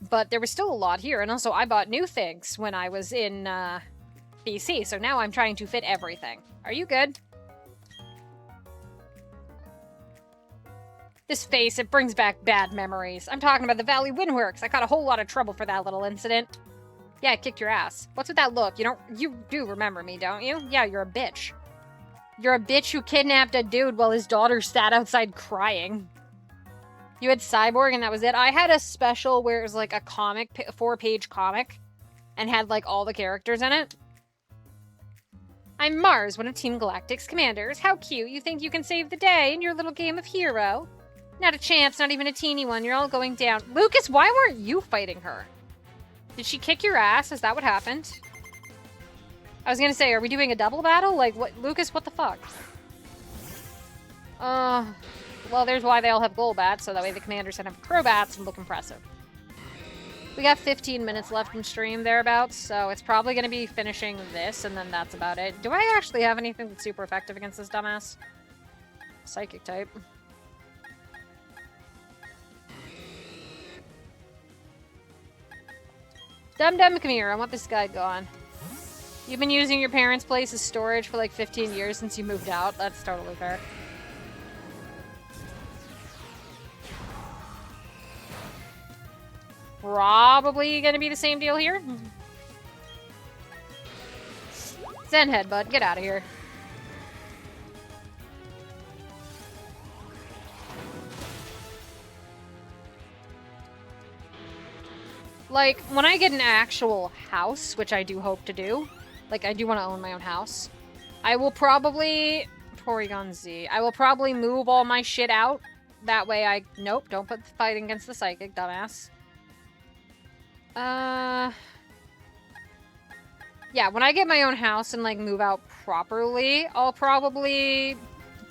But there was still a lot here, and also I bought new things when I was in, BC, so now I'm trying to fit everything. Are you good? This face, it brings back bad memories. I'm talking about the Valley Windworks. I got a whole lot of trouble for that little incident. Yeah, I kicked your ass. What's with that look? You do remember me, don't you? Yeah, you're a bitch. You're a bitch who kidnapped a dude while his daughter sat outside crying. You had Cyborg and that was it. I had a special where it was like a comic, 4-page comic, and had like all the characters in it. I'm Mars, one of Team Galactic's commanders. How cute. You think you can save the day in your little game of hero? Not a chance, not even a teeny one. You're all going down. Lucas, why weren't you fighting her? Did she kick your ass? Is that what happened? I was gonna say, are we doing a double battle? Like, what? Lucas, what the fuck? Well, there's why they all have Golbats, so that way the commanders can have Crobats and look impressive. We got 15 minutes left in stream thereabouts, so it's probably going to be finishing this, and then that's about it. Do I actually have anything that's super effective against this dumbass? Psychic type. Dum-Dum, come here. I want this guy gone. You've been using your parents' place as storage for like 15 years since you moved out. That's totally fair. Probably gonna be the same deal here. Zen headbutt, get out of here. Like, when I get an actual house, which I do hope to do, like, I do want to own my own house, I will probably... Porygon Z. I will probably move all my shit out. That way I... Nope, don't put the fighting against the psychic, dumbass. Yeah, when I get my own house and, like, move out properly, I'll probably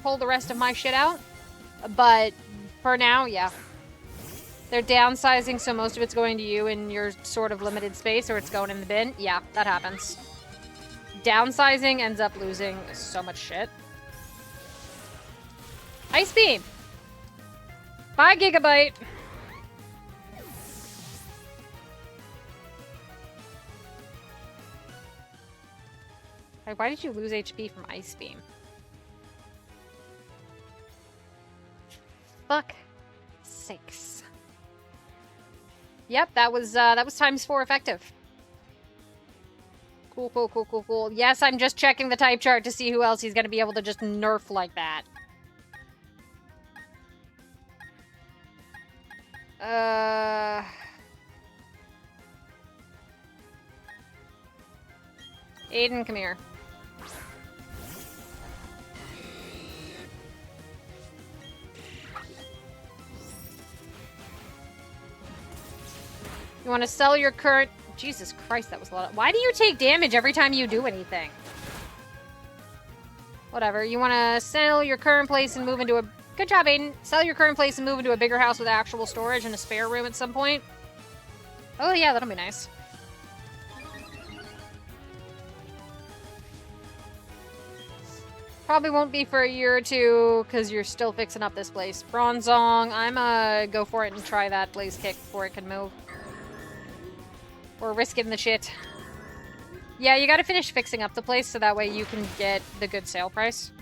pull the rest of my shit out. But for now, yeah. They're downsizing, so most of it's going to you in your sort of limited space, or it's going in the bin. Yeah, that happens. Downsizing ends up losing so much shit. Ice Beam! Bye, Gigabyte! Like, why did you lose HP from Ice Beam? Fuck sakes. Yep, that was ×4 effective. Cool, cool, cool, cool, cool. Yes, I'm just checking the type chart to see who else he's gonna be able to just nerf like that. Aiden, come here. You want to sell your current... Jesus Christ, that was a lot of... Why do you take damage every time you do anything? Whatever. You want to sell your current place and move into a... Good job, Aiden. Sell your current place and move into a bigger house with actual storage and a spare room at some point. Oh, yeah, that'll be nice. Probably won't be for a year or two, because you're still fixing up this place. Bronzong, I'm go for it and try that blaze kick before it can move. Or risk it in the shit. Yeah, you gotta finish fixing up the place so that way you can get the good sale price.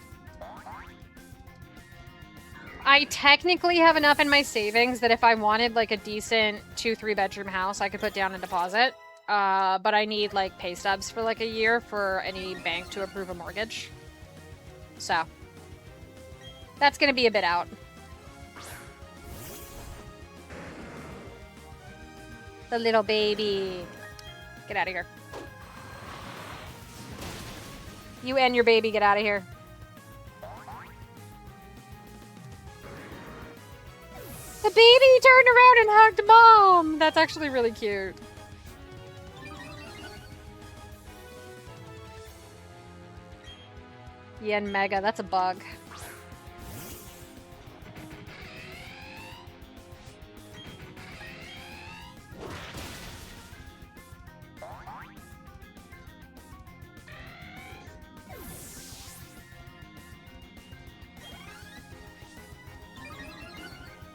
I technically have enough in my savings that if I wanted like a decent 2-3 bedroom house, I could put down a deposit. But I need like pay stubs for like a year for any bank to approve a mortgage. So, that's gonna be a bit out. The little baby. Get out of here. You and your baby, get out of here. The baby turned around and hugged Mom! That's actually really cute. Yen Mega, that's a bug.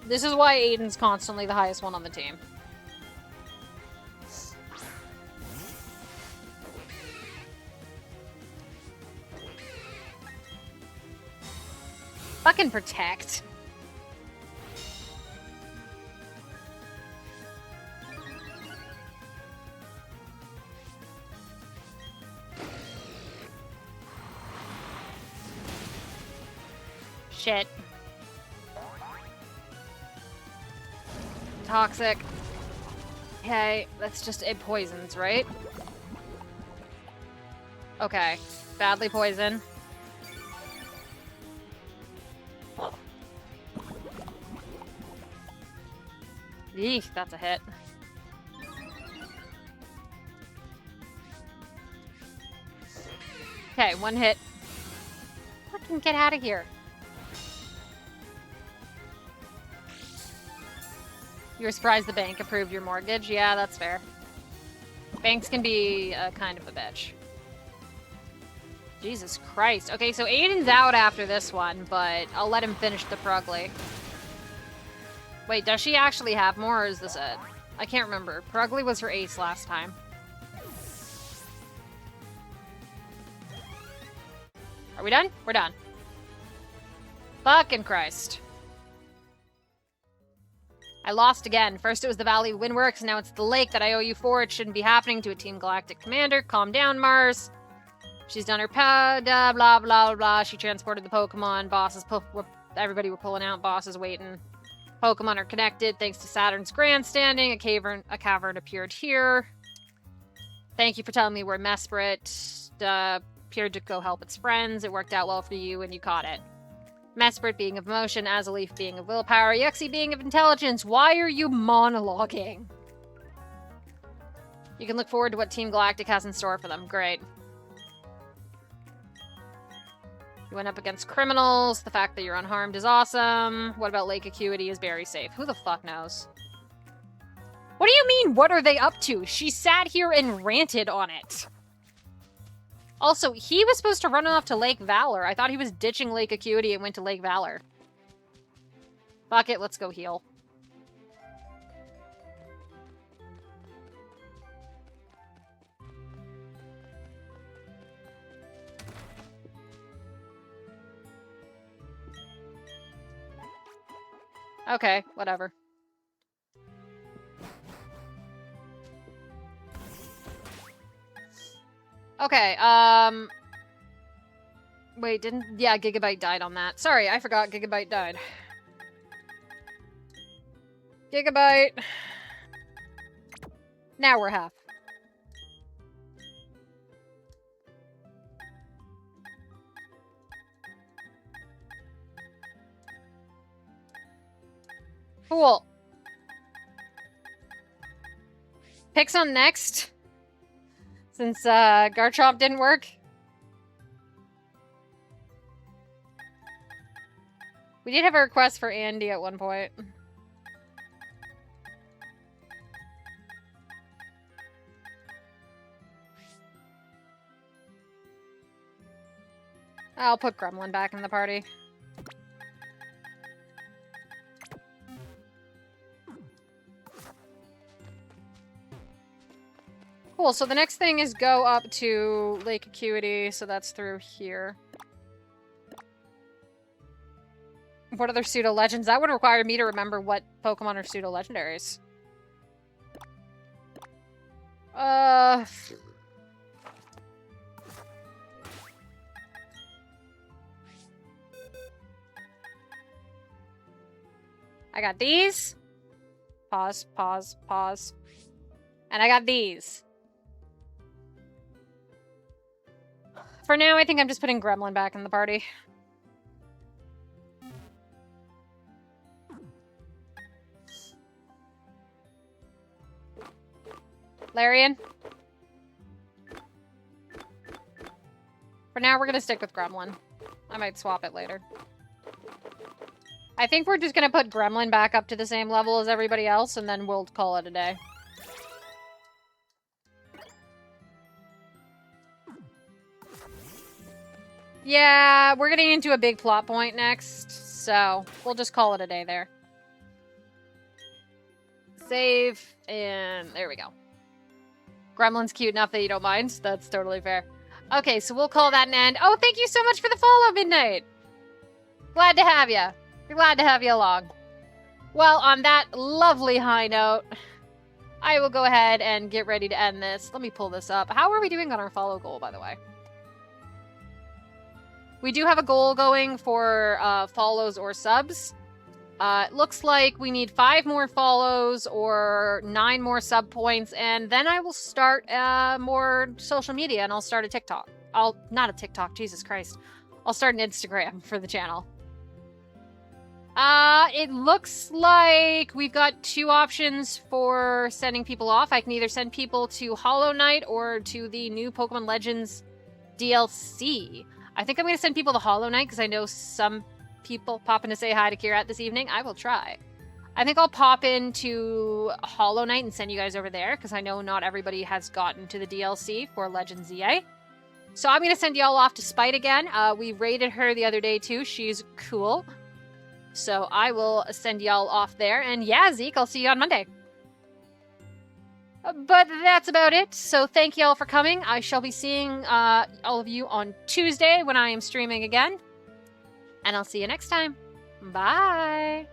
This is why Aiden's constantly the highest one on the team. Fucking protect. Shit. Toxic. Okay, that's just... It poisons, right? Okay. Badly poison. Eek, that's a hit. Okay, one hit. Fucking get out of here. You were surprised the bank approved your mortgage? Yeah, that's fair. Banks can be kind of a bitch. Jesus Christ. Okay, so Aiden's out after this one, but I'll let him finish the Prugly. Wait, does she actually have more, or is this it? I can't remember. Prugly was her ace last time. Are we done? We're done. Fucking Christ. I lost again. First it was the Valley Windworks, now it's the lake that I owe you for. It shouldn't be happening to a Team Galactic commander. Calm down, Mars. She's done her blah, blah, blah, blah. She transported the Pokemon. Everybody were pulling out. Boss is waiting. Pokemon are connected. Thanks to Saturn's grandstanding, a cavern appeared here. Thank you for telling me where Mesprit appeared to go help its friends. It worked out well for you and you caught it. Mesprit being of motion, Azaleaf being of willpower, Yuxi being of intelligence. Why are you monologuing? You can look forward to what Team Galactic has in store for them. Great. You went up against criminals. The fact that you're unharmed is awesome. What about Lake Acuity is very safe? Who the fuck knows? What do you mean, what are they up to? She sat here and ranted on it. Also, he was supposed to run off to Lake Valor. I thought he was ditching Lake Acuity and went to Lake Valor. Fuck it, let's go heal. Okay, whatever. Okay, wait, didn't... Yeah, Gigabyte died on that. Sorry, I forgot Gigabyte died. Gigabyte. Now we're half. Cool. Picks on next. Since, Garchomp didn't work. We did have a request for Andy at one point. I'll put Gremlin back in the party. Cool, so the next thing is go up to Lake Acuity, so that's through here. What other pseudo-legends? That would require me to remember what Pokemon are pseudo-legendaries. I got these. Pause, pause, pause. And I got these. For now, I think I'm just putting Gremlin back in the party. Larian. For now, we're gonna stick with Gremlin. I might swap it later. I think we're just gonna put Gremlin back up to the same level as everybody else, and then we'll call it a day. Yeah, we're getting into a big plot point next, so we'll just call it a day there. Save, and there we go. Gremlin's cute enough that you don't mind. That's totally fair. Okay, so we'll call that an end. Oh, thank you so much for the follow, Midnight! Glad to have you. Glad to have you along. Well, on that lovely high note, I will go ahead and get ready to end this. Let me pull this up. How are we doing on our follow goal, by the way? We do have a goal going for follows or subs. It looks like we need 5 more follows or 9 more sub points, and then I will start more social media, and I'll start a TikTok. Not a TikTok, Jesus Christ. I'll start an Instagram for the channel. It looks like we've got 2 options for sending people off. I can either send people to Hollow Knight or to the new Pokemon Legends DLC. I think I'm going to send people to Hollow Knight because I know some people popping to say hi to Kirat this evening. I will try. I think I'll pop into Hollow Knight and send you guys over there because I know not everybody has gotten to the DLC for Legends EA. So I'm going to send y'all off to Spite again. We raided her the other day too. She's cool. So I will send y'all off there. And yeah, Zeke, I'll see you on Monday. But that's about it. So thank y'all for coming. I shall be seeing all of you on Tuesday when I am streaming again. And I'll see you next time. Bye!